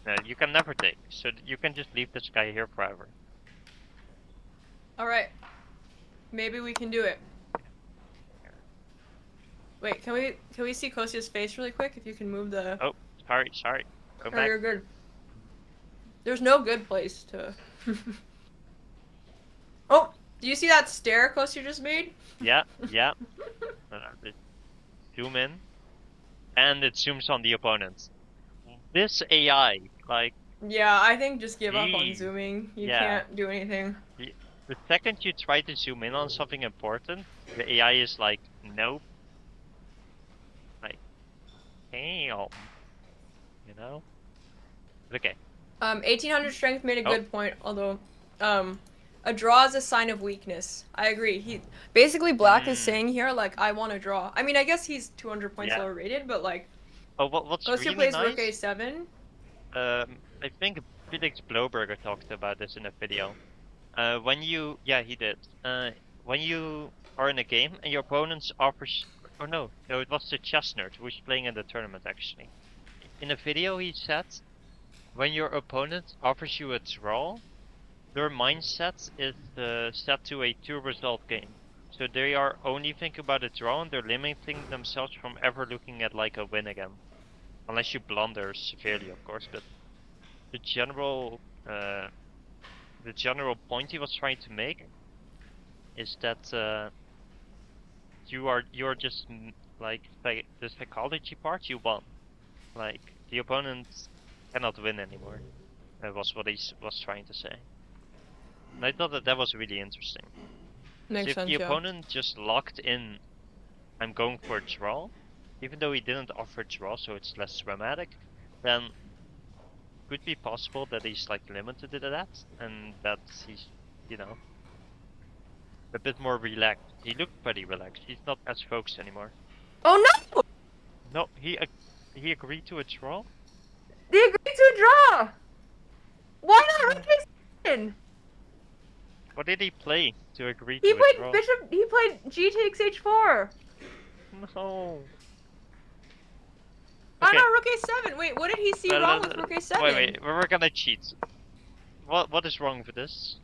No, you can never take, so you can just leave this guy here forever. Alright. Maybe we can do it. Wait, can we see Kostya's face really quick? If you can move the... Oh, sorry. Go back. You're good. There's no good place to... Oh! Do you see that stair Kostya just made? Yeah. Zoom in. And it zooms on the opponent. This AI, like... Yeah, I think just give up on zooming. You can't do anything. The second you try to zoom in on something important, the AI is like, nope. Like, damn. You know? Okay. 1800 strength made a good point, although, a draw is a sign of weakness. I agree. Basically Black is saying here, like, I want to draw. I mean, I guess he's 200 points lower rated, but like... Oh, what's Kostya really plays nice? rook a7. I think Felix Blowberger talked about this in a video. When you... Yeah, he did. When you are in a game and your opponent offers... Oh no, it was the chess nerd who was playing in the tournament actually. In a video he said, when your opponent offers you a draw, their mindset is set to a 2-result game. So they are only thinking about a draw and they're limiting themselves from ever looking at like a win again. Unless you blunder severely, of course, but the general point he was trying to make is that you're just like the psychology part you won. Like the opponent cannot win anymore. That was what he was trying to say. And I thought that was really interesting. Makes sense, the opponent just locked in, I'm going for a draw, even though he didn't offer a draw, so it's less dramatic, then it could be possible that he's like limited to that, and that he's, you know, a bit more relaxed. He looked pretty relaxed. He's not as focused anymore. Oh no! No, he agreed to a draw? He agreed to a draw! Why not rook a7? What did he play to agree to a draw? He played g takes h4. No. Why not rook a7? Wait, what did he see wrong with rook a7? Wait, we're gonna cheat. What is wrong with this?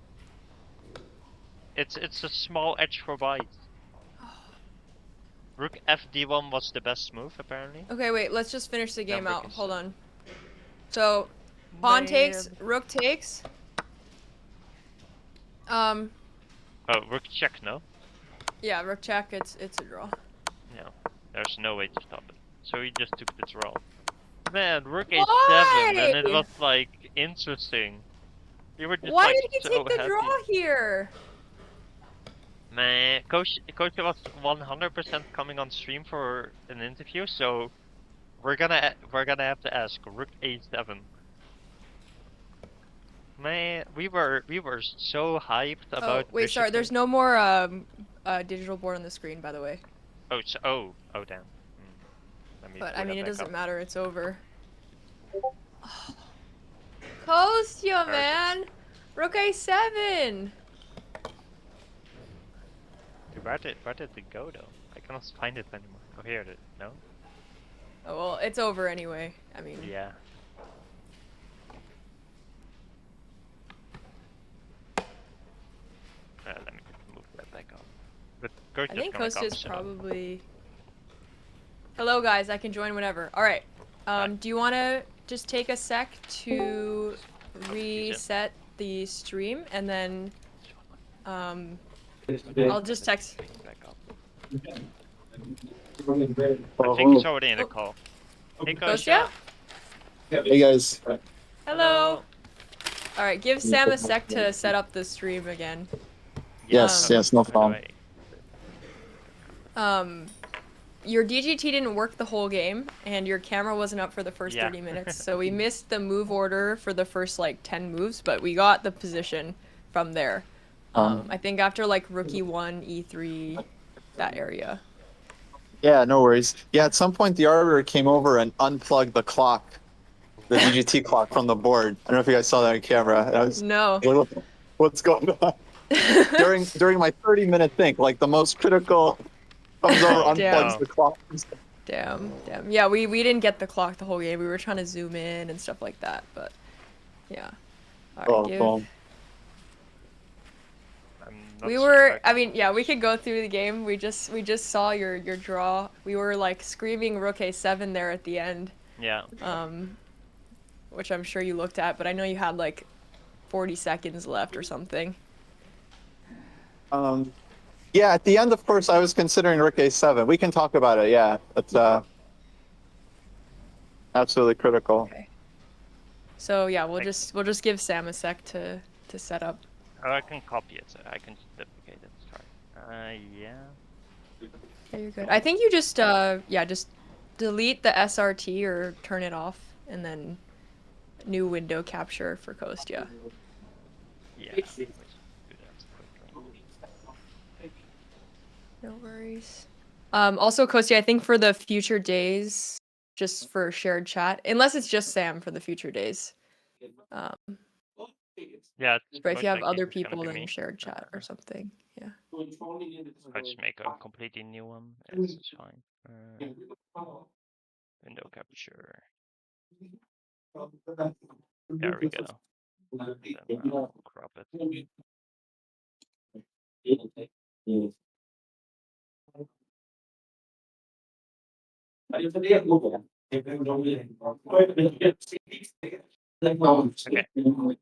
It's a small edge for white. Rook fd1 was the best move apparently. Okay, wait, let's just finish the game out. Hold on. So, pawn takes, rook takes. Oh, rook check, no? Yeah, rook check, it's a draw. Yeah, there's no way to stop it. So he just took the draw. Man, rook a7, and it was like interesting. We were just Why like, did he so take the happy. draw here? Man, Kostya was 100% coming on stream for an interview, so we're gonna have to ask rook a7. Man, we were so hyped about. Oh, wait, sorry. There's no more digital board on the screen, by the way. Oh, oh, damn. But I mean, it doesn't matter. It's over. Kostya, man, rook a7. Where did it go though? I cannot find it anymore. Oh, here it is. No. Oh well, it's over anyway. I mean. Yeah. Let me move that back up. But I think Kostya's probably. Hello, guys. I can join whenever. All right. Hi. Do you want to just take a sec to reset the stream and then I'll just text. Back up. I think he's already in the call. Hey, Kostya? Kostya. Hey guys. Hello. All right. Give Sam a sec to set up the stream again. Yes, yes, no problem. Your DGT didn't work the whole game, and your camera wasn't up for the first 30 minutes, so we missed the move order for the first, like, 10 moves, but we got the position from there. I think after, like, Rookie 1, E3, that area. Yeah, no worries. Yeah, at some point the arbiter came over and unplugged the clock, the DGT clock from the board. I don't know if you guys saw that on camera. And I was, No. What's going on? during my 30-minute think, like the most critical comes over, unplugs the clock. Damn. Yeah, we didn't get the clock the whole game. We were trying to zoom in and stuff like that, but yeah. All right, Cool. I mean, yeah, we could go through the game. We just saw your draw. We were like screaming Rook A7 there at the end. Yeah. Which I'm sure you looked at, but I know you had like 40 seconds left or something. Yeah, at the end, of course, I was considering Rook A7. We can talk about it. Yeah, it's absolutely critical. Okay. So yeah, we'll just give Sam a sec to set up. Oh, I can copy it. So I can just duplicate it. Sorry. Yeah. Yeah, you're good. I think you just just delete the SRT or turn it off, and then new window capture for Kostya. Yeah. No worries. Also, Kostya, I think for the future days, just for shared chat, unless it's just Sam for the future days. Yeah. But if you have other people, then shared chat or something. Yeah. I'll just make a completely new one. Yes, it's fine. Window capture. There we go. Then I'll crop it. Okay.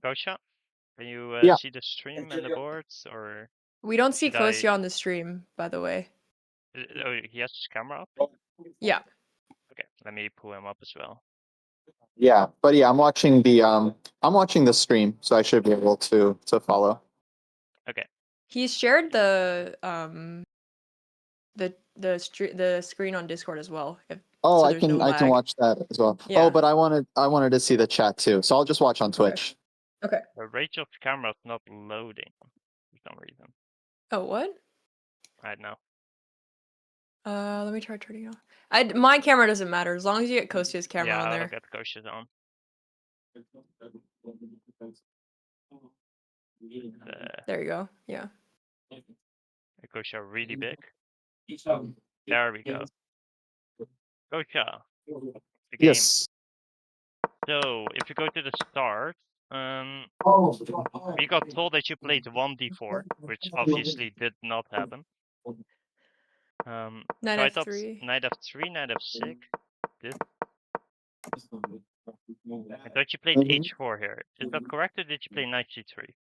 Kostya, can you see the stream and the boards, or? We don't see Kostya on the stream, by the way. Oh, he has his camera up? Yeah. Okay, let me pull him up as well. Yeah, but yeah, I'm watching the stream, so I should be able to follow. Okay. He shared the screen on Discord as well. Oh, I can watch that as well. Yeah. Oh, but I wanted to see the chat too, so I'll just watch on Twitch. Okay. Rachel's camera's not loading for some reason. Oh, what? I don't know. Let me try turning it on. My camera doesn't matter as long as you get Kostya's camera on there. Yeah, I'll get Kostya's on. There you go. Yeah. Kostya really big. There we go. Kostya. The game. Yes. So if you go to the start, we got told that you played 1d4, which obviously did not happen. Knight so I thought F3. Knight F3, Knight F6. This. I thought you played H4 here. Is that correct, or did you play Knight G3?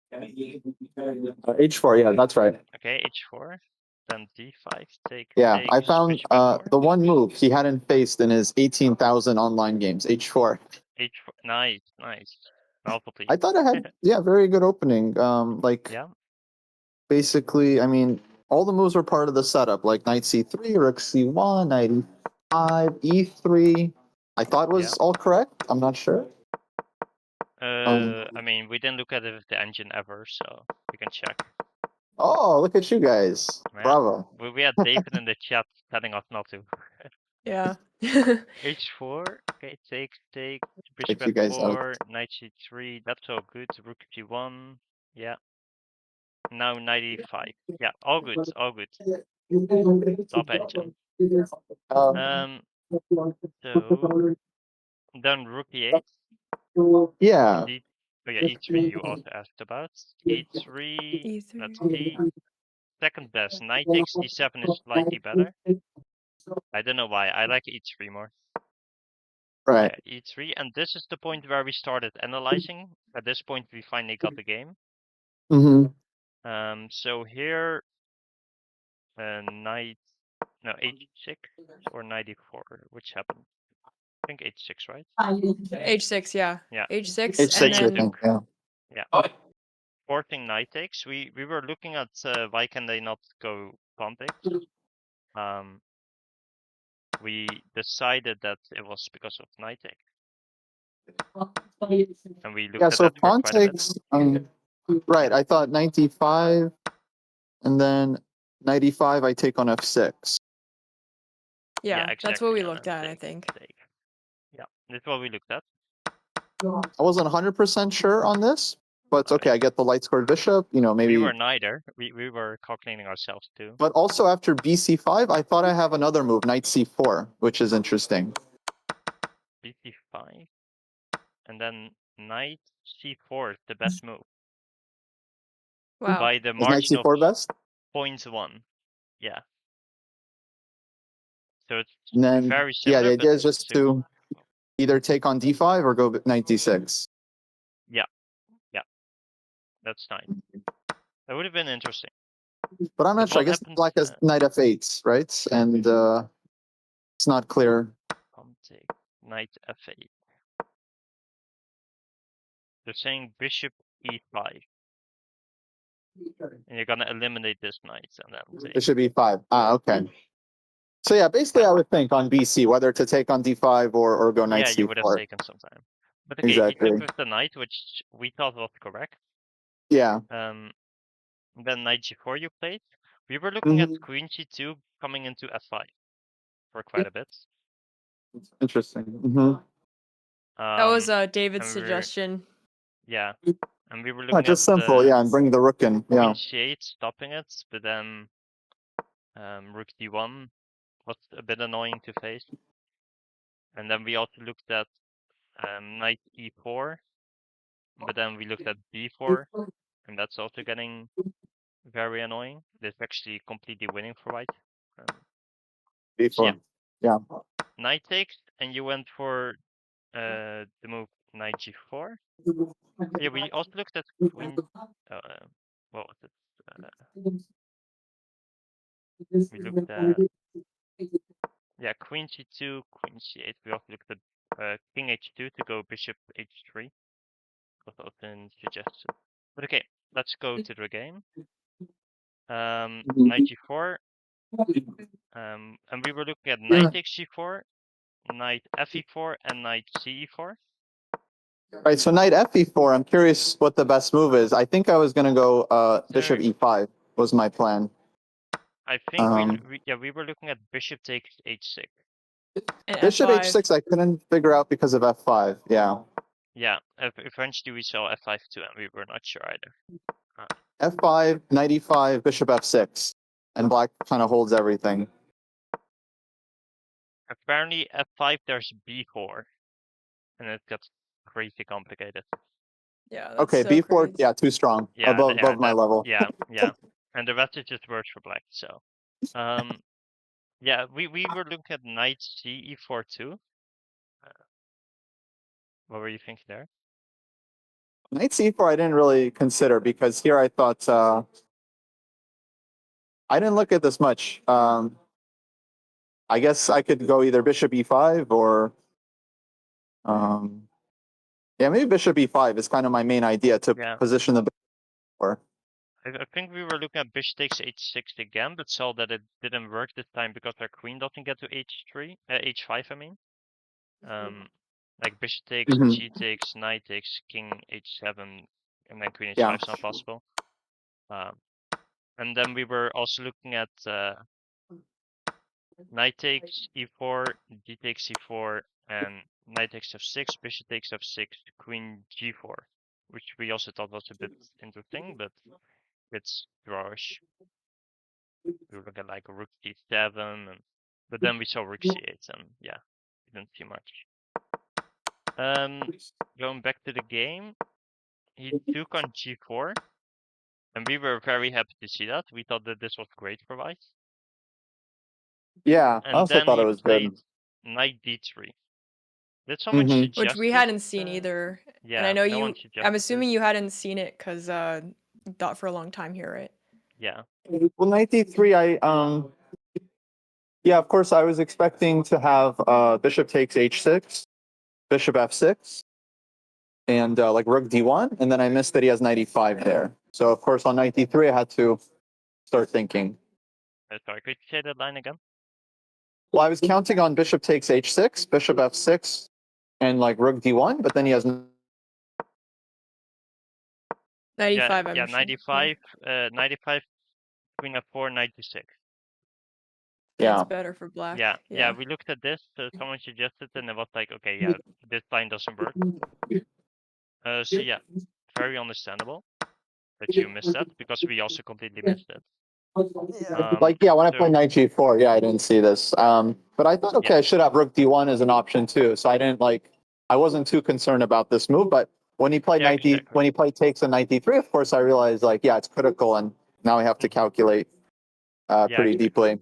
H4, yeah, that's right. Okay, H4. Then D5. Take. Yeah, takes, I found bishop F4. the one move he hadn't faced in his 18,000 online games. H4. H4. Nice. Novelty. I thought I had very good opening. Yeah. Basically, I mean, all the moves were part of the setup, like Knight C3, Rook C1, Knight E5, E3. I thought it was all correct. I'm not sure. I mean, we didn't look at it with the engine ever, so we can check. Oh, look at you guys. Man. Bravo. We had David in the chat telling us not to. Yeah. H4. Okay, take. Bishop F4, Knight C3. That's all good. Rook G1. Yeah. Now Knight E5. Yeah, all good. Top engine. So then Rook E8. Yeah. E3 you also asked about. E3. Let's see. Second best. Knight takes D7 is slightly better. I don't know why. I like e3 more. Right. Yeah, e3, and this is the point where we started analyzing. At this point, we finally got the game. So here, knight, no, h6 or knight e4, which happened? I think h6, right? H6, yeah. Yeah. H6, H6, and I then think, yeah. Yeah. Forcing knight takes. We were looking at why can they not go pawn takes. We decided that it was because of knight take, and we looked Yeah, at so that for pawn quite a bit. takes, right, I thought knight d5, and then knight e5, I take on f6. yeah, exactly. that's what we and looked then at, I think. take. Yeah, that's what we looked at. I wasn't 100% sure on this, but Uh, okay, I get the light scored bishop, you know, We maybe. were neither. We were calculating ourselves too. But also after bc5, I thought I have another move, knight c4, which is interesting. bc5, and then knight c4 is the best move Wow. by the Is knight margin of c4 best? 0.1. Yeah. So it's And then, very yeah, similar. the idea but is just it's a- to either take on d5 or go knight d6. Yeah, that's nice. That would have been interesting. But I'm not But sure. I what guess happened? black has knight f8, right? And it's not clear. Pawn take, knight f8. They're saying bishop e5, and you're gonna eliminate this knight and then take. It should be 5. Ah, okay. So yeah, basically Yeah. I would think on BC, whether to take on d5 or go knight Yeah, you would have c4. taken some time. But okay, he Exactly. took with the knight, which we thought was correct. Yeah. Then knight g4 you played. We were looking at queen g2 coming into f5 for quite a bit. Interesting. That was and David's we were, suggestion. yeah, and we were Oh, looking just at simple, yeah, and bring the rook in. queen Yeah. c8 stopping it, but then rook d1 was a bit annoying to face. And then we also looked at knight e4, but then we looked at b4, and that's also getting very annoying. This actually completely winning for white. B4. Yeah. Knight takes, and you went for the move knight g4. Yeah, we also looked at queen. What was it? We looked at queen c2, queen c8. We also looked at king h2 to go bishop h3. Was often suggested. But okay, let's go to the game. Knight g4. And we were looking at knight takes g4, knight fe4, and knight ce4. Right, so knight fe4, I'm curious what the best move is. I think I was going to go bishop e5 was my plan. I think we were looking at bishop takes h6. And Bishop F5. h6 I couldn't figure out because of f5, yeah. Yeah, eventually we saw f5 too, and we were not sure either. f5, knight e5, bishop f6, and black kind of holds everything. Apparently f5 there's b4, and it gets crazy complicated. Yeah. That's Okay, so b4, crazy. yeah, too strong. Yeah, above my level. Yeah, and the rest is just worse for black. So, yeah, we were looking at knight ce4 too. What were you thinking there? Knight c4 I didn't really consider because here I thought I didn't look at this much. I guess I could go either bishop e5 or yeah, maybe bishop e5 is kind of my main idea to position the bishop. I think we were looking at bishop takes h6 again, but saw that it didn't work this time because our queen doesn't get to h3, h5. I mean, like bishop takes, g takes, knight takes, king h7, and then queen h5 is not possible. And then we were also looking at knight takes e4, d takes e4, and knight takes f6, bishop takes f6, queen g4, which we also thought was a bit interesting, but it's drawish. We were looking at like rook d7, but then we saw rook c8, and yeah, didn't see much. Going back to the game, he took on g4, and we were very happy to see that. We thought that this was great for white. Yeah, I And also then thought it he was played good. knight d3. Did someone Mhm. suggest Which we this? hadn't seen either. And I Yeah, know no one I'm suggested assuming this. you hadn't seen it because you thought for a long time here, right? Yeah. Well, knight d3, yeah, of course, I was expecting to have bishop takes h6, bishop f6, and like rook d1, and then I missed that he has knight e5 there. So of course, on knight d3, I had to start thinking. Sorry, could you say that line again? Well, I was counting on bishop takes h6, bishop f6, and like rook d1, but then he has 95, Yeah, I'm sure. 95, 95, queen f4, knight d6. That's yeah. better for black. Yeah, we looked at this, someone suggested, and it was like, okay, yeah, this line doesn't work. So yeah, very understandable that you missed that, because we also completely missed it. Like, yeah, when I So, played knight g4, yeah, I didn't see this. But I thought, okay, yeah, I should have rook d1 as an option too. So I wasn't too concerned about this move. But when he played yeah, exactly. when he played takes on knight d3, of course, I realized like, yeah, it's critical, and now I have to calculate Yeah, pretty exactly. deeply.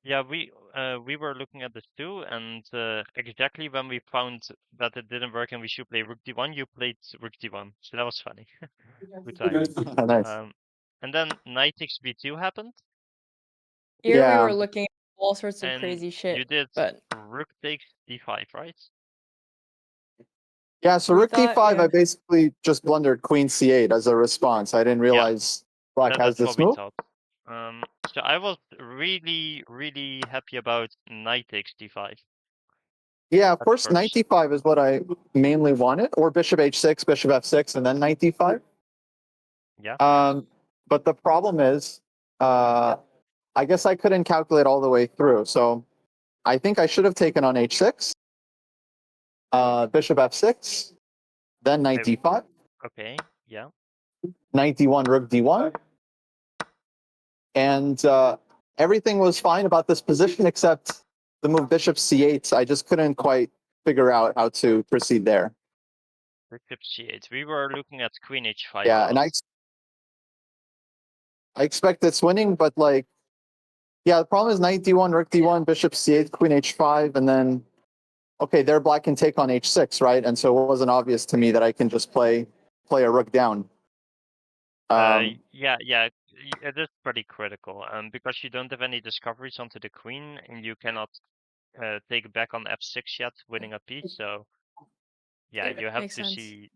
Yeah, we were looking at this too, and exactly when we found that it didn't work and we should play rook d1, you played rook d1, so that was funny. Good timing. Nice. And then knight takes b2 happened, Here we Yeah. were looking at all sorts of and crazy shit, you did but rook takes d5, right? Yeah, so we rook thought, d5, yeah. I basically just blundered queen c8 as a response. I didn't Yeah, realize black has that's what this we move. thought. So I was really happy about knight takes d5 Yeah, of at course, knight first. d5 is what I mainly wanted, or bishop h6, bishop f6, and then knight d5. Yeah, But the problem is, I guess I couldn't calculate all the way through. So I think I should have taken on h6, bishop f6, then knight okay, d5, okay, yeah. knight d1, rook d1, and everything was fine about this position except the move bishop c8. I just couldn't quite figure out how to proceed there. Bishop c8. We were looking at queen h5 Yeah, a and lot. I expect it's winning, but like, yeah, the problem is knight d1, rook d1, bishop c8, queen h5, and then okay, there black can take on h6, right? And so it wasn't obvious to me that I can just play a rook down. Yeah, it is pretty critical. Because you don't have any discoveries onto the queen, and you cannot take back on f6 yet, winning a piece. So yeah, you have Makes to sense. see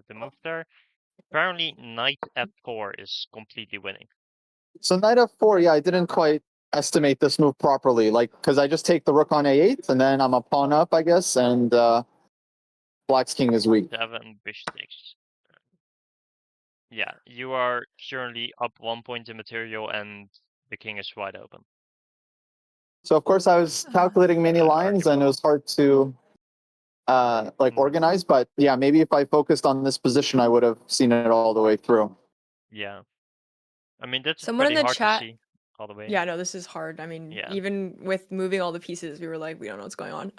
the move there. Apparently, knight f4 is completely winning. So knight f4, yeah, I didn't quite estimate this move properly, like because I just take the rook on a8 and then I'm a pawn up, I guess, and black's king is weak. 7 bishop takes. Yeah, you are currently up 1 point in material, and the king is wide open. So of course I was calculating many lines and it was hard to organize, but yeah, maybe if I focused on this position, I would have seen it all the way through. Yeah, I mean this is Someone in pretty the hard to chat, see all the way. yeah, no, this is hard. I mean, Yeah. even with moving all the pieces, we were like, we don't know what's going on.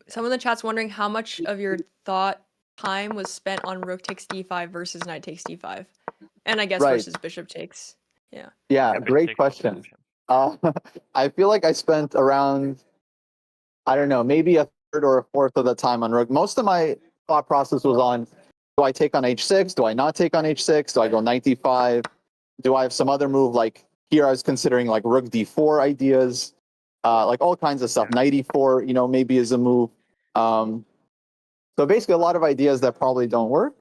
Someone in the chat's wondering how much of your thought time was spent on rook takes d5 versus knight takes d5, and I guess Right. versus bishop takes. Yeah. Yeah, great question. I feel like I spent around, I don't know, maybe a third or a fourth of the time on rook. Most of my thought process was on, do I take on h6? Do I not take on h6? Do I go knight d5? Do I have some other move? Like here I was considering like rook d4 ideas, like all kinds of stuff. Knight e4, maybe is a move. So basically a lot of ideas that probably don't work.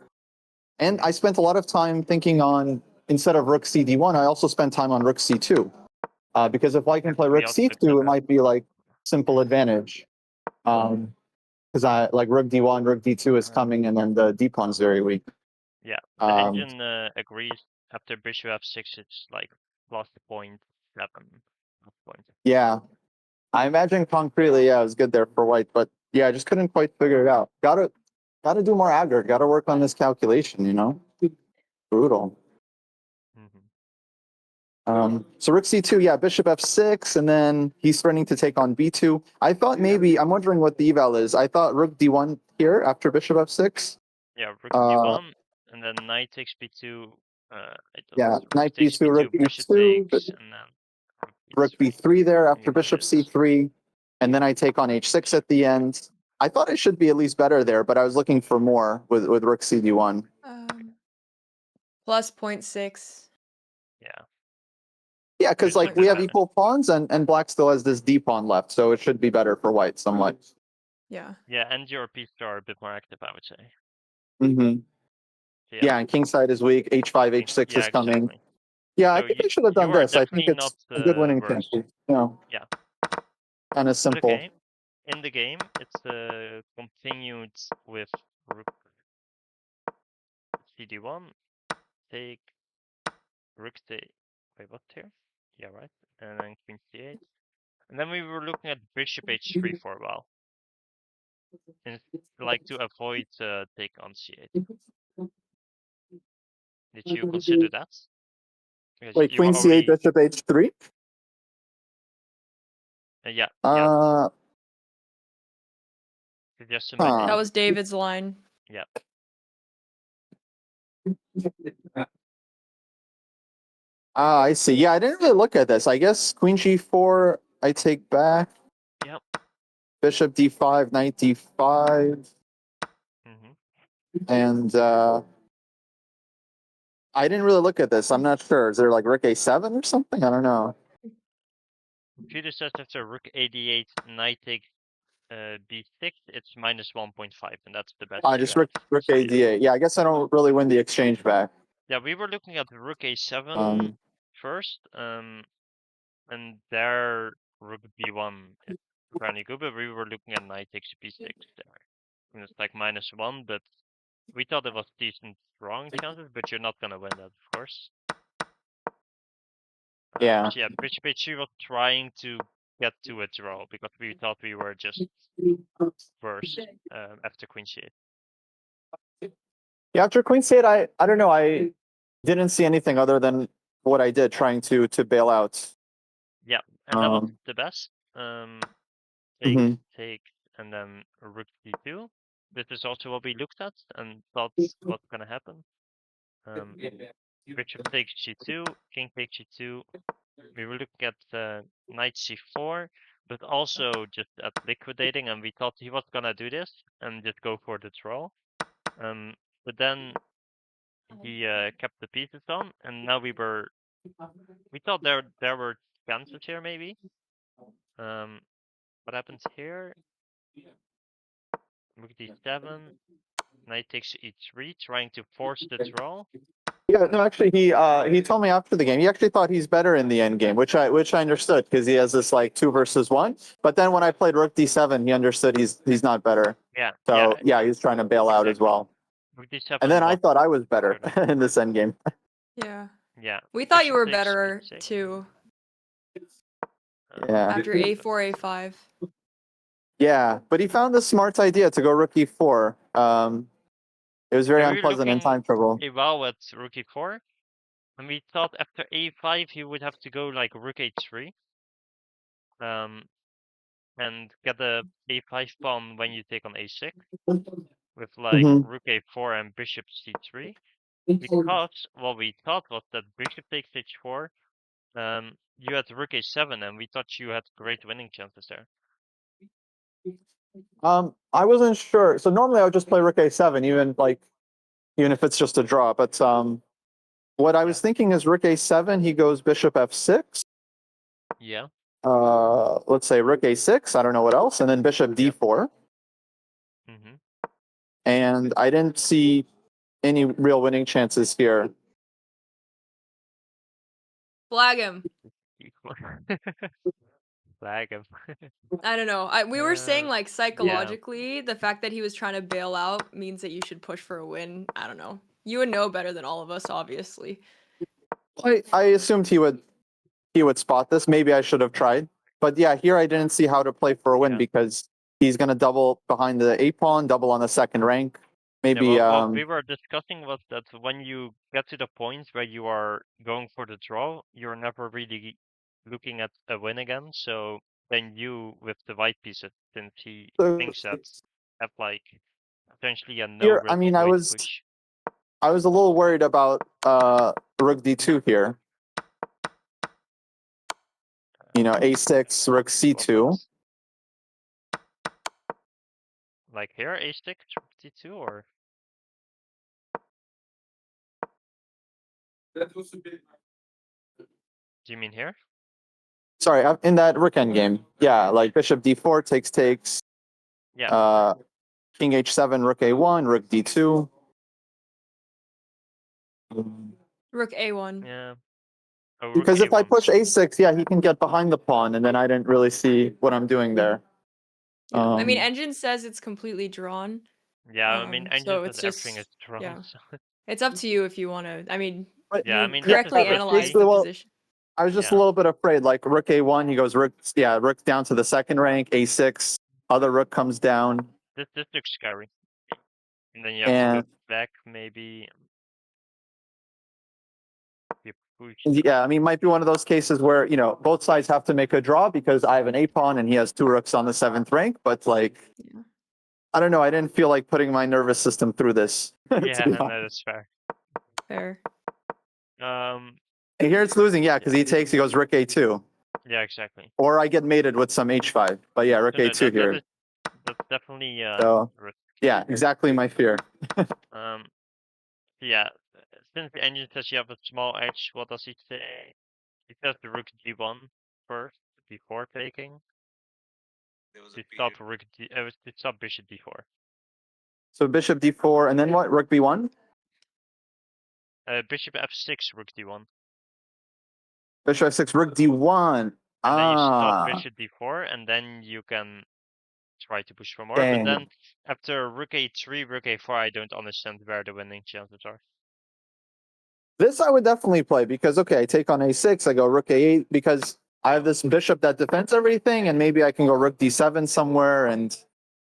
And I spent a lot of time thinking on, instead of rook cd1, I also spent time on rook c2. Because if I can play rook c2, it might be like simple advantage. Because I like rook d1, rook d2 is coming, and then the d pawn's very weak. Yeah, the engine agrees. After bishop f6, it's like plus 0.7 point. Yeah, I imagine concretely, yeah, it was good there for white, but yeah, I just couldn't quite figure it out. Gotta do more aggro. Gotta work on this calculation. Brutal. So rook c2, yeah, bishop f6, and then he's threatening to take on b2. I thought maybe, I'm wondering what the eval is. I thought rook d1 here after bishop f6. Yeah, rook d1, and then knight takes b2. Yeah, knight b2, rook bishop b2, takes, and then rook b3 there after bishop c3, and then I take on h6 at the end. I thought it should be at least better there, but I was looking for more with rook cd1. Plus 0.6. Yeah. Yeah, because Which like is we have better. equal pawns, and black still has this d pawn left, so it should be better for white somewhat. Yeah. Yeah, and your pieces are a bit more active, I would say. Mm-hmm. So, Yeah, and king side is weak. h5, h6 yeah, is coming. exactly. Yeah, So I think I should have you done are this. I think definitely it's not a good winning worse. chance. You know, Yeah. kind of But simple. okay. In the game, it's continued with rook cd1, take, rook take. Wait, what here? Yeah, right. And then queen c8. And then we were looking at bishop h3 for a while. And like to avoid take on c8. Did you consider that? Because Wait, you were queen c8, already bishop h3? yeah, just to make That was David's line. yeah. I see. Yeah, I didn't really look at this. I guess queen g4, I take back. Yep. Bishop d5, knight d5. And I didn't really look at this. I'm not sure. Is there like rook a7 or something? I don't know. Computer says after rook a8, knight takes b6, it's minus 1.5, and that's the best you Just have. rook So, a8. Yeah, I guess I don't really win the exchange back. yeah, we were looking at rook a7 first, and there rook b1 is fairly good, but we were looking at knight takes b6 there. And it's like -1, but we thought it was decent strong chances, but you're not gonna win that, of course. Yeah. So yeah, bishop h3 was trying to get to a draw because we thought we were just worse after queen c8. Yeah, after queen c8, I don't know. I didn't see anything other than what I did trying to bail out. Yeah, and that was the best. Take, take, and then rook d2. This is also what we looked at and thought what's gonna happen. Bishop takes g2, king takes g2. We were looking at knight c4, but also just at liquidating, and we thought he was gonna do this and just go for the draw. But then he kept the pieces on, and now we thought there were chances here maybe. What happens here? Rook d7, knight takes e3, trying to force the draw. Yeah, no, actually, he told me after the game. He actually thought he's better in the end game, which I understood because he has this like 2 versus 1. But then when I played rook d7, he understood he's not better. Yeah. So yeah, he's trying to bail out as well. Rook d7. And then I thought I was better in this end game. Yeah. Yeah. We thought you Bishop were takes better e6. too. Yeah. After a4, a5. Yeah, but he found this smart idea to go rook e4. It was very Yeah, we were unpleasant and looking time trouble. a while at rook e4, and we thought after a5 he would have to go like rook h3, and get the a5 pawn when you take on a6 with like rook a4 and bishop c3. Because what we thought was that bishop takes h4, you had rook a7, and we thought you had great winning chances there. I wasn't sure. So normally I would just play rook a7, even if it's just a draw. But what I was thinking is rook a7, he goes bishop f6. Yeah. Let's say rook a6. I don't know what else, and then bishop d4. And I didn't see any real winning chances here. Flag him. Flag him. I don't know. We were saying like psychologically, the fact that he was trying to bail out means that you should push for a win. I don't know. You would know better than all of us, obviously. I assumed he would spot this. Maybe I should have tried. But yeah, here I didn't see how to play for a win because he's going to double behind the a pawn, double on the second rank. Maybe what we were discussing was that when you get to the point where you are going for the draw, you're never really looking at a win again. So then you with the white pieces, since he thinks that have like potentially a no risk way to push. I was a little worried about rook d2 here. you know, a6, rook c2. What? Like here, a6, rook d2, or do you mean here? Sorry, in that rook endgame. Yeah, like bishop d4 takes. Yeah. King h7, rook a1, rook d2. Rook a1. Yeah. Oh, rook Because if I a1. push a6, yeah, he can get behind the pawn, and then I didn't really see what I'm doing there. Yeah. I mean, engine says it's completely drawn. Yeah, I mean, engine so says it's everything just is drawn. yeah. So. It's up to you if you want to. I mean, Yeah, I you mean, correctly this is analyze risky. the position. I was just a Yeah. little bit afraid. Like rook a1, he goes rook down to the second rank, a6, other rook comes down, This looks scary. And then you have to and go back, maybe. You push. yeah, I mean, might be one of those cases where you know both sides have to make a draw because I have an a pawn and he has two rooks on the seventh rank. But like, Yeah. I don't know. I didn't feel like putting my nervous system through this. Yeah, no, that's fair. Fair. And here it's losing, yeah, because he goes rook a2. Yeah, exactly. Or I get mated with some h5. But yeah, rook No, a2 here. That's definitely So risky. yeah, exactly my fear. Yeah, since the engine says you have a small edge, what does he say? He says the rook g1 first before taking. To stop bishop d4. So bishop d4, and then what? Rook b1? Bishop f6, rook d1. Bishop f6, rook d1. And then you stop bishop d4, and then you can try to push for more. Dang. But then after rook a3, rook a4, I don't understand where the winning chances are. This I would definitely play because, okay, I take on a6, I go rook a8 because I have this bishop that defends everything, and maybe I can go rook d7 somewhere. And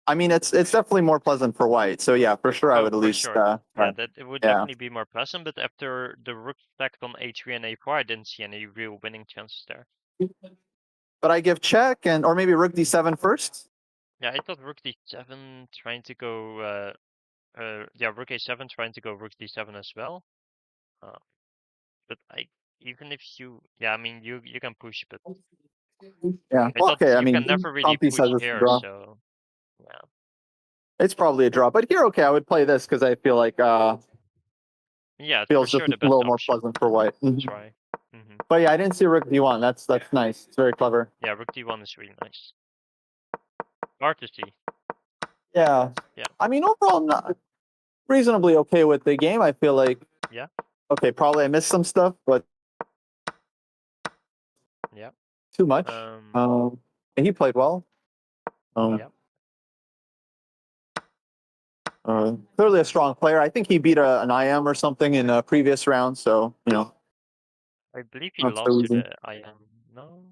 I mean, it's definitely more pleasant for white. So yeah, for sure, I would at least. Sure. Yeah, that it would definitely be more pleasant. But after the rook stacked on a3 and a4, I didn't see any real winning chances there. But I give check, or maybe rook d7 first. Yeah, I thought rook d7 trying to go. Rook a7 trying to go rook d7 as well. But even if you, I mean, you can push, but Yeah. I thought Okay. I you mean, can never really Trumpy push says it's a here, draw. so yeah. It's probably a draw, but here, okay, I would play this because I feel like Yeah, feels for just sure the a best little more option. pleasant for white. Try. But yeah, I didn't see rook d1. That's nice. It's very clever. Yeah, rook d1 is really nice. Hard to see. Yeah. Yeah. I mean, overall, I'm not reasonably okay with the game. I feel like. Yeah. Okay, probably I missed some stuff, but. Yeah. Too much. He played well. Yeah. Clearly a strong player. I think he beat an IM or something in a previous round. So you know. I believe he Not lost so to easy. the IM. No.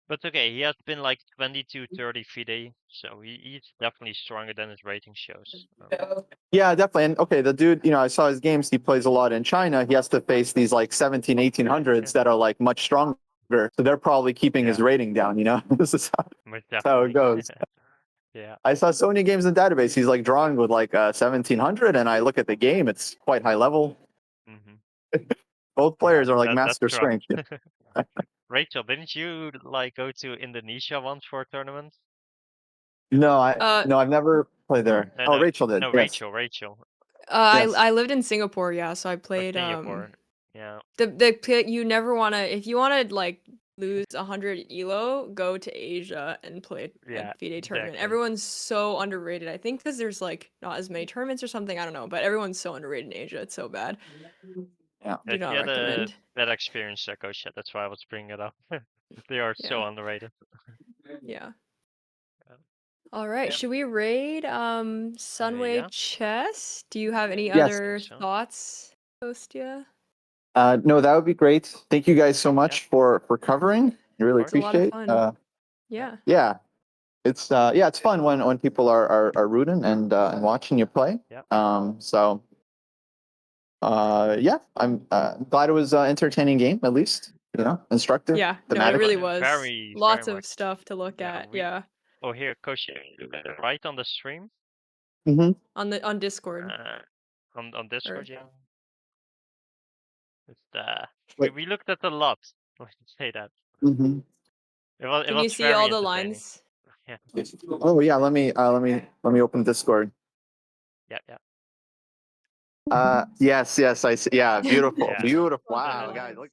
But okay, he has been like 22-30 FIDE, so he's definitely stronger than his rating shows. Yeah, definitely. And okay, the dude, you know, I saw his games. He plays a lot in China. He has to face these like 17, 1800s that are like much stronger. So they're probably keeping his rating down, you know? This is how it goes. Yeah. I saw so many games in the database. He's like drawing with like 1700, and I look at the game, it's quite high level. Both players are like master strength. Rachel, didn't you like go to Indonesia once for a tournament? No, I've never played there. No, Rachel did. No, Yes. Rachel. I lived in Singapore, yeah, so I played Singapore. Yeah. You never wanna if you wanna like lose 100 elo, go to Asia and play a FIDE tournament. Everyone's so underrated. I think because there's like not as many tournaments or something. I don't know, but everyone's so underrated in Asia. It's so bad. Yeah. Do not had recommend. a bad experience there, Kostya. That's why I was bringing it up. They are so underrated. Yeah. All right. Should we raid Sunway Chess? Do you have any other thoughts, Kostya? No, that would be great. Thank you guys so much for covering. I really appreciate. A lot of fun. Yeah. Yeah. It's it's fun when people are rooting and watching you play. So I'm glad it was an entertaining game, at least, you know, instructive. Yeah, no, it really was. Lots of stuff to look at. Yeah. Oh, here, Kostya, right on the stream. On Discord. On Discord, yeah. It's we looked at a lot. Let's say that. Mm-hmm. It Can was you see very all the entertaining. lines? Yeah. Oh yeah, let me open Discord. Yeah. Yeah. Yes, I see. Yeah, beautiful, Yeah. beautiful. Okay. Wow, guys, look.